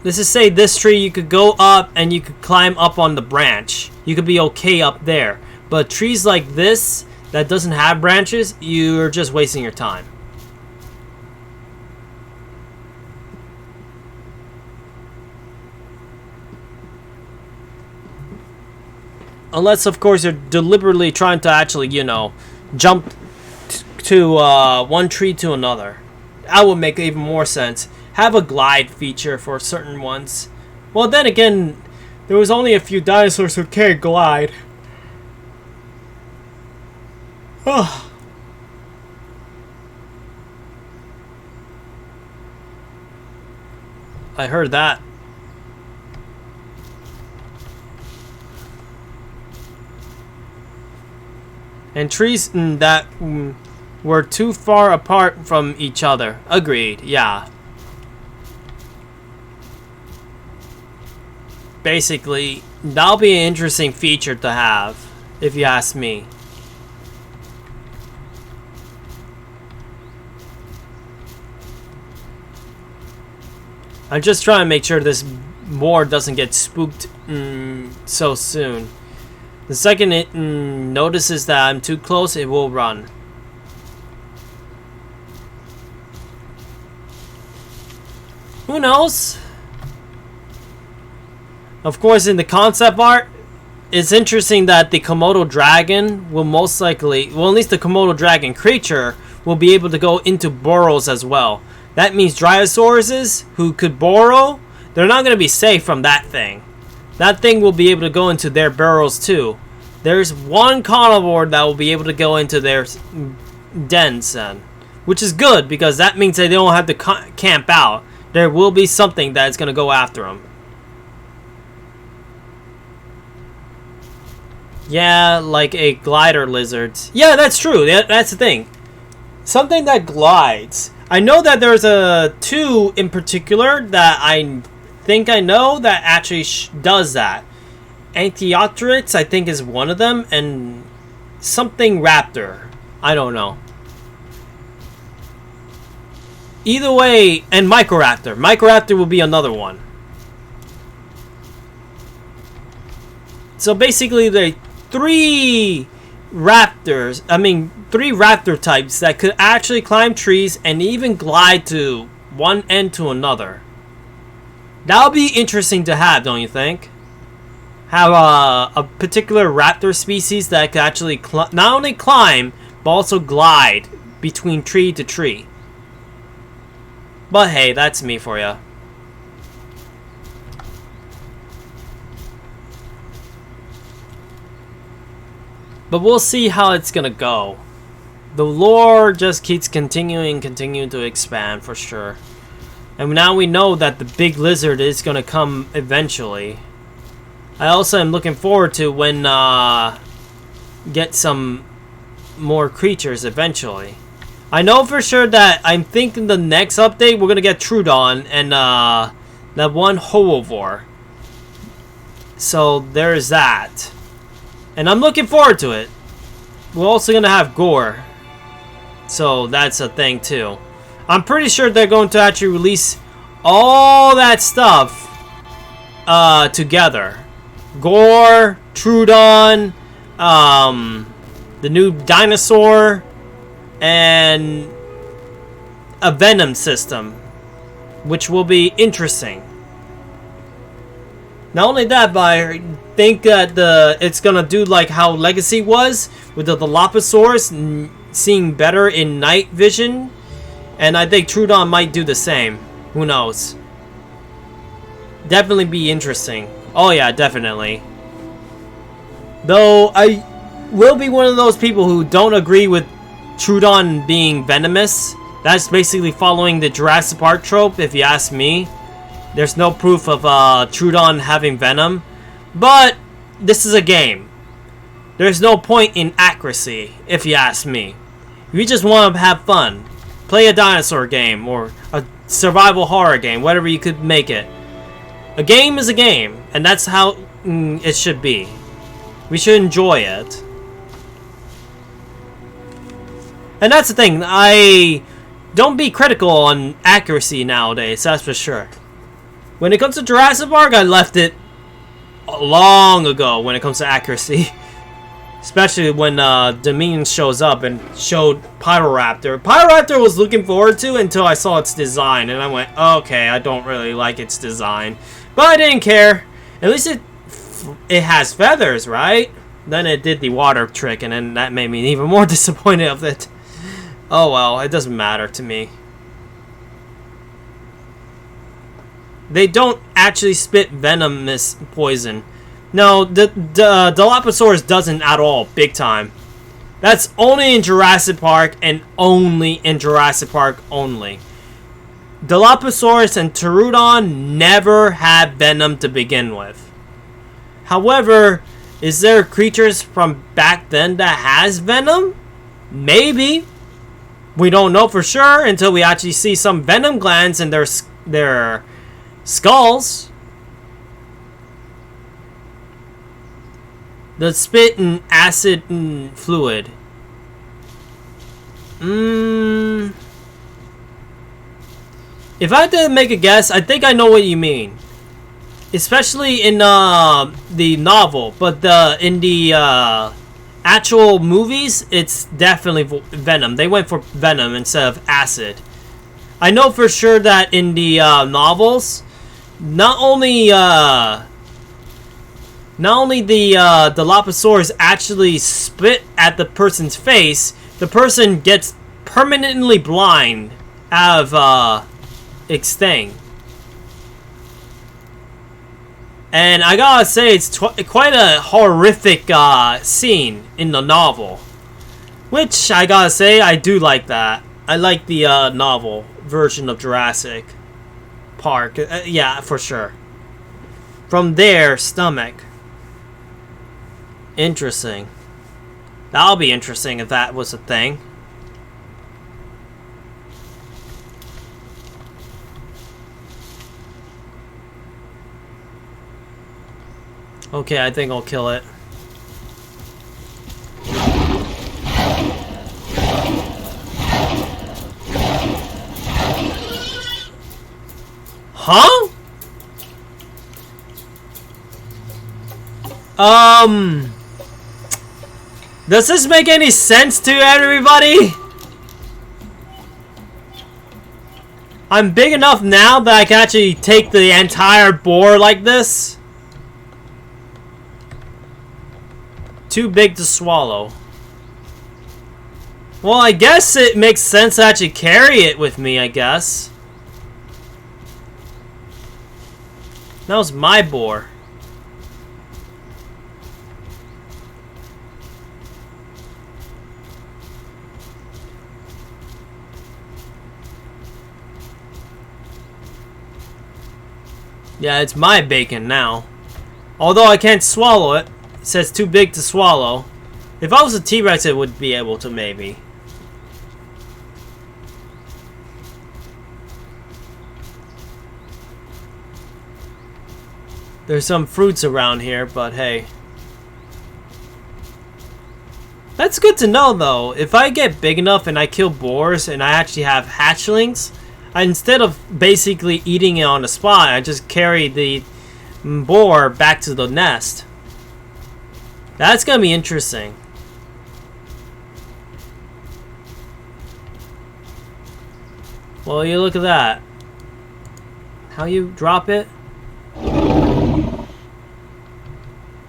Speaker 1: Let's just say this tree, you could go up and you could climb up on the branch. You could be okay up there. But trees like this, that doesn't have branches, you're just wasting your time. Unless, of course, you're deliberately trying to actually, you know, jump to one tree to another. That would make even more sense. Have a glide feature for certain ones. Well, then again, there was only a few dinosaurs who can't glide. Oh. I heard that. And trees that were too far apart from each other. Agreed, yeah. Basically, that'll be an interesting feature to have. if you ask me. I'm just trying to make sure this board doesn't get spooked so soon. The second it notices that I'm too close, it will run. Who knows? Of course, in the concept art, it's interesting that the Komodo dragon will most likely, well, at least the Komodo dragon creature will be able to go into burrows as well. That means Dryasauruses who could burrow, they're not going to be safe from that thing. That thing will be able to go into their burrows too. There's one carnivore that will be able to go into their dens then, which is good because that means they don't have to camp out. There will be something that's going to go after them. Yeah, like a glider lizard. Yeah, that's true. That's the thing. Something that glides. I know that there's two in particular that I think I know that actually does that. Anchiotryx, I think, is one of them, and something raptor. I don't know. Either way, and Microraptor. Microraptor will be another one. So basically, there are three raptor types that could actually climb trees and even glide to one end to another. That would be interesting to have, don't you think? Have a particular raptor species that could actually not only climb, but also glide between tree to tree. But hey, that's me for ya. But we'll see how it's gonna go. The lore just keeps continuing to expand for sure. And now we know that the big lizard is gonna come eventually. I also am looking forward to when get some more creatures eventually. I know for sure that I'm thinking the next update we're gonna get Troodon and that one Hoovor. So there's that. And I'm looking forward to it. We're also gonna have Gore. So that's a thing too. I'm pretty sure they're going to actually release all that stuff together. Gore, Troodon, the new dinosaur, and a Venom system, which will be interesting. Not only that, but I think that it's gonna do like how Legacy was with the Dilophosaurus seeing better in night vision, and I think Troodon might do the same. Who knows? Definitely be interesting. Oh yeah, definitely. Though I will be one of those people who don't agree with Troodon being venomous. That's basically following the Jurassic Park trope, if you ask me. There's no proof of Troodon having venom. But this is a game. There's no point in accuracy, if you ask me. If you just want to have fun, play a dinosaur game or a survival horror game, whatever you could make it. A game is a game, and that's how it should be. We should enjoy it. And that's the thing, I don't be critical on accuracy nowadays, that's for sure. When it comes to Jurassic Park, I left it long ago when it comes to accuracy. Especially when Dominion shows up and showed Pyroraptor. Pyroraptor was looking forward to until I saw its design, and I went, okay, I don't really like its design. But I didn't care. At least it has feathers, right? Then it did the water trick, and then that made me even more disappointed of it. Oh well, it doesn't matter to me. They don't actually spit venomous poison. No, the Dilophosaurus doesn't at all, big time. That's only in Jurassic Park and only in Jurassic Park only. Dilophosaurus and Pterodon never had venom to begin with. However, is there creatures from back then that has venom? Maybe. We don't know for sure until we actually see some venom glands in their skulls. The spit and acid and fluid. If I had to make a guess, I think I know what you mean. Especially in the novel, but in the actual movies, it's definitely venom. They went for venom instead of acid. I know for sure that in the novels, not only the Dilophosaurus actually spit at the person's face, the person gets permanently blind out of its thing. And I gotta say, it's quite a horrific scene in the novel. Which, I gotta say, I do like that. I like the novel version of Jurassic Park. Yeah, for sure. From their stomach. Interesting. That'll be interesting if that was a thing. Okay, I think I'll kill it. Huh? Does this make any sense to everybody? I'm big enough now that I can actually take the entire boar like this. Too big to swallow. Well, I guess it makes sense to actually carry it with me, I guess. That was my boar. Yeah, it's my bacon now. Although I can't swallow it. It says too big to swallow. If I was a T-Rex, it would be able to, maybe. There's some fruits around here, but hey. That's good to know, though. If I get big enough and I kill boars and I actually have hatchlings, instead of basically eating it on the spot, I just carry the boar back to the nest. That's gonna be interesting. Well, you look at that. How you drop it?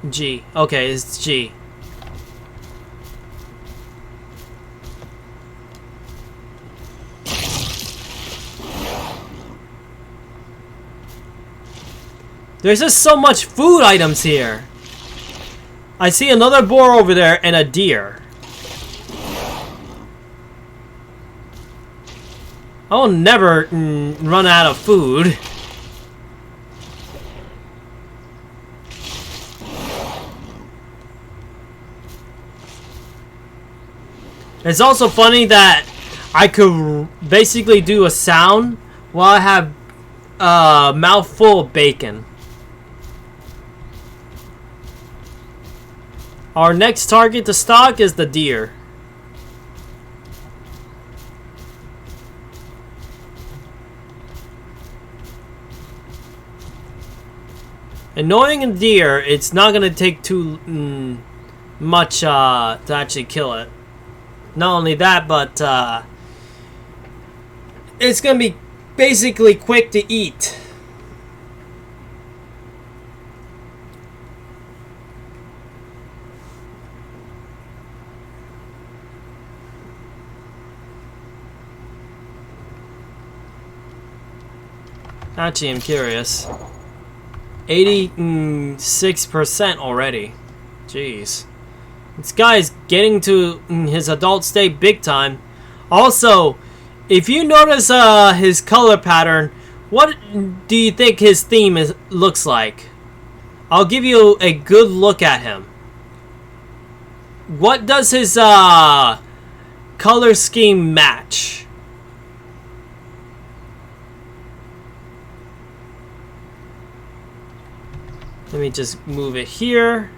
Speaker 1: G. Okay, it's G. There's just so much food items here. I see another boar over there and a deer. I'll never run out of food. It's also funny that I could basically do a sound while I have a mouthful of bacon. Our next target to stalk is the deer. And knowing a deer, it's not gonna take too much to actually kill it. Not only that, but it's gonna be basically quick to eat. Actually, I'm curious. 86% already. Jeez. This guy is getting to his adult state big time. Also, if you notice his color pattern, what do you think his theme looks like? I'll give you a good look at him. What does his color scheme match? Let me just move it here.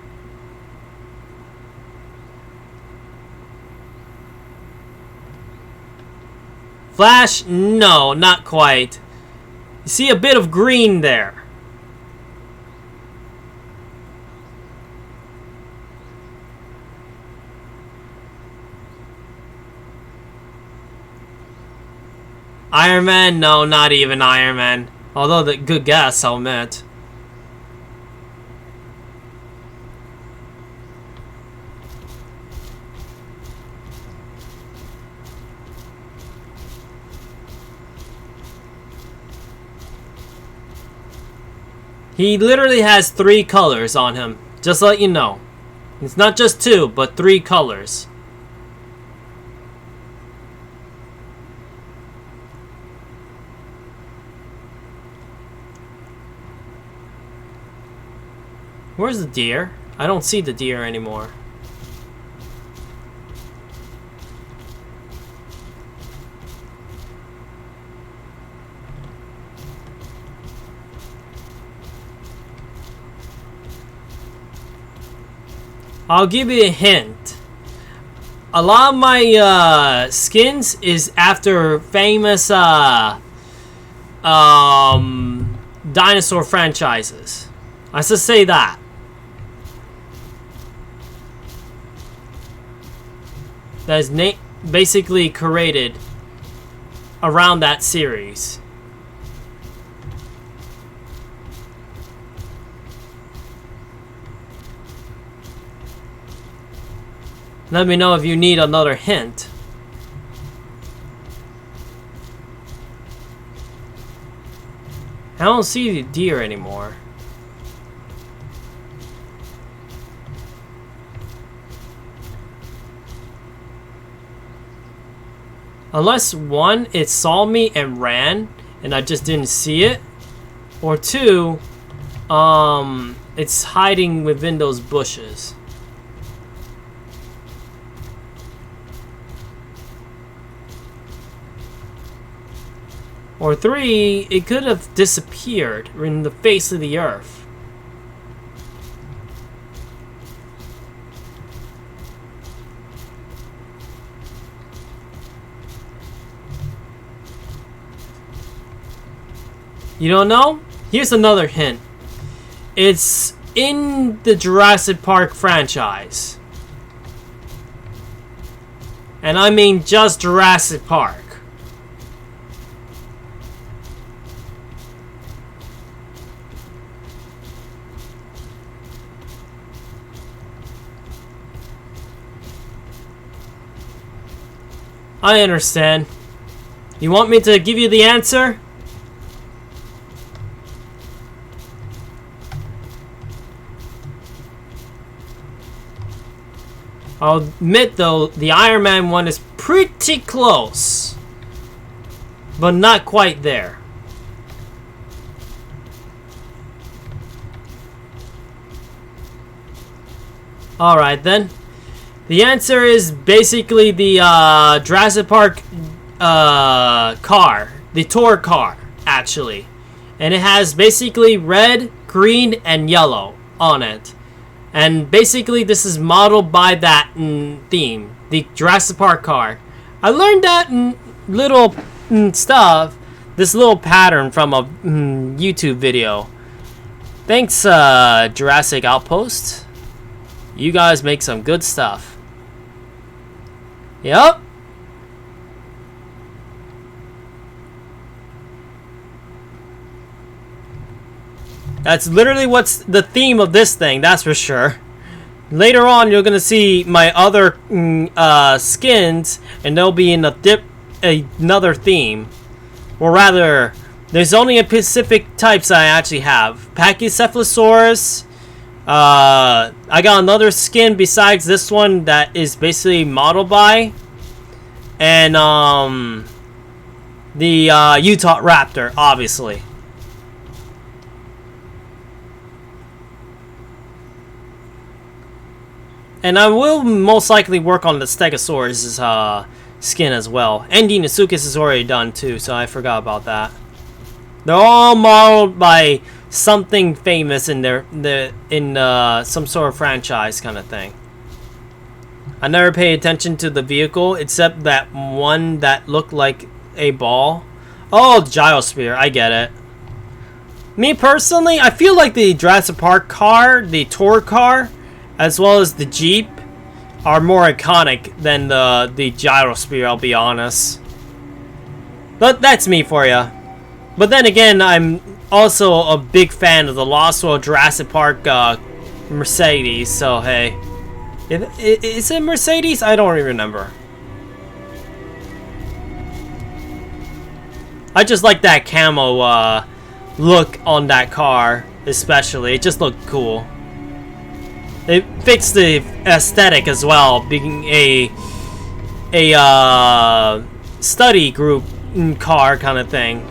Speaker 1: Flash? No, not quite. You see a bit of green there. Iron Man? No, not even Iron Man. Although, the good guess, I'll admit. He literally has 3 colors on him. Just to let you know. It's not just 2, but 3 colors. Where's the deer? I don't see the deer anymore. I'll give you a hint. A lot of my skins is after famous dinosaur franchises. I should say that. That is basically created around that series. Let me know if you need another hint. I don't see the deer anymore. Unless 1, it saw me and ran and I just didn't see it. Or 2, it's hiding within those bushes. Or 3, it could have disappeared in the face of the earth. You don't know? Here's another hint. It's in the Jurassic Park franchise. And I mean just Jurassic Park. I understand. You want me to give you the answer? I'll admit though, the Iron Man one is pretty close. But not quite there. Alright then. The answer is basically the Jurassic Park car. The tour car, actually. And it has basically red, green, and yellow on it. And basically this is modeled by that theme. The Jurassic Park car. I learned that little stuff. This little pattern from a YouTube video. Thanks, Jurassic Outpost. You guys make some good stuff. Yep. That's literally what's the theme of this thing, that's for sure. Later on, you're gonna see my other skins, and they'll be in another theme. Or rather, there's only a specific types I actually have. Pachycephalosaurus. I got another skin besides this one that is basically modeled by, and the Utah Raptor, obviously. And I will most likely work on the Stegosaurus skin as well. And Deinosuchus is already done too, so I forgot about that. They're all modeled by something famous in some sort of franchise kind of thing. I never paid attention to the vehicle except that one that looked like a ball. Oh, the gyrosphere. I get it. Me personally, I feel like the Jurassic Park car, the tour car, as well as the Jeep, are more iconic than the gyrosphere, I'll be honest. But that's me for ya. But then again, I'm also a big fan of the Lost World Jurassic Park Mercedes, so hey. Is it Mercedes? I don't even remember. I just like that camo look on that car, especially. It just looked cool. It fits the aesthetic as well, being a study group car kind of thing.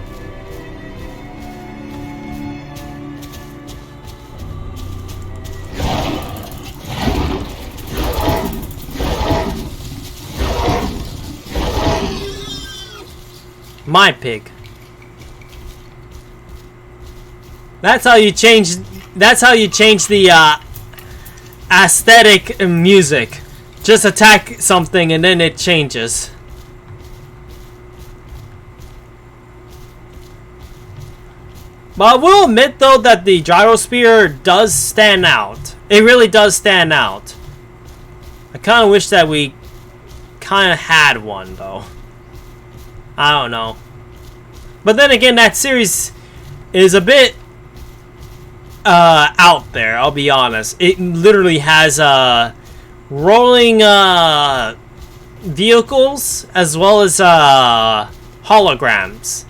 Speaker 1: My pig. That's how you change. That's how you change the aesthetic music. Just attack something and then it changes. But I will admit though that the gyrosphere does stand out. It really does stand out. I kind of wish that we kind of had one though. I don't know. But then again, that series is a bit out there, I'll be honest. It literally has rolling vehicles as well as holograms.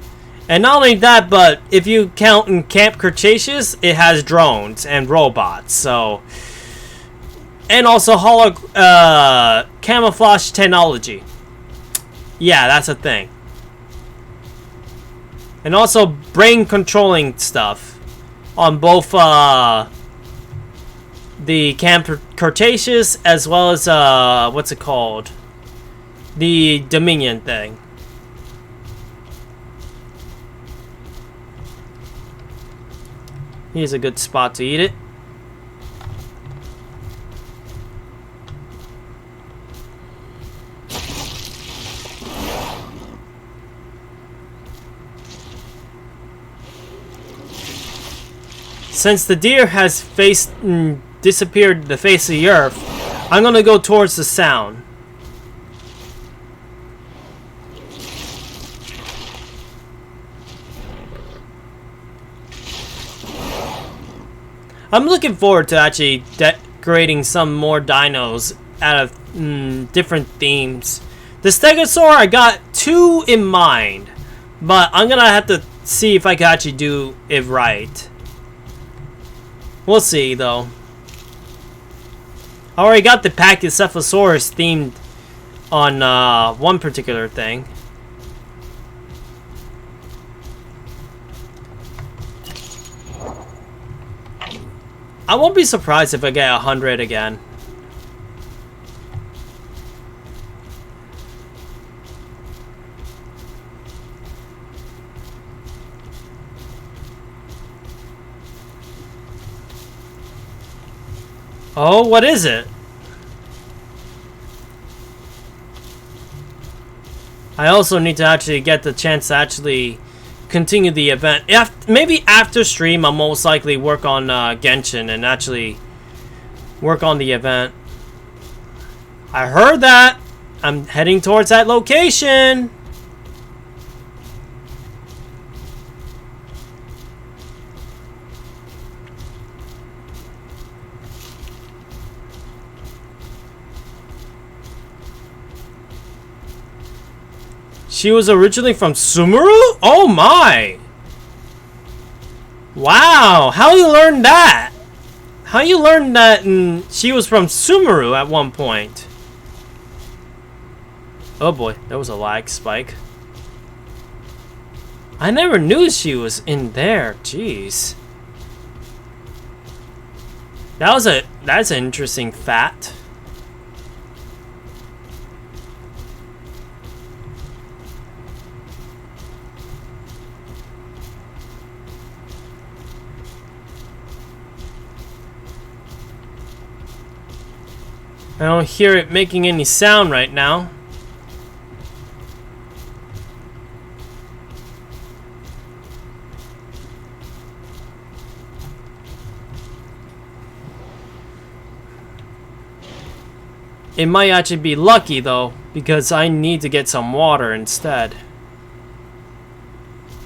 Speaker 1: And not only that, but if you count in Camp Cretaceous, it has drones and robots. So, and also camouflage technology. Yeah, that's a thing. And also brain controlling stuff on both the Camp Cretaceous as well as what's it called? The Dominion thing. Here's a good spot to eat it. Since the deer has disappeared the face of the earth, I'm gonna go towards the sound. I'm looking forward to actually decorating some more dinos out of different themes. The Stegosaur, I got 2 in mind, but I'm gonna have to see if I can actually do it right. We'll see, though. I already got the Pachycephalosaurus themed on one particular thing. I won't be surprised if I get 100 again. Oh, what is it? I also need to actually get the chance to actually continue the event. Maybe after stream, I'll most likely work on Genshin and actually work on the event. I heard that. I'm heading towards that location. She was originally from Sumeru? Oh my! Wow, how you learn that? How you learn that she was from Sumeru at one point? Oh boy, that was a lag spike. I never knew she was in there, jeez. That's an interesting fact. I don't hear it making any sound right now. It might actually be lucky though, because I need to get some water instead.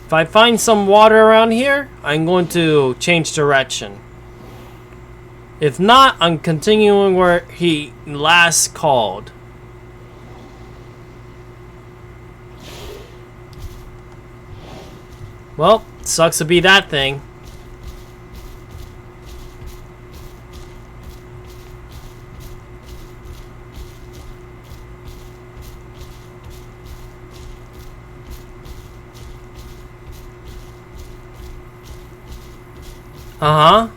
Speaker 1: If I find some water around here, I'm going to change direction. If not, I'm continuing where he last called. Well, sucks to be that thing. Uh-huh.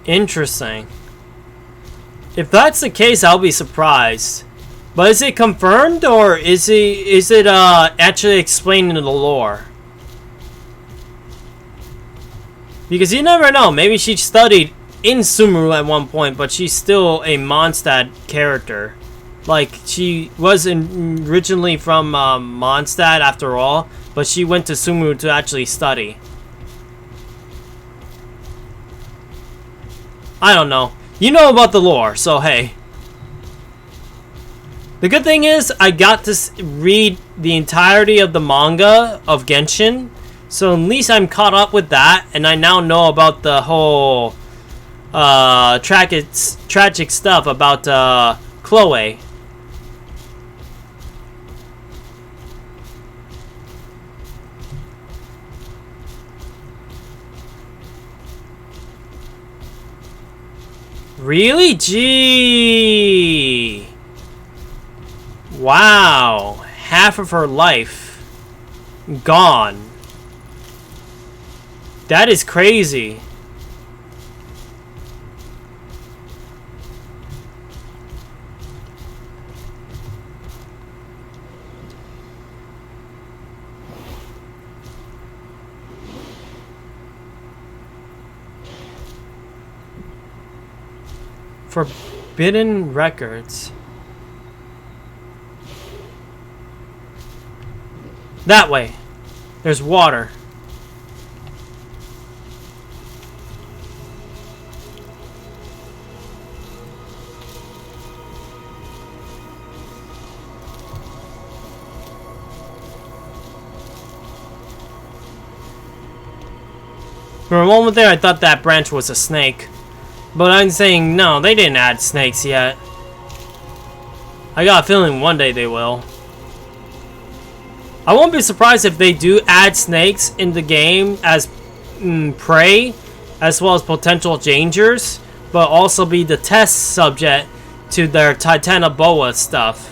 Speaker 1: Interesting. If that's the case, I'll be surprised. But is it confirmed, or is it actually explained in the lore? Because you never know. Maybe she studied in Sumeru at one point, but she's still a Mondstadt character. Like, she was originally from Mondstadt after all, but she went to Sumeru to actually study. I don't know. You know about the lore, so hey. The good thing is, I got to read the entirety of the manga of Genshin, so at least I'm caught up with that, and I now know about the whole tragic stuff about Chloe. Really? Gee. Wow. Half of her life gone. That is crazy. Forbidden records. That way. There's water. For a moment there, I thought that branch was a snake. But I'm saying, no, they didn't add snakes yet. I got a feeling one day they will. I won't be surprised if they do add snakes in the game as prey, as well as potential dangers, but also be the test subject to their Titanoboa stuff.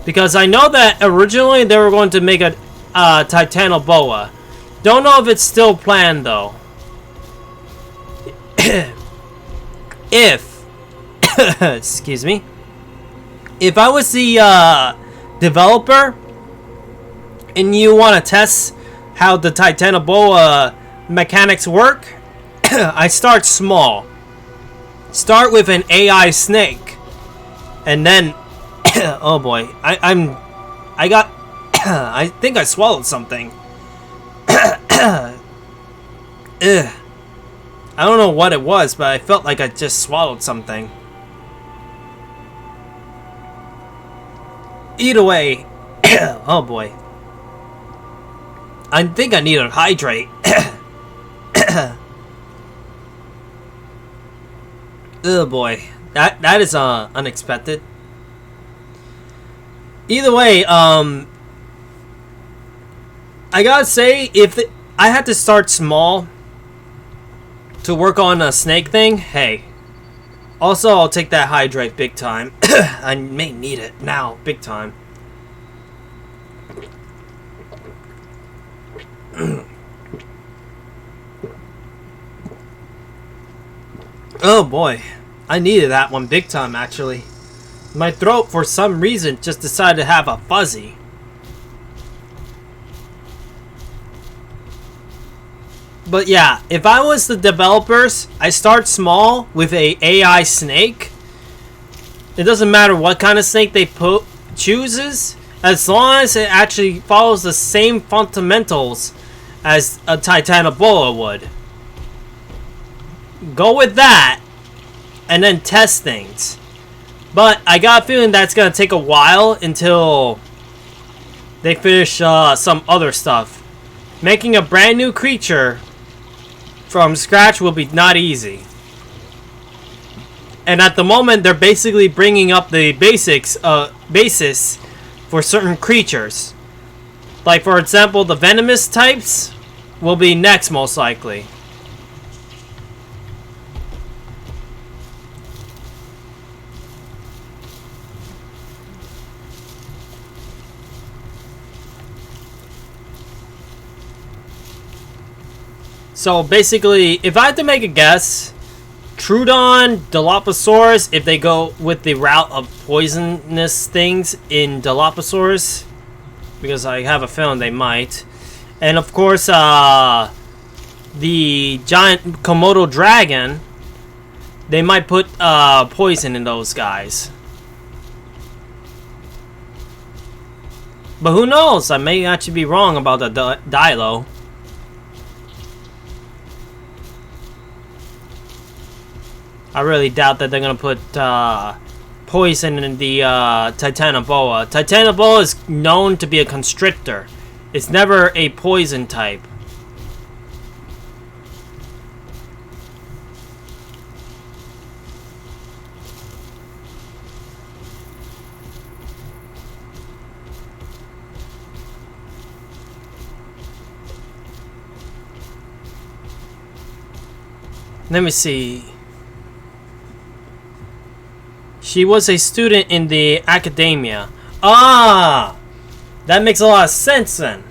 Speaker 1: Because I know that originally they were going to make a Titanoboa. Don't know if it's still planned though. If excuse me, if I was the developer and you want to test how the Titanoboa mechanics work, I start small. Start with an AI snake, and then oh boy, I think I swallowed something. Ugh. I don't know what it was, but I felt like I just swallowed something. Either way, oh boy. I think I need to hydrate. Oh boy, that is unexpected. Either way, I gotta say, if I had to start small to work on a snake thing, hey. Also, I'll take that hydrate big time. I may need it now, big time. Oh boy, I needed that one big time actually. My throat for some reason just decided to have a fuzzy. But yeah, if I was the developers, I start small with a AI snake. It doesn't matter what kind of snake they chooses, as long as it actually follows the same fundamentals as a Titanoboa would. Go with that, and then test things. But I got a feeling that's gonna take a while until they finish some other stuff. Making a brand new creature from scratch will be not easy. And at the moment, they're basically bringing up the basis for certain creatures. Like, for example, the venomous types will be next, most likely. So basically, if I had to make a guess, Troodon, Dilophosaurus, if they go with the route of poisonous things in Dilophosaurus, because I have a feeling they might, and of course, the giant Komodo dragon, they might put poison in those guys. But who knows? I may actually be wrong about the Dilo. I really doubt that they're gonna put poison in the Titanoboa. Titanoboa is known to be a constrictor. It's never a poison type. Let me see. She was a student in the academia. Ah! That makes a lot of sense then.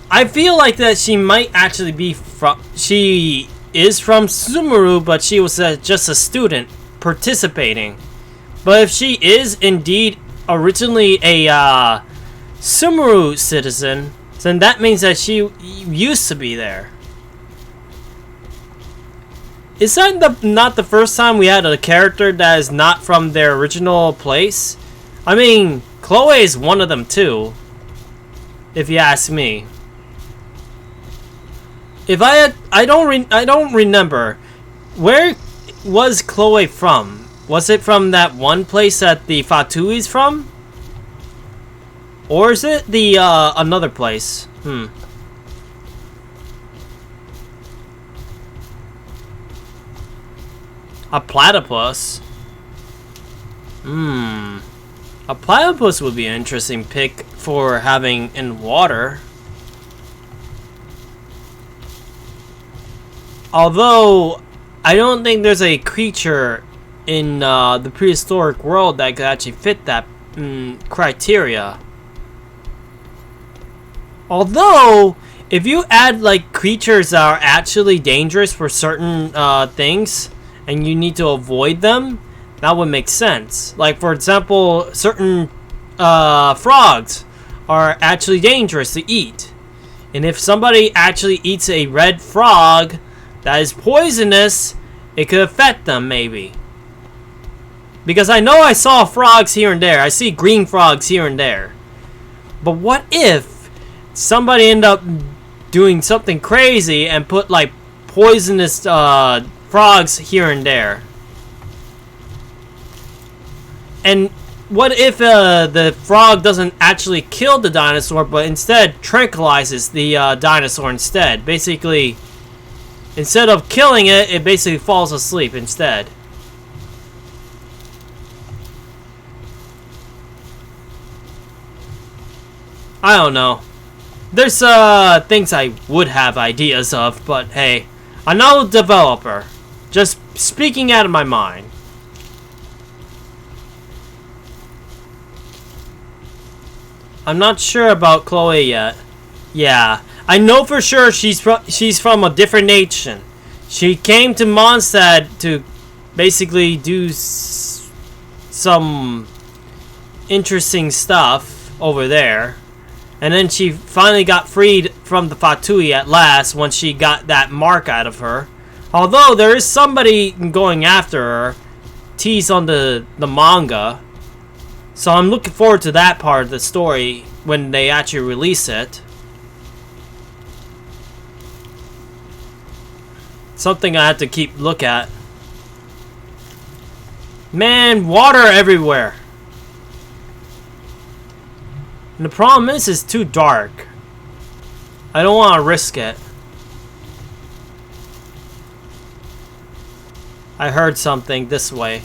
Speaker 1: I feel like that she might actually be from... She is from Sumeru, but she was just a student participating. But if she is indeed originally a Sumeru citizen, then that means that she used to be there. Is that not the first time we had a character that is not from their original place? I mean, Chloe is one of them too, if you ask me. If I don't remember, where was Chloe from? Was it from that one place that the Fatui's from? Or is it the another place? A platypus? A platypus would be an interesting pick for having in water. Although, I don't think there's a creature in the prehistoric world that could actually fit that criteria. Although, if you add like creatures that are actually dangerous for certain things, and you need to avoid them, that would make sense. Like, for example, certain frogs are actually dangerous to eat. And if somebody actually eats a red frog that is poisonous, it could affect them, maybe. Because I know I saw frogs here and there. I see green frogs here and there. But what if somebody ended up doing something crazy and put, like, poisonous frogs here and there? And what if the frog doesn't actually kill the dinosaur, but instead tranquilizes the dinosaur instead? Basically, instead of killing it, it basically falls asleep instead. I don't know. There's things I would have ideas of, but hey, I'm not a developer. Just speaking out of my mind. I'm not sure about Chloe yet. Yeah, I know for sure she's from a different nation. She came to Mondstadt to basically do some interesting stuff over there. And then she finally got freed from the Fatui at last once she got that mark out of her. Although there is somebody going after her, teased on the manga. So I'm looking forward to that part of the story when they actually release it. Something I have to keep look at. Man, water everywhere. And the problem is, it's too dark. I don't want to risk it. I heard something this way.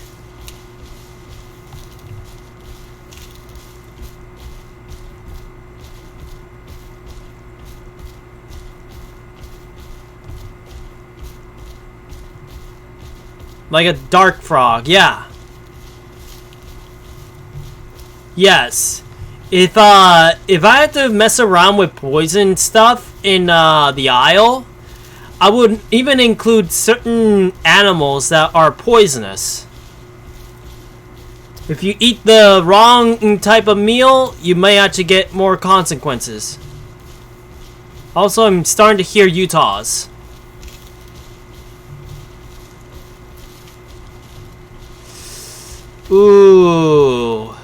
Speaker 1: Like a dark frog, yeah. Yes. If I had to mess around with poison stuff in the Isle, I would even include certain animals that are poisonous. If you eat the wrong type of meal, you may actually get more consequences. Also, I'm starting to hear Utahs. Ooh.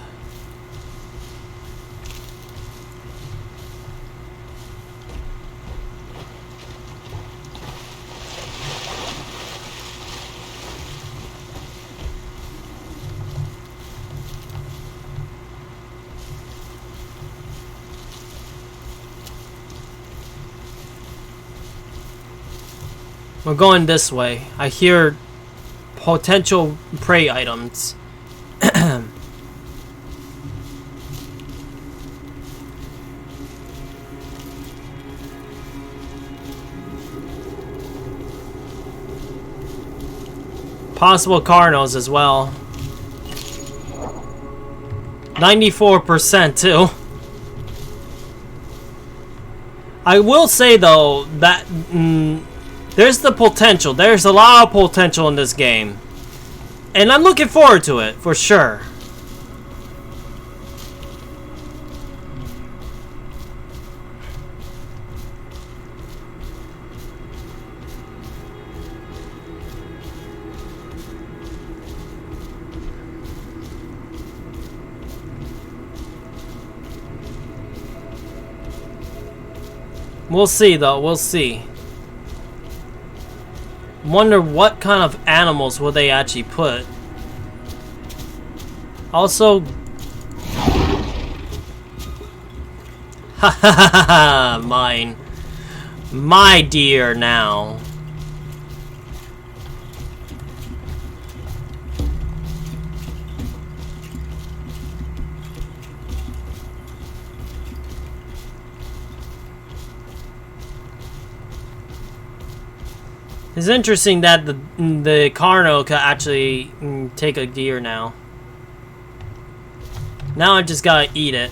Speaker 1: We're going this way. I hear potential prey items. Possible Carnos as well. 94% too. I will say though that there's the potential. There's a lot of potential in this game. And I'm looking forward to it, for sure. We'll see, though. We'll see. Wonder what kind of animals will they actually put. Also, ha ha ha ha! Mine, my deer now. It's interesting that the Carno can actually take a deer now. Now I just gotta eat it.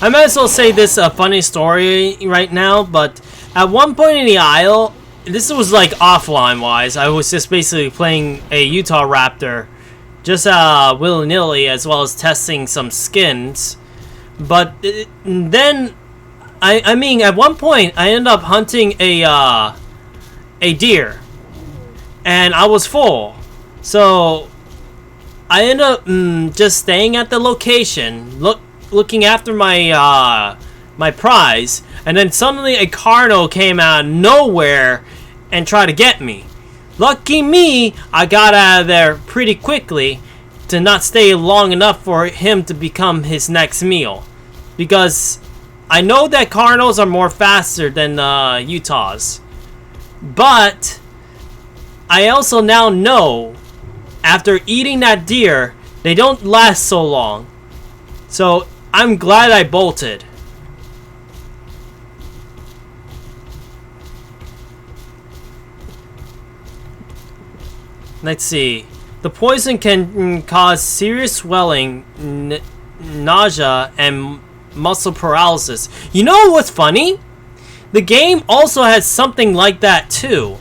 Speaker 1: I might as well say this a funny story right now, but at one point in the Isle, this was like offline wise, I was just basically playing a Utah Raptor just willy-nilly, as well as testing some skins. But then I mean at one point I ended up hunting a deer, and I was full, so I ended up just staying at the location, looking after my my prize, and then suddenly a Carno came out of nowhere and tried to get me. Lucky me, I got out of there pretty quickly to not stay long enough for him to become his next meal. Because I know that Carnos are more faster than Utahs. But I also now know, after eating that deer, they don't last so long. So I'm glad I bolted. Let's see. The poison can cause serious swelling, nausea, and muscle paralysis. You know what's funny? The game also has something like that too.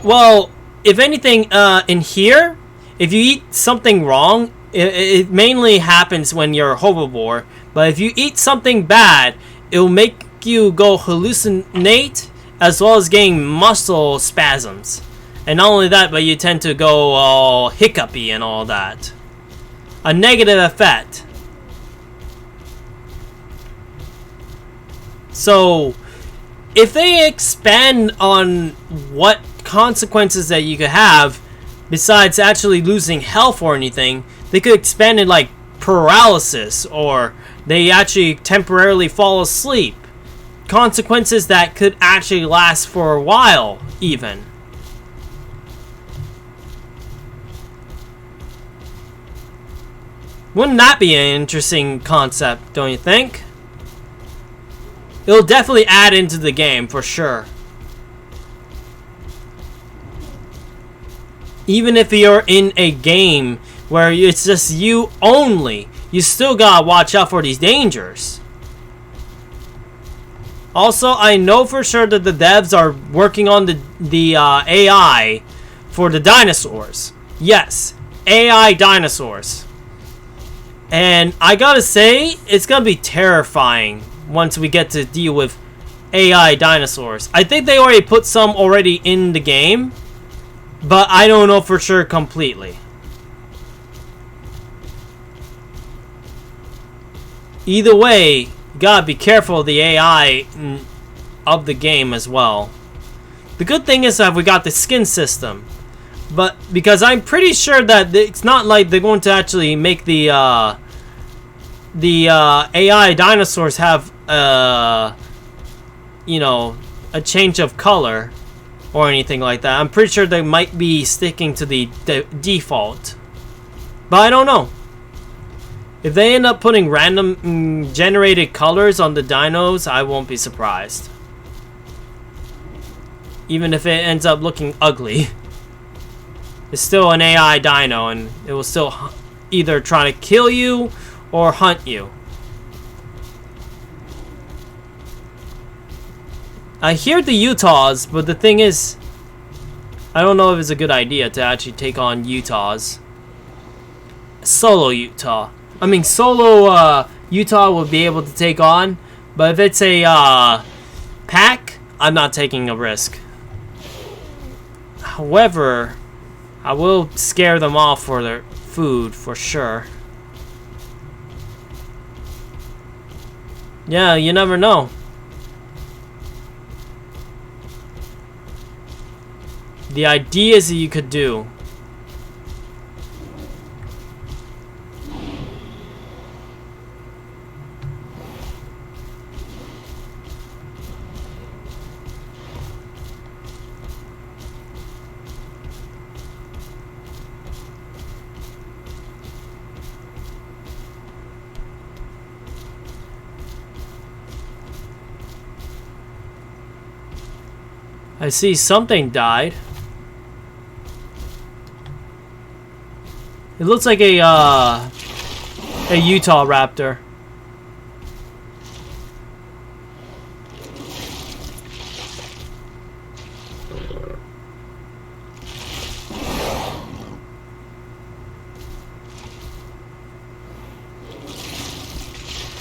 Speaker 1: Well, if anything, in here, if you eat something wrong, it mainly happens when you're a herbivore. But if you eat something bad, it will make you go hallucinate, as well as getting muscle spasms. And not only that, but you tend to go all hiccupy and all that. a negative effect. So if they expand on what consequences that you could have besides actually losing health or anything, they could expand it like paralysis, or they actually temporarily fall asleep. Consequences that could actually last for a while, even. Wouldn't that be an interesting concept, don't you think? It'll definitely add into the game, for sure. Even if you're in a game where it's just you only, you still gotta watch out for these dangers. Also, I know for sure that the devs are working on the AI for the dinosaurs. Yes, AI dinosaurs. And I gotta say, it's gonna be terrifying once we get to deal with AI dinosaurs. I think they already put some already in the game, but I don't know for sure completely. Either way, you gotta be careful of the AI of the game as well. The good thing is that we got the skin system, but because I'm pretty sure that it's not like they're going to actually make the AI dinosaurs have you know, a change of color or anything like that. I'm pretty sure they might be sticking to the default, but I don't know. If they end up putting random generated colors on the dinos, I won't be surprised. Even if it ends up looking ugly. It's still an AI dino, and it will still either try to kill you or hunt you. I hear the Utahs, but the thing is, I don't know if it's a good idea to actually take on Utahs. Solo Utah. I mean, solo Utah will be able to take on, but if it's a pack, I'm not taking a risk. However, I will scare them off for their food for sure. Yeah, you never know. The ideas that you could do. I see something died. It looks like a Utah raptor.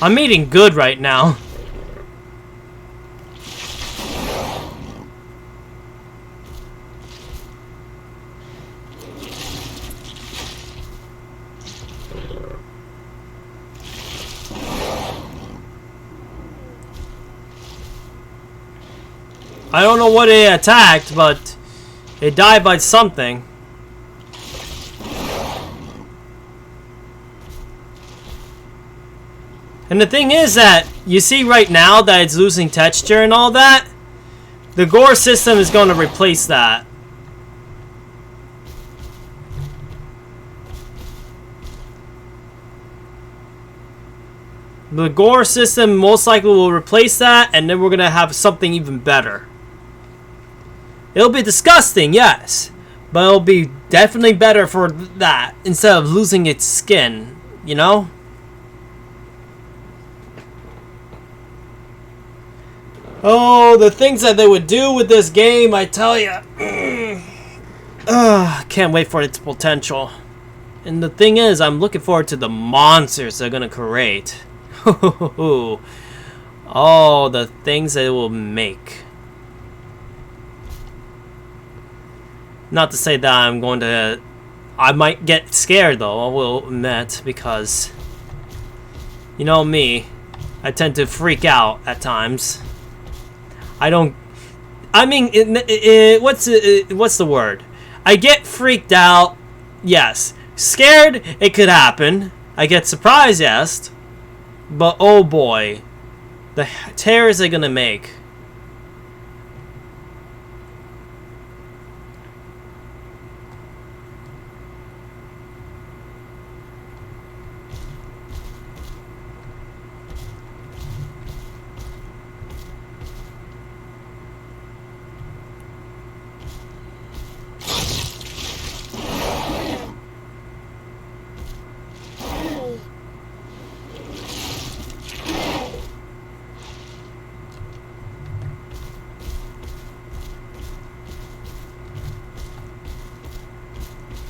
Speaker 1: I'm eating good right now. I don't know what it attacked, but it died by something. And the thing is that, you see right now that it's losing texture and all that? The gore system is going to replace that. The gore system most likely will replace that, and then we're going to have something even better. It'll be disgusting, yes, but it'll be definitely better for that instead of losing its skin, you know? Oh, the things that they would do with this game, I tell you. Can't wait for its potential. And the thing is, I'm looking forward to the monsters they're gonna create. Oh, the things they will make. Not to say that I'm going to I might get scared though, I will admit, because you know me, I tend to freak out at times. What's the word? I get freaked out, yes. Scared, it could happen. I get surprised, yes. But oh boy, the tears they're gonna make.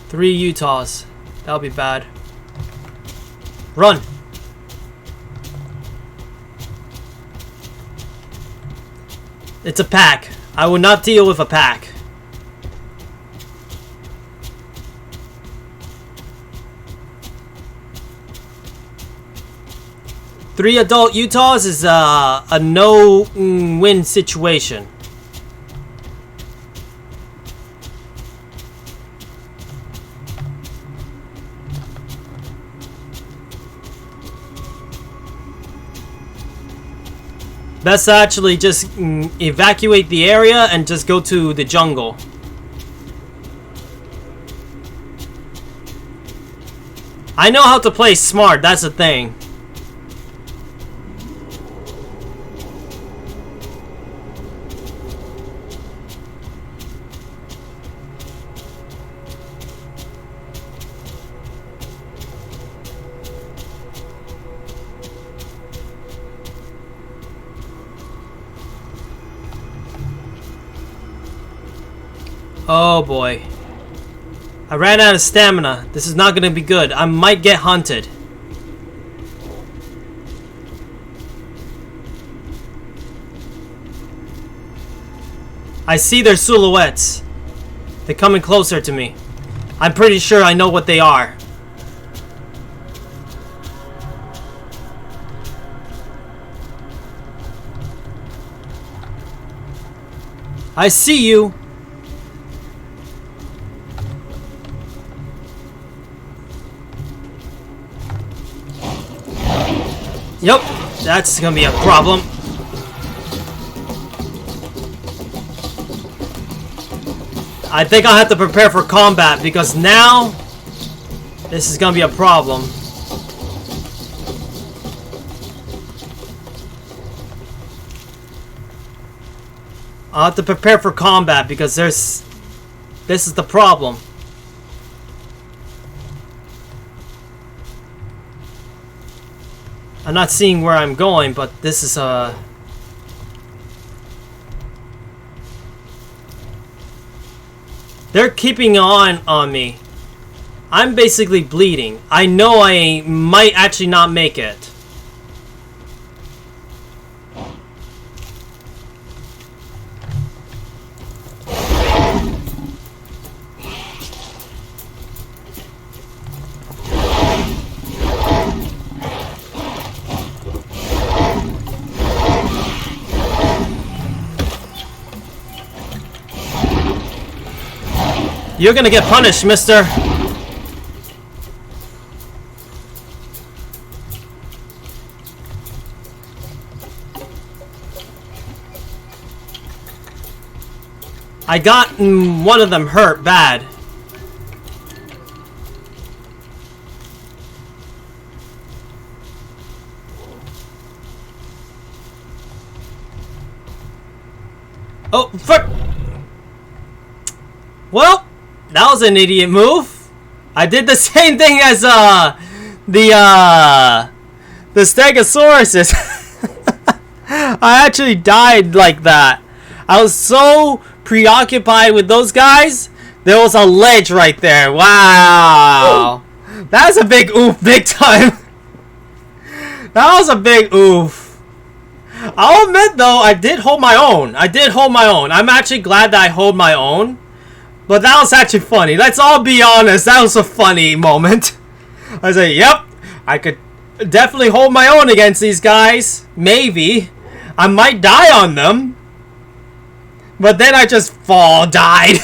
Speaker 1: Three Utahs. That'll be bad. Run! It's a pack. I will not deal with a pack. Three adult Utahs is a no-win situation. Best actually just evacuate the area and just go to the jungle. I know how to play smart, that's the thing. Oh boy. I ran out of stamina. This is not gonna be good. I might get hunted. I see their silhouettes. They're coming closer to me. I'm pretty sure I know what they are. I see you. Yep, that's gonna be a problem. I think I'll have to prepare for combat because now this is gonna be a problem. I'll have to prepare for combat because this is the problem. I'm not seeing where I'm going, but this is they're keeping on me. I'm basically bleeding. I know I might actually not make it. You're gonna get punished, mister. I got one of them hurt bad. Oh, fuck! Well, that was an idiot move. I did the same thing as the Stegosaurus. I actually died like that. I was so preoccupied with those guys. There was a ledge right there. Wow. That's a big oof, big time. That was a big oof. I'll admit though, I did hold my own. I'm actually glad that I hold my own. But that was actually funny. Let's all be honest. That was a funny moment. I was like, yep, I could definitely hold my own against these guys. Maybe. I might die on them. But then I just died.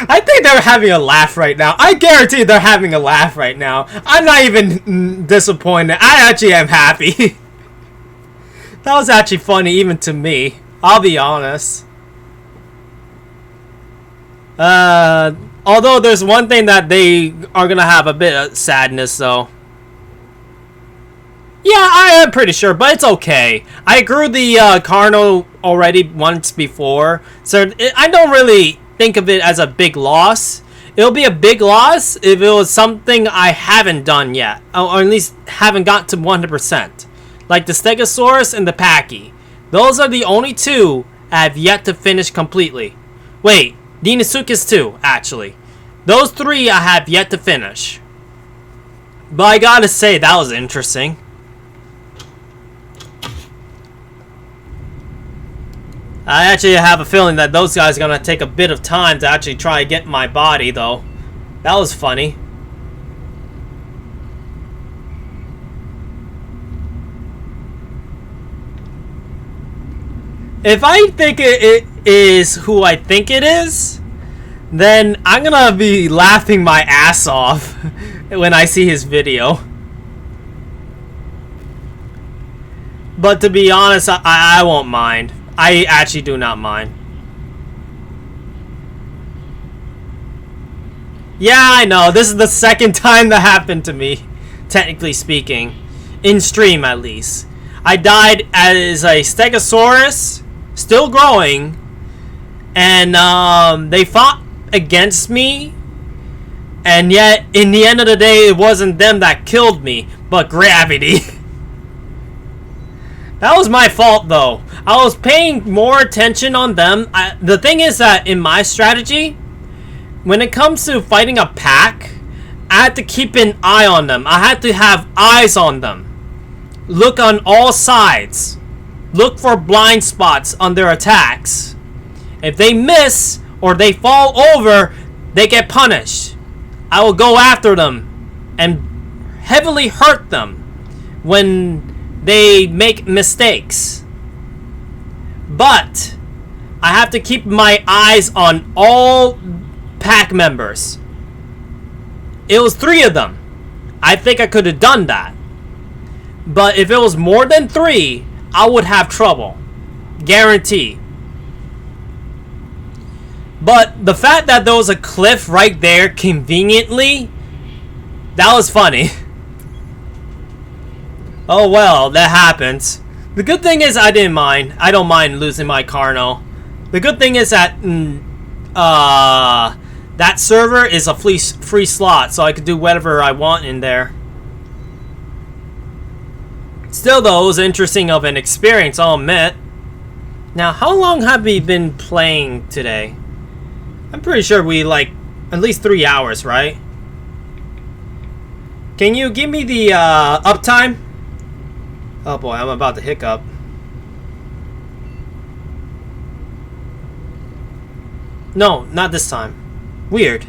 Speaker 1: I think they're having a laugh right now. I guarantee they're having a laugh right now. I'm not even disappointed. I actually am happy. That was actually funny even to me. I'll be honest. Although there's one thing that they are gonna have a bit of sadness though. Yeah, I am pretty sure, but it's okay. I grew the Carno already once before, so I don't really think of it as a big loss. It'll be a big loss if it was something I haven't done yet, or at least haven't got to 100%. Like the Stegosaurus and the Pachy. Those are the only two I have yet to finish completely. Wait, Deinosuchus too, actually. Those three I have yet to finish. But I gotta say, that was interesting. I actually have a feeling that those guys are gonna take a bit of time to actually try to get my body, though. That was funny. If I think it is who I think it is, then I'm gonna be laughing my ass off when I see his video. But to be honest, I won't mind. I actually do not mind. Yeah, I know. This is the second time that happened to me, technically speaking. In stream, at least. I died as a Stegosaurus, still growing, and they fought against me, and yet, in the end of the day, it wasn't them that killed me, but gravity. That was my fault, though. I was paying more attention on them. The thing is that in my strategy, when it comes to fighting a pack, I had to keep an eye on them. I had to have eyes on them. Look on all sides. Look for blind spots on their attacks. If they miss or they fall over, they get punished. I will go after them and heavily hurt them when they make mistakes. But I have to keep my eyes on all pack members. It was 3 of them. I think I could have done that. But if it was more than 3, I would have trouble. Guarantee. But the fact that there was a cliff right there conveniently, that was funny. Oh well, that happens. The good thing is I didn't mind. I don't mind losing my Carno. The good thing is that that server is a free slot, so I could do whatever I want in there. Still though, it was interesting of an experience, I'll admit. Now, how long have we been playing today? I'm pretty sure we like at least 3 hours, right? Can you give me the uptime? Oh boy, I'm about to hiccup. No, not this time. Weird.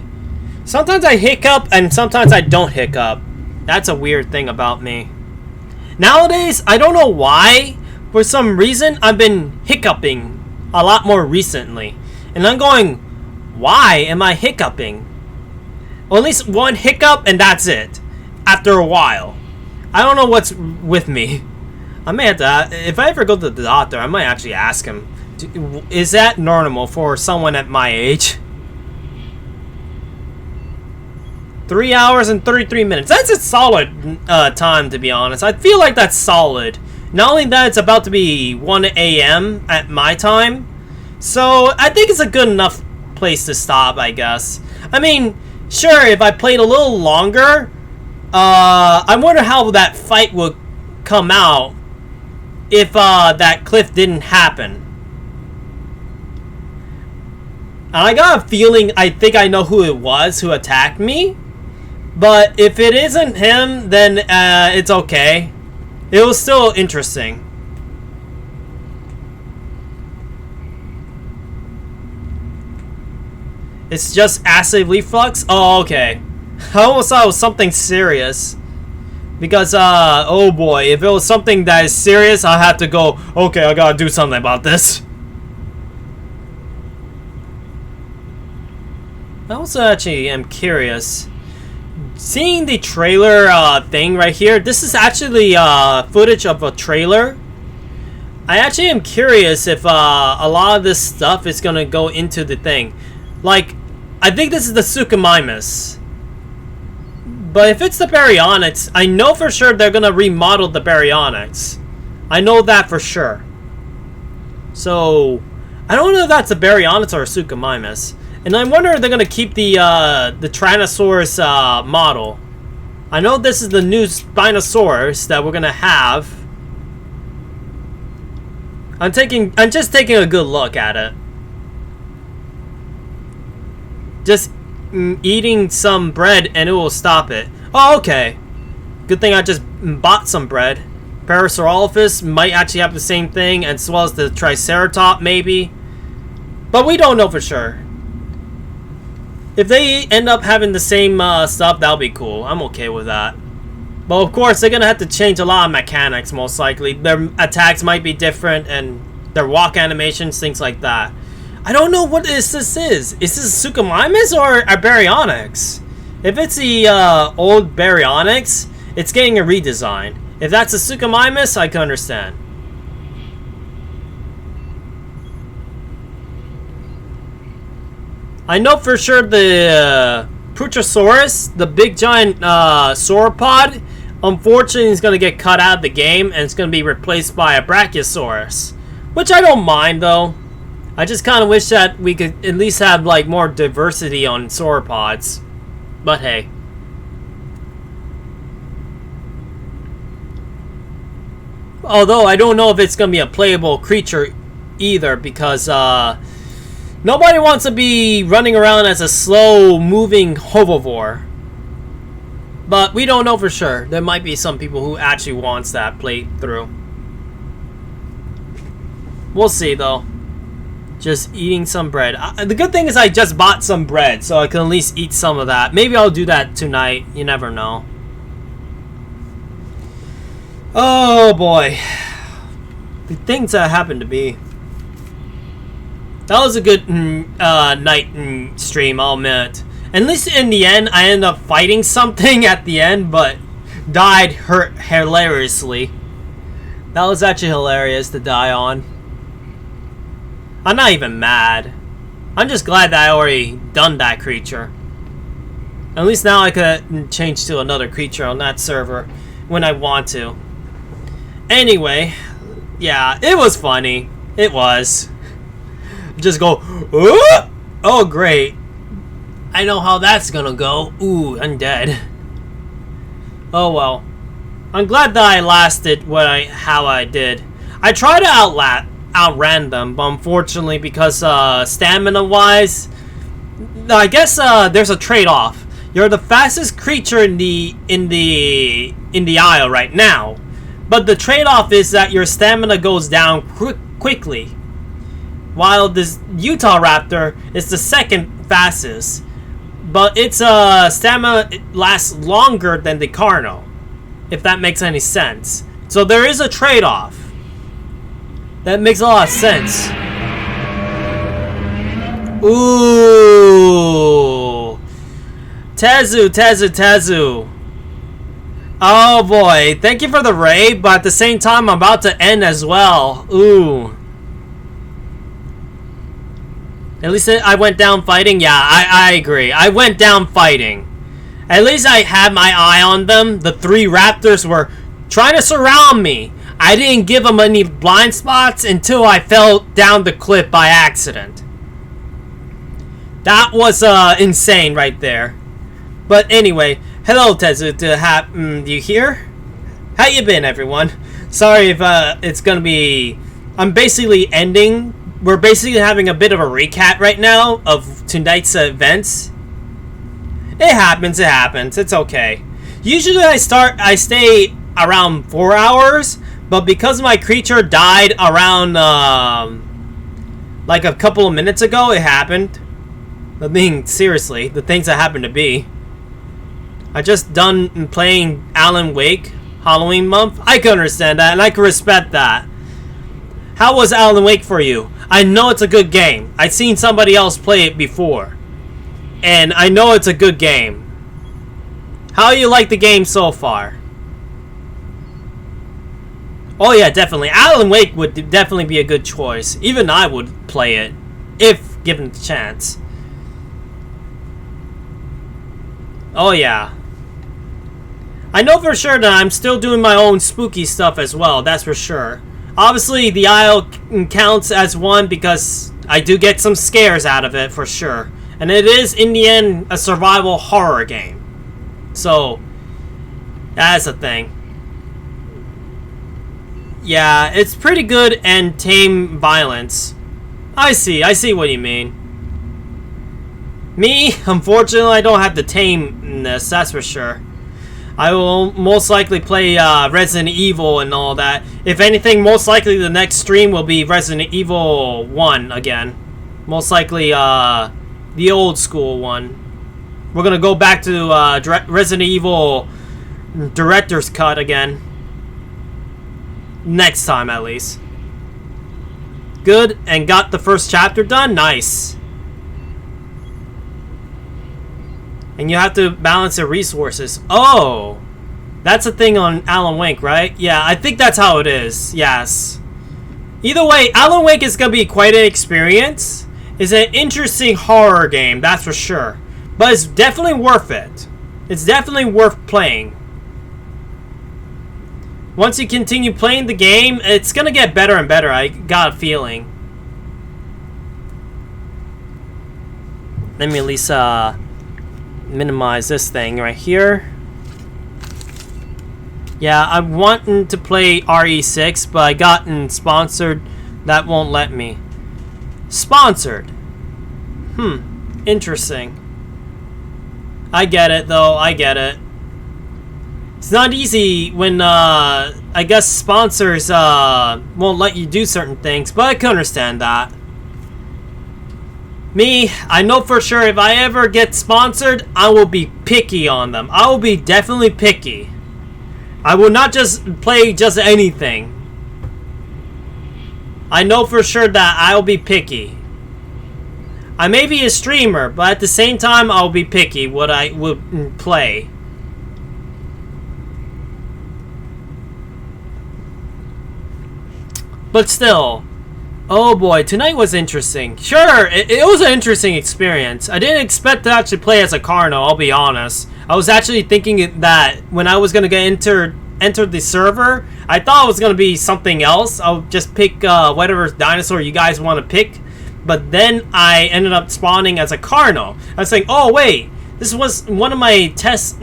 Speaker 1: Sometimes I hiccup and sometimes I don't hiccup. That's a weird thing about me. Nowadays, I don't know why. For some reason, I've been hiccuping a lot more recently. And I'm going, why am I hiccuping? Or at least one hiccup and that's it. After a while. I don't know what's with me. I may have to, if I ever go to the doctor, I might actually ask him, is that normal for someone at my age? 3 hours and 33 minutes. That's a solid time, to be honest. I feel like that's solid. Not only that, it's about to be 1 a.m. at my time. So, I think it's a good enough place to stop, I guess. I mean, sure, if I played a little longer, I wonder how that fight would come out if that cliff didn't happen. And I got a feeling, I think I know who it was who attacked me. But if it isn't him, then it's okay. It was still interesting. It's just acid reflux? Oh, okay. I almost thought it was something serious. Because, oh boy, if it was something that is serious, I'll have to go, okay, I gotta do something about this. I also actually am curious. Seeing the trailer thing right here, this is actually footage of a trailer. I actually am curious if a lot of this stuff is gonna go into the thing. Like, I think this is the Suchomimus. But if it's the Baryonyx, I know for sure they're gonna remodel the Baryonyx. I know that for sure. So, I don't know if that's a Baryonyx or a Suchomimus. And I wonder if they're gonna keep the Tyrannosaurus model. I know this is the new Spinosaurus that we're gonna have. I'm just taking a good look at it. Just eating some bread and it will stop it. Oh, okay. Good thing I just bought some bread. Parasaurolophus might actually have the same thing, as well as the Triceratop, maybe. But we don't know for sure. If they end up having the same stuff, that'll be cool. I'm okay with that. But of course, they're gonna have to change a lot of mechanics, most likely. Their attacks might be different, and their walk animations, things like that. I don't know what this is. Is this Suchomimus or a Baryonyx? If it's the old Baryonyx, it's getting a redesign. If that's a Suchomimus, I can understand. I know for sure the Putrosaurus, the big giant sauropod, unfortunately is going to get cut out of the game and it's going to be replaced by a Brachiosaurus. Which I don't mind though. I just kind of wish that we could at least have like more diversity on sauropods. But hey. Although I don't know if it's going to be a playable creature either, because nobody wants to be running around as a slow moving herbivore. But we don't know for sure. There might be some people who actually wants that playthrough. We'll see though. Just eating some bread. The good thing is I just bought some bread, so I can at least eat some of that. Maybe I'll do that tonight. You never know. Oh boy. The things that happened to be. That was a good night stream, I'll admit. At least in the end, I ended up fighting something at the end, but died hilariously. That was actually hilarious to die on. I'm not even mad. I'm just glad that I already done that creature. At least now I could change to another creature on that server when I want to. Anyway, yeah, it was funny. It was. Just go, oh great. I know how that's gonna go. Ooh, I'm dead. Oh well. I'm glad that I lasted how I did. I tried to outrun them, but unfortunately, because stamina-wise, I guess there's a trade-off. You're the fastest creature in the aisle right now, but the trade-off is that your stamina goes down quickly, while this Utahraptor is the second fastest, but its stamina lasts longer than the Carno, if that makes any sense. So there is a trade-off. That makes a lot of sense. Ooh. Tezu. Oh boy. Thank you for the raid, but at the same time, I'm about to end as well. Ooh. At least I went down fighting. Yeah, I agree. I went down fighting. At least I had my eye on them. The three raptors were trying to surround me. I didn't give them any blind spots until I fell down the cliff by accident. That was insane right there. But anyway, hello Tezu, you here? How you been, everyone? Sorry if it's gonna be... I'm basically ending. We're basically having a bit of a recap right now of tonight's events. It happens, it's okay. Usually I stay around 4 hours, but because my creature died around like a couple of minutes ago, it happened. I mean, seriously, the things that happen to be. I just done playing Alan Wake Halloween month. I can understand that, and I can respect that. How was Alan Wake for you? I know it's a good game. I've seen somebody else play it before, and I know it's a good game. How do you like the game so far? Oh yeah, definitely. Alan Wake would definitely be a good choice. Even I would play it, if given the chance. Oh yeah. I know for sure that I'm still doing my own spooky stuff as well, that's for sure. Obviously, the Isle counts as one because I do get some scares out of it, for sure. And it is, in the end, a survival horror game. So, that's the thing. Yeah, it's pretty good and tame violence. I see what you mean. Me, unfortunately, I don't have the tameness, that's for sure. I will most likely play Resident Evil and all that. If anything, most likely the next stream will be Resident Evil 1 again. Most likely the old school one. We're going to go back to Resident Evil Director's Cut again. Next time, at least. Good, and got the first chapter done? Nice. And you have to balance the resources. Oh! That's a thing on Alan Wake, right? Yeah, I think that's how it is. Yes. Either way, Alan Wake is going to be quite an experience. It's an interesting horror game, that's for sure. But it's definitely worth it. It's definitely worth playing. Once you continue playing the game, it's going to get better and better. I got a feeling. Let me at least minimize this thing right here. Yeah, I'm wanting to play RE6, but I gotten sponsored. That won't let me. Sponsored. Interesting. I get it, though. I get it. It's not easy when, I guess sponsors, won't let you do certain things, but I can understand that. Me, I know for sure if I ever get sponsored, I will be picky on them. I will be definitely picky. I will not just play just anything. I know for sure that I'll be picky. I may be a streamer, but at the same time, I'll be picky what I would play. But still, oh boy, tonight was interesting. Sure, it was an interesting experience. I didn't expect to actually play as a Carno, I'll be honest. I was actually thinking that when I was going to get enter the server, I thought it was going to be something else. I'll just pick whatever dinosaur you guys want to pick. But then I ended up spawning as a Carno. I was like, oh wait, this was one of my test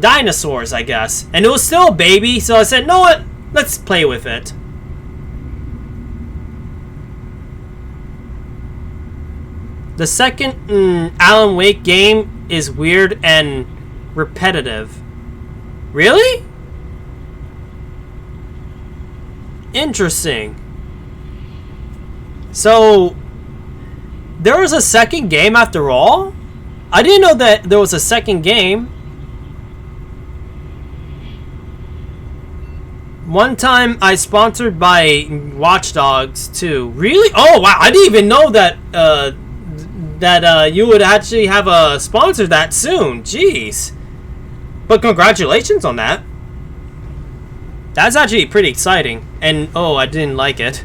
Speaker 1: dinosaurs, I guess. And it was still a baby, so I said, know what? Let's play with it. The second Alan Wake game is weird and repetitive. Really? Interesting. So, there was a second game after all? I didn't know that there was a second game. One time I sponsored by Watch Dogs too. Really? Oh wow! I didn't even know that you would actually have a sponsor that soon. Jeez. But congratulations on that. That's actually pretty exciting. And oh, I didn't like it.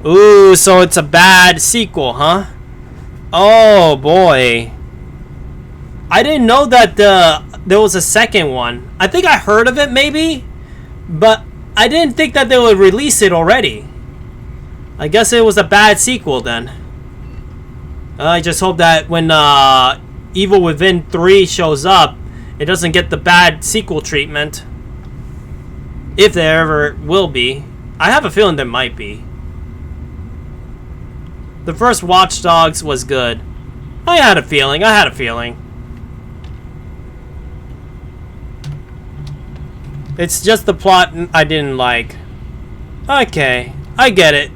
Speaker 1: Ooh, so it's a bad sequel, huh? Oh boy. I didn't know that there was a second one. I think I heard of it maybe, but I didn't think that they would release it already. I guess it was a bad sequel then. I just hope that when Evil Within 3 shows up, it doesn't get the bad sequel treatment. If there ever will be. I have a feeling there might be. The first Watch Dogs was good. I had a feeling. It's just the plot I didn't like. Okay, I get it.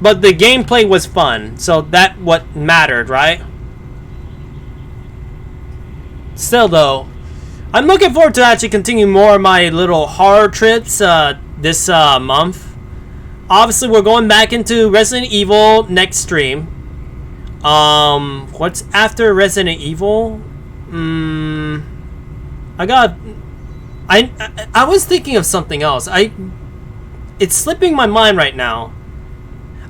Speaker 1: But the gameplay was fun, so that what mattered, right? Still though, I'm looking forward to actually continue more of my little horror trips this month. Obviously, we're going back into Resident Evil next stream. What's after Resident Evil? I was thinking of something else. It's slipping my mind right now.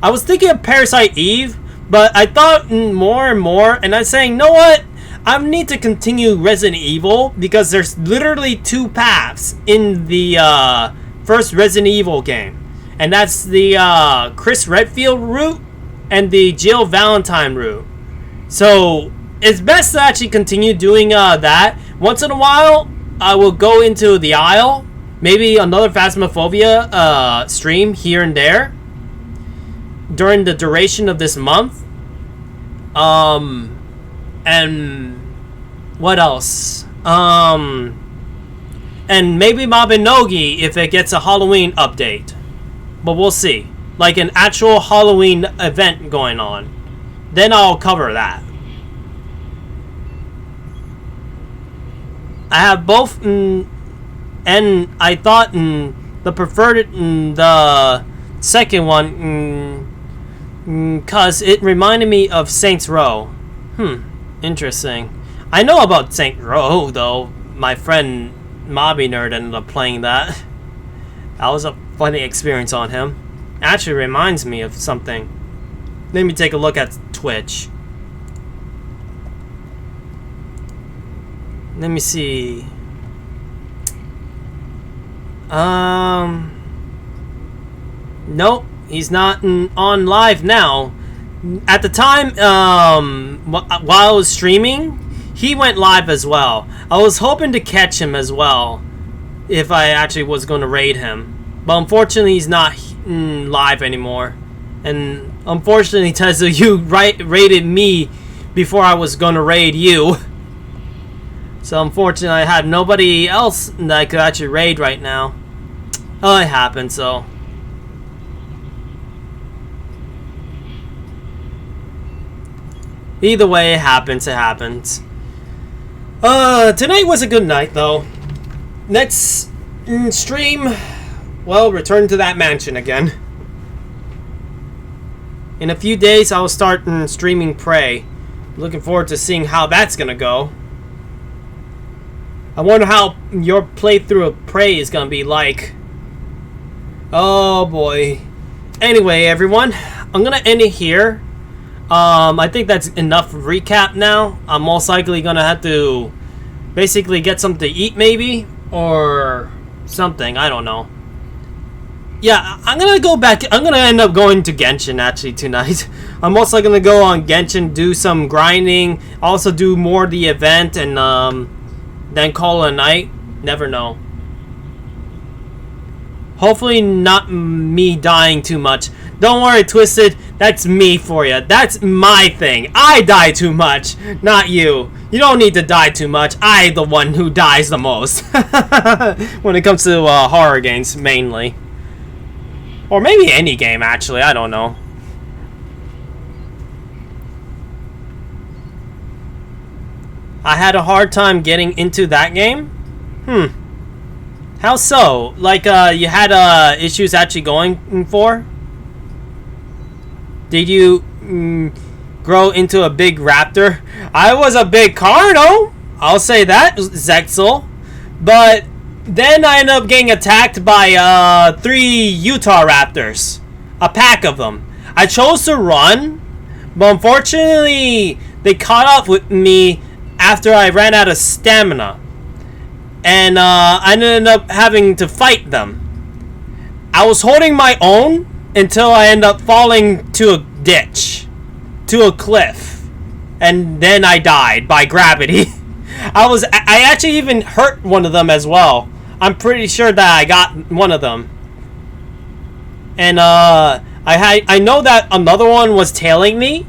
Speaker 1: I was thinking of Parasite Eve, but I thought more and more, and I'm saying, you know what? I need to continue Resident Evil because there's literally two paths in the first Resident Evil game, and that's the Chris Redfield route and the Jill Valentine route. So it's best to actually continue doing that. Once in a while, I will go into the aisle, maybe another Phasmophobia stream here and there during the duration of this month. And what else? And maybe Mabinogi if it gets a Halloween update. But we'll see. Like an actual Halloween event going on. Then I'll cover that. I have both, and I thought the preferred, the second one, cause it reminded me of Saints Row. Interesting. I know about Saints Row though. My friend Mobby Nerd ended up playing that. That was a funny experience on him. Actually reminds me of something. Let me take a look at Twitch. Let me see. Nope, he's not on live now. At the time, while I was streaming, he went live as well. I was hoping to catch him as well, if I actually was going to raid him. But unfortunately, he's not live anymore. And unfortunately, Tesla, you raided me before I was going to raid you. So unfortunately, I had nobody else that I could actually raid right now. Oh, it happened, so. Either way, it happens, it happens. Tonight was a good night, though. Next stream, well, return to that mansion again. In a few days, I will start streaming Prey. Looking forward to seeing how that's gonna go. I wonder how your playthrough of Prey is gonna be like. Oh boy. Anyway, everyone, I'm gonna end it here. I think that's enough recap now. I'm most likely gonna have to basically get something to eat, maybe, or something. I don't know. Yeah, I'm gonna go back. I'm gonna end up going to Genshin actually tonight. I'm also gonna go on Genshin, do some grinding, also do more of the event, and then call it a night. Never know. Hopefully not me dying too much. Don't worry, Twisted. That's me for you. That's my thing. I die too much, not you. You don't need to die too much. I the one who dies the most. When it comes to horror games, mainly. Or maybe any game, actually. I don't know. I had a hard time getting into that game? How so? Like, you had issues actually going for? Did you grow into a big raptor? I was a big Carno. I'll say that, Zexel. But then I ended up getting attacked by 3 Utah raptors. A pack of them. I chose to run, but unfortunately, they caught up with me after I ran out of stamina. And I ended up having to fight them. I was holding my own until I ended up falling to a ditch. To a cliff. And then I died by gravity. I actually even hurt one of them as well. I'm pretty sure that I got one of them. And I know that another one was tailing me.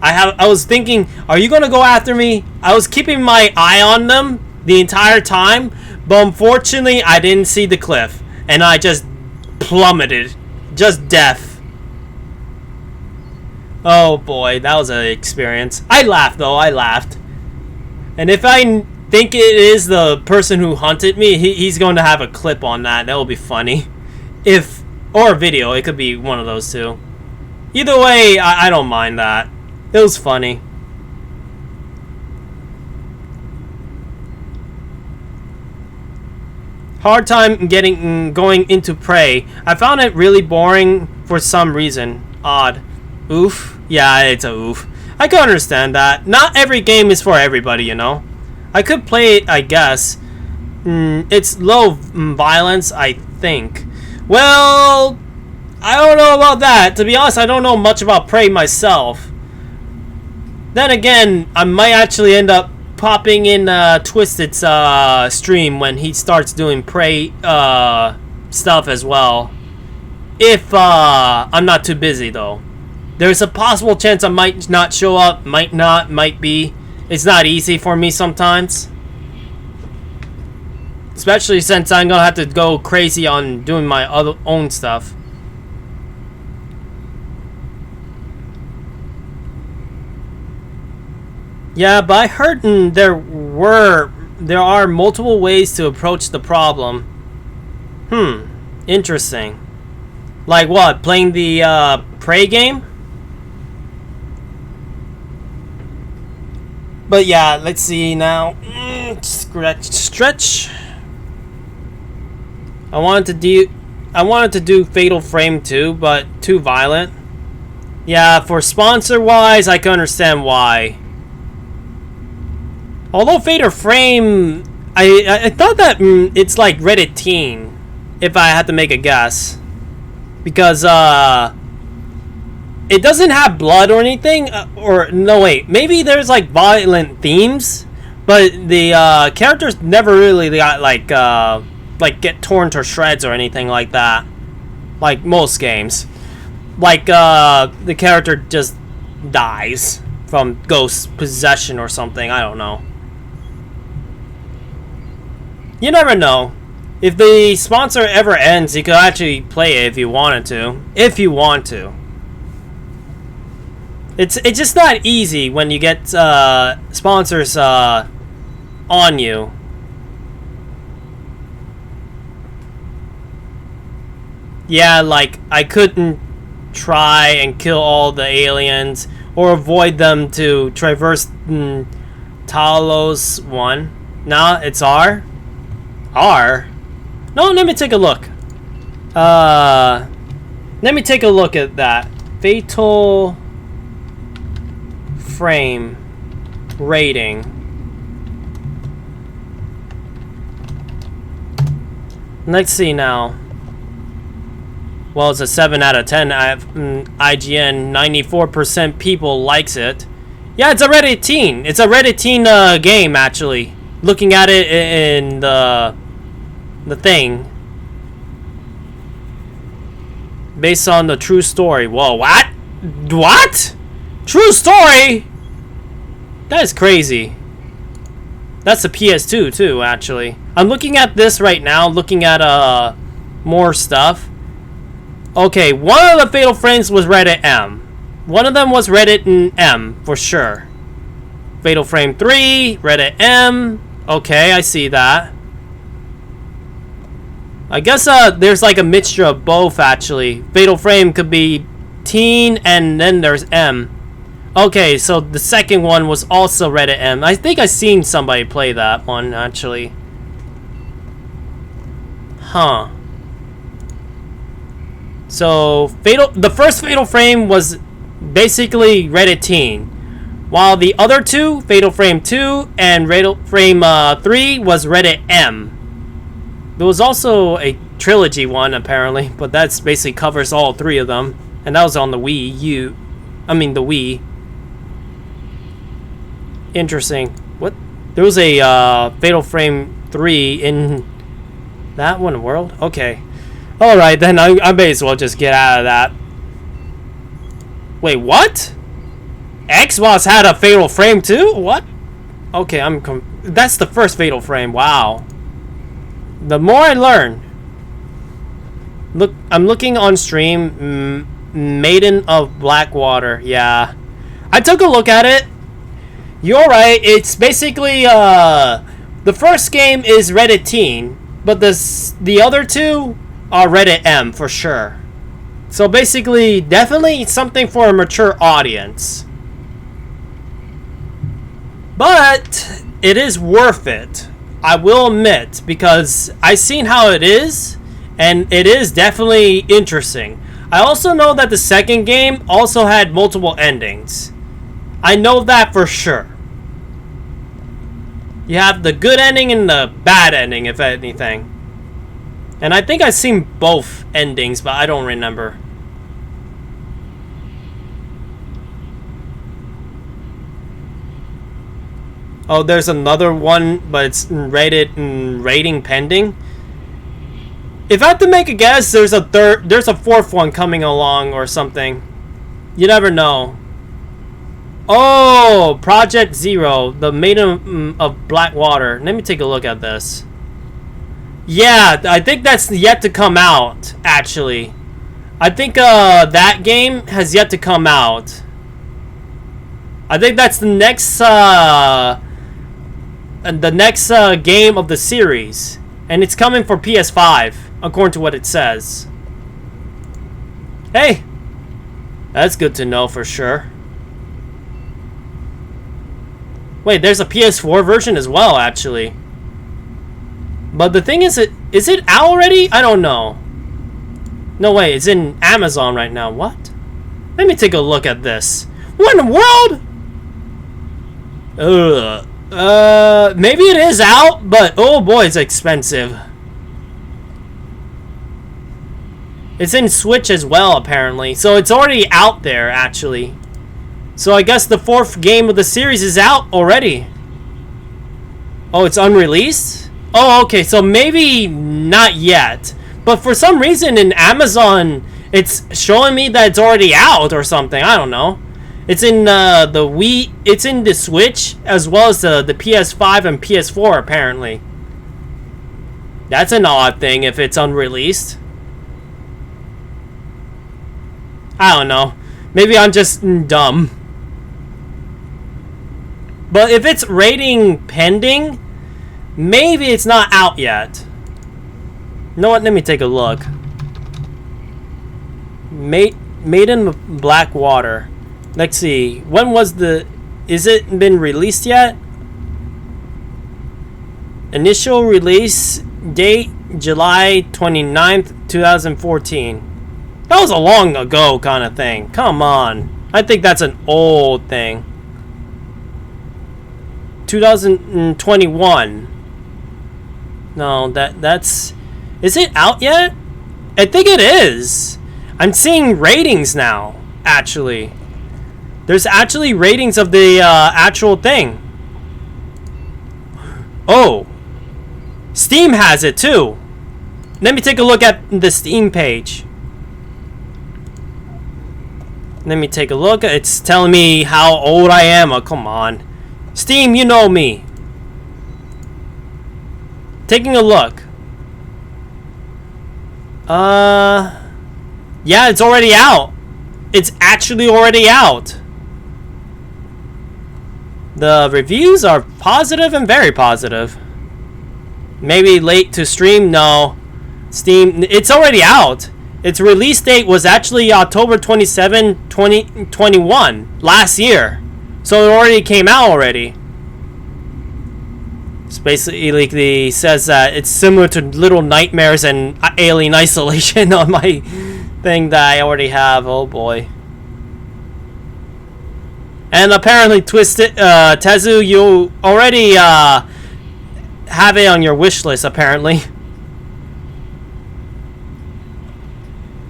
Speaker 1: I was thinking, are you gonna go after me? I was keeping my eye on them the entire time, but unfortunately I didn't see the cliff, and I just plummeted, just death. Oh boy, that was an experience. I laughed though, I laughed. And if I think it is the person who hunted me, he's going to have a clip on that. That will be funny. Or a video, it could be one of those two. Either way, I don't mind that. It was funny. Hard time going into Prey. I found it really boring for some reason. Odd. Oof. Yeah, it's a oof. I can understand that. Not every game is for everybody, you know. I could play it, I guess. It's low violence, I think. Well, I don't know about that. To be honest, I don't know much about Prey myself. Then again, I might actually end up popping in Twisted's stream when he starts doing Prey stuff as well. If I'm not too busy though. There's a possible chance I might not show up, might not, might be. It's not easy for me sometimes. Especially since I'm gonna have to go crazy on doing my own stuff. Yeah, but I heard there are multiple ways to approach the problem. Interesting. Like what? Playing the Prey game? But yeah, let's see now. Stretch. I wanted to do Fatal Frame 2, but too violent. Yeah, for sponsor wise, I can understand why. Although Fatal Frame, I thought that it's like Reddit teen, if I had to make a guess, because it doesn't have blood or anything, or no wait, maybe there's like violent themes, but the characters never really got like get torn to shreds or anything like that, like most games. Like the character just dies from ghost possession or something. I don't know. You never know. If the sponsor ever ends, you could actually play it if you wanted to. If you want to. It's just not easy when you get sponsors on you. Yeah, like I couldn't try and kill all the aliens or avoid them to traverse Talos 1. Nah, it's R. R? No, let me take a look. Let me take a look at that. Fatal Frame rating. Let's see now. Well, it's a 7 out of 10. I have IGN. 94% people likes it. Yeah, it's a Reddit teen. It's a Reddit teen game, actually. Looking at it in the thing. Based on the true story. Whoa, what? What? True story? That is crazy. That's the PS2 too, actually. I'm looking at this right now, looking at more stuff. Okay, one of the Fatal Frames was Reddit M. One of them was Reddit M, for sure. Fatal Frame 3, Reddit M. Okay, I see that. I guess there's like a mixture of both, actually. Fatal Frame could be teen, and then there's M. Okay, so the second one was also Reddit M. I think I've seen somebody play that one, actually. Huh. So, the first Fatal Frame was basically Reddit teen. While the other two, Fatal Frame 2 and Fatal Frame 3, was Reddit M. There was also a trilogy one, apparently, but that's basically covers all three of them. And that was on the Wii U. I mean, the Wii. Interesting. What? There was a Fatal Frame 3 in that one world? Okay. Alright, then I may as well just get out of that. Wait, what? Xbox had a Fatal Frame too? What? Okay, that's the first Fatal Frame. Wow. The more I learn. Look, I'm looking on stream. Maiden of Blackwater. Yeah. I took a look at it. You're right. It's basically, the first game is Reddit Teen, but the other two are Reddit M for sure. So basically, definitely something for a mature audience. But it is worth it, I will admit, because I've seen how it is, and it is definitely interesting. I also know that the second game also had multiple endings. I know that for sure. You have the good ending and the bad ending, if anything. And I think I've seen both endings, but I don't remember. Oh, there's another one, but it's rated rating pending. If I have to make a guess, there's a fourth one coming along or something. You never know. Oh, Project Zero, the Maiden of Blackwater. Let me take a look at this. Yeah, I think that's yet to come out, actually. I think that game has yet to come out. I think that's the next game of the series. And it's coming for PS5, according to what it says. Hey! That's good to know for sure. Wait, there's a PS4 version as well, actually. But the thing is it out already? I don't know. No way, it's in Amazon right now. What? Let me take a look at this. What in the world? Maybe it is out, but oh boy, it's expensive. It's in Switch as well, apparently. So it's already out there, actually. So I guess the fourth game of the series is out already. Oh, it's unreleased? Oh, okay, so maybe not yet. But for some reason in Amazon, it's showing me that it's already out or something. I don't know. It's in the Wii, it's in the Switch, as well as the PS5 and PS4, apparently. That's an odd thing if it's unreleased. I don't know. Maybe I'm just dumb. But if it's rating pending, maybe it's not out yet. You know what? Let me take a look. Maiden of Blackwater. Let's see. When was the... Is it been released yet? Initial release date, July 29th, 2014. That was a long ago kind of thing. Come on. I think that's an old thing. 2021. No, that's... Is it out yet? I think it is. I'm seeing ratings now, actually. There's actually ratings of the actual thing. Oh. Steam has it too. Let me take a look at the Steam page. Let me take a look. It's telling me how old I am. Oh, come on. Steam, you know me. Taking a look. Yeah, it's already out. It's actually already out. The reviews are positive and very positive. Maybe late to stream? No. Steam, it's already out. Its release date was actually October 27, 2021, last year. So it already came out already. It's basically says that it's similar to Little Nightmares and Alien Isolation on my thing that I already have. Oh boy. And apparently Twisted Tezu, you already have it on your wish list apparently.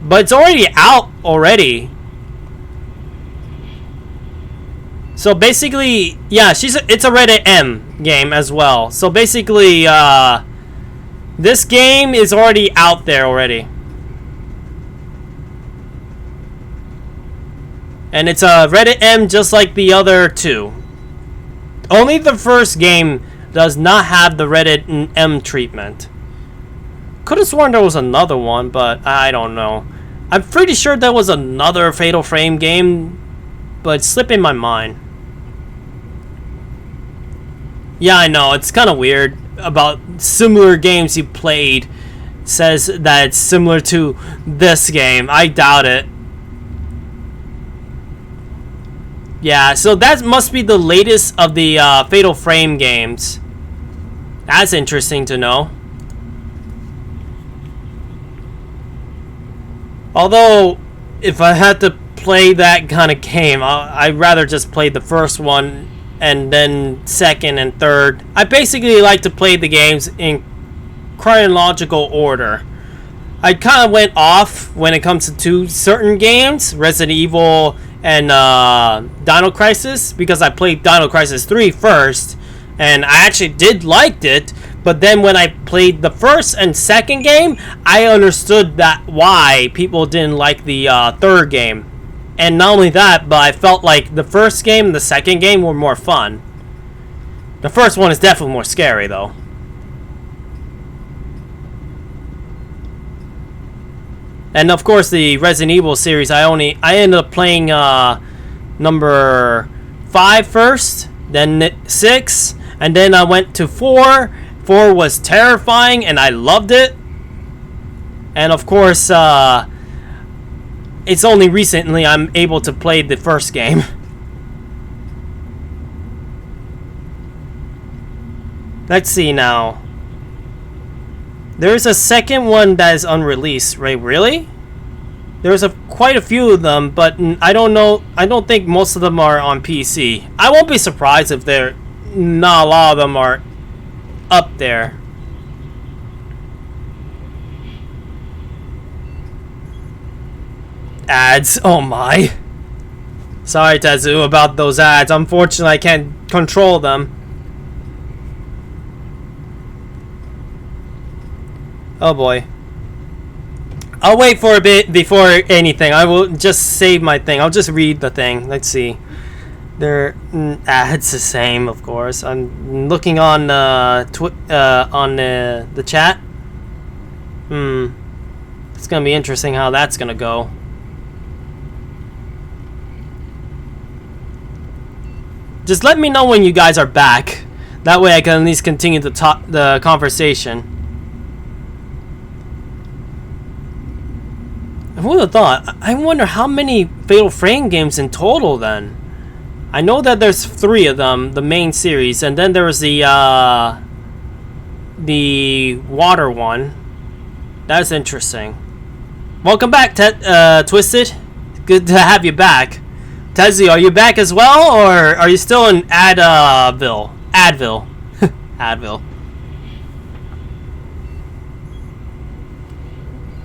Speaker 1: But it's already out already. So basically, yeah, it's a Reddit M game as well. So basically, this game is already out there already. And it's a Reddit M just like the other two. Only the first game does not have the Reddit M treatment. Could have sworn there was another one, but I don't know. I'm pretty sure there was another Fatal Frame game, but it's slipping my mind. Yeah, I know, it's kind of weird about similar games you played says that it's similar to this game. I doubt it. Yeah, so that must be the latest of the Fatal Frame games. That's interesting to know. Although, if I had to play that kind of game, I'd rather just play the first one and then second and third. I basically like to play the games in chronological order. I kind of went off when it comes to certain games, Resident Evil and Dino Crisis, because I played Dino Crisis 3 first, and I actually did liked it. But then when I played the first and second game, I understood that why people didn't like the third game. And not only that, but I felt like the first game and the second game were more fun. The first one is definitely more scary, though. And of course, the Resident Evil series, I ended up playing number 5 first, then 6, and then I went to 4. 4 was terrifying, and I loved it. And of course, it's only recently I'm able to play the first game. Let's see now. There's a second one that is unreleased, right? Really? There's quite a few of them, but I don't know. I don't think most of them are on PC. I won't be surprised if not a lot of them are up there. Ads. Oh my. Sorry, Tezu, about those ads. Unfortunately, I can't control them. Oh boy. I'll wait for a bit before anything. I will just save my thing. I'll just read the thing. Let's see. Their ads the same, of course. I'm looking on the chat. It's gonna be interesting how that's gonna go. Just let me know when you guys are back. That way I can at least continue the conversation. Who would have thought? I wonder how many Fatal Frame games in total then. I know that there's 3 of them, the main series, and then there was the water one. That's interesting. Welcome back, Twisted. Good to have you back. Tezu, are you back as well, or are you still in Advil? Advil.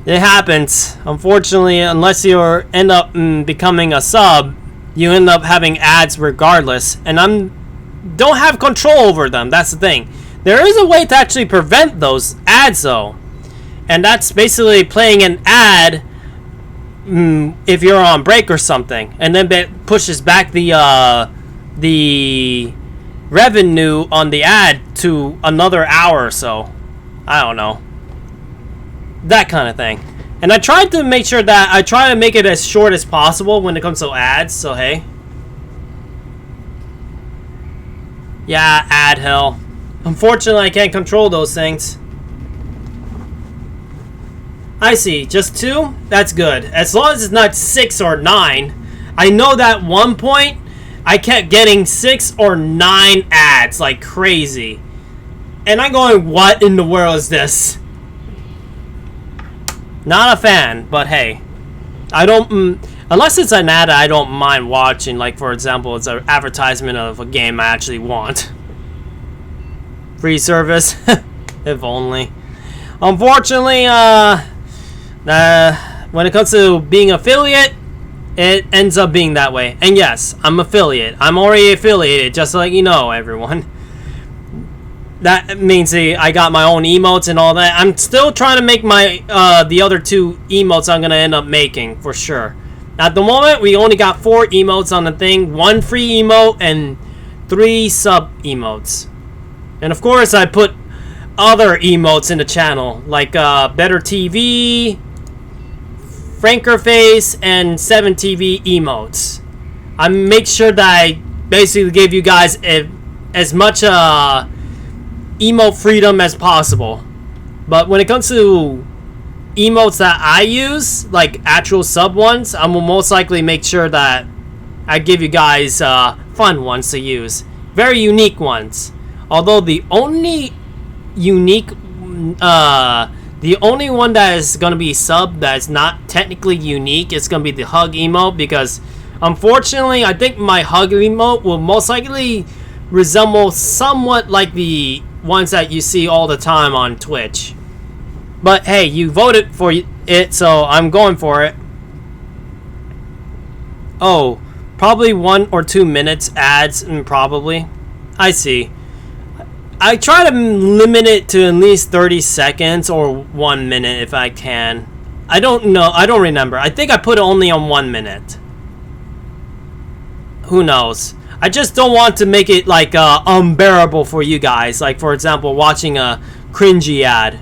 Speaker 1: It happens. Unfortunately, unless you end up becoming a sub, you end up having ads regardless. And don't have control over them. That's the thing. There is a way to actually prevent those ads, though. And that's basically playing an ad if you're on break or something. And then it pushes back the revenue on the ad to another hour or so. I don't know. That kind of thing. And I tried to make sure that I try to make it as short as possible when it comes to ads, so hey. Yeah, ad hell. Unfortunately, I can't control those things. I see, just 2? That's good. As long as it's not 6 or 9. I know that one point, I kept getting 6 or 9 ads like crazy. And I'm going, what in the world is this? Not a fan, but hey, I don't unless it's an ad I don't mind watching. Like for example, it's an advertisement of a game I actually want. Free service, if only. Unfortunately, when it comes to being affiliate, it ends up being that way. And yes, I'm affiliate. I'm already affiliated, just to let you know, everyone. That means I got my own emotes and all that. I'm still trying to make my the other 2 emotes I'm gonna end up making for sure. At the moment, we only got 4 emotes on the thing, 1 free emote and 3 sub emotes. And of course, I put other emotes in the channel like Better TV, Franker Face, and 7TV emotes. I make sure that I basically gave you guys as much emote freedom as possible. But when it comes to emotes that I use, like actual sub ones, I will most likely make sure that I give you guys fun ones to use. Very unique ones. Although the only unique, the only one that is going to be sub that is not technically unique is going to be the hug emote, because unfortunately I think my hug emote will most likely resemble somewhat like the ones that you see all the time on Twitch. But hey, you voted for it, so I'm going for it. Oh, probably 1 or 2 minutes ads, probably. I see. I try to limit it to at least 30 seconds or 1 minute if I can. I don't know. I don't remember. I think I put it only on 1 minute. Who knows? I just don't want to make it like unbearable for you guys. Like, for example, watching a cringy ad.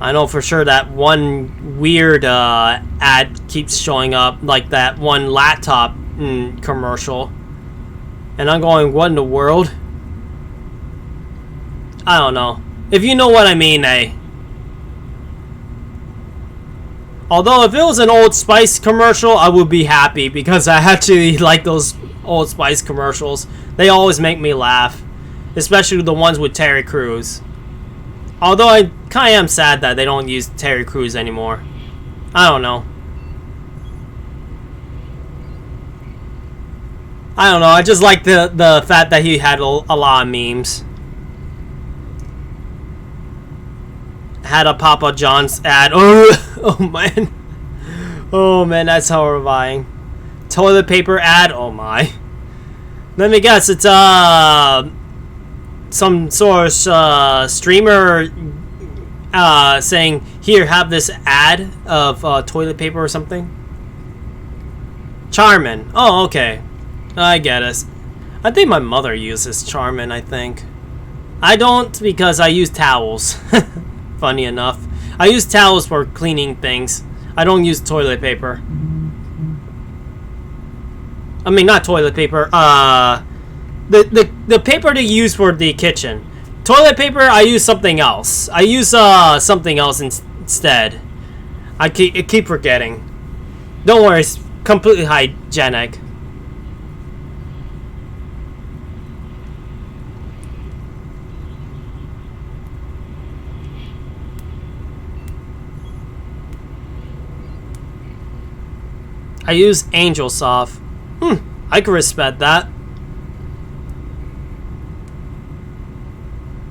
Speaker 1: I know for sure that one weird ad keeps showing up, like that one laptop commercial. And I'm going, what in the world? I don't know. If you know what I mean, eh? Although if it was an Old Spice commercial, I would be happy, because I actually like those Old Spice commercials. They always make me laugh. Especially the ones with Terry Crews. Although I kind of am sad that they don't use Terry Crews anymore. I don't know. I don't know. I just like the fact that he had a lot of memes. Had a Papa John's ad. Oh man. Oh man, that's horrifying. Toilet paper ad. Oh my. Let me guess. It's some sort of streamer saying, here, have this ad of toilet paper or something. Charmin. Oh, okay. I get it. I think my mother uses Charmin, I think. I don't, because I use towels. Funny enough. I use towels for cleaning things. I don't use toilet paper. I mean, not toilet paper. The paper they use for the kitchen. Toilet paper, I use something else. I use something else instead. I keep forgetting. Don't worry, it's completely hygienic. I use AngelSoft. I can respect that.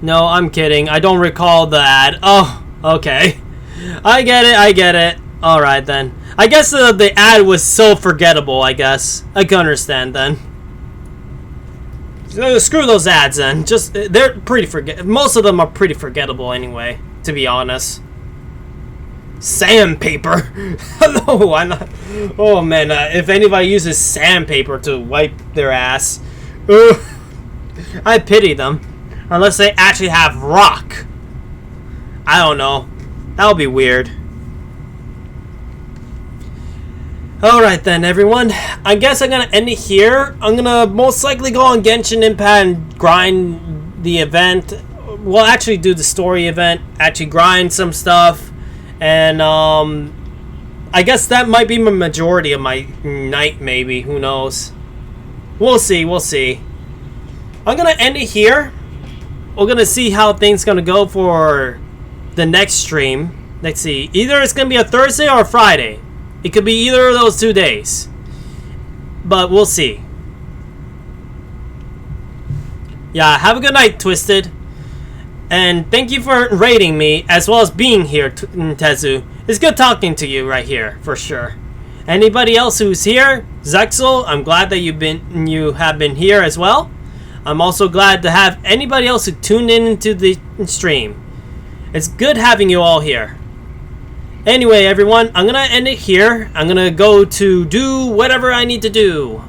Speaker 1: No, I'm kidding. I don't recall the ad. Oh, okay. I get it. Alright then. I guess the ad was so forgettable, I guess. I can understand then. Screw those ads then. Just, they're pretty most of them are pretty forgettable anyway, to be honest. Sandpaper. Hello, why not? Oh man, if anybody uses sandpaper to wipe their ass, I pity them. Unless they actually have rock. I don't know. That would be weird. Alright then, everyone. I guess I'm gonna end it here. I'm gonna most likely go on Genshin Impact and grind the event. Well, actually do the story event. Actually grind some stuff. And, I guess that might be my majority of my night, maybe. Who knows? We'll see, we'll see. I'm gonna end it here. We're gonna see how things gonna go for the next stream. Let's see. Either it's gonna be a Thursday or a Friday. It could be either of those 2 days. But we'll see. Yeah, have a good night, Twisted. And thank you for rating me, as well as being here, Tezu. It's good talking to you right here, for sure. Anybody else who's here, Zexel, I'm glad that you have been here as well. I'm also glad to have anybody else who tuned in into the stream. It's good having you all here. Anyway, everyone, I'm gonna end it here. I'm gonna go to do whatever I need to do.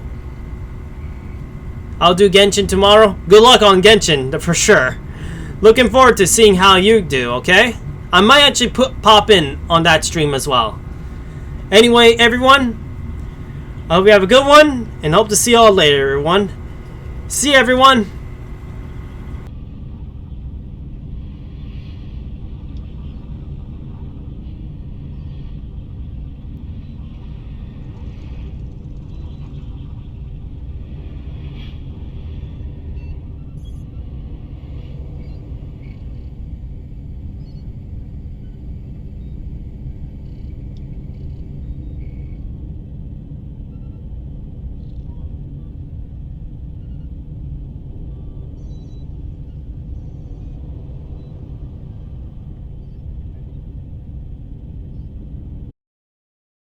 Speaker 1: I'll do Genshin tomorrow. Good luck on Genshin, for sure. Looking forward to seeing how you do, okay? I might actually pop in on that stream as well. Anyway, everyone, I hope you have a good one, and hope to see you all later, everyone. See you, everyone.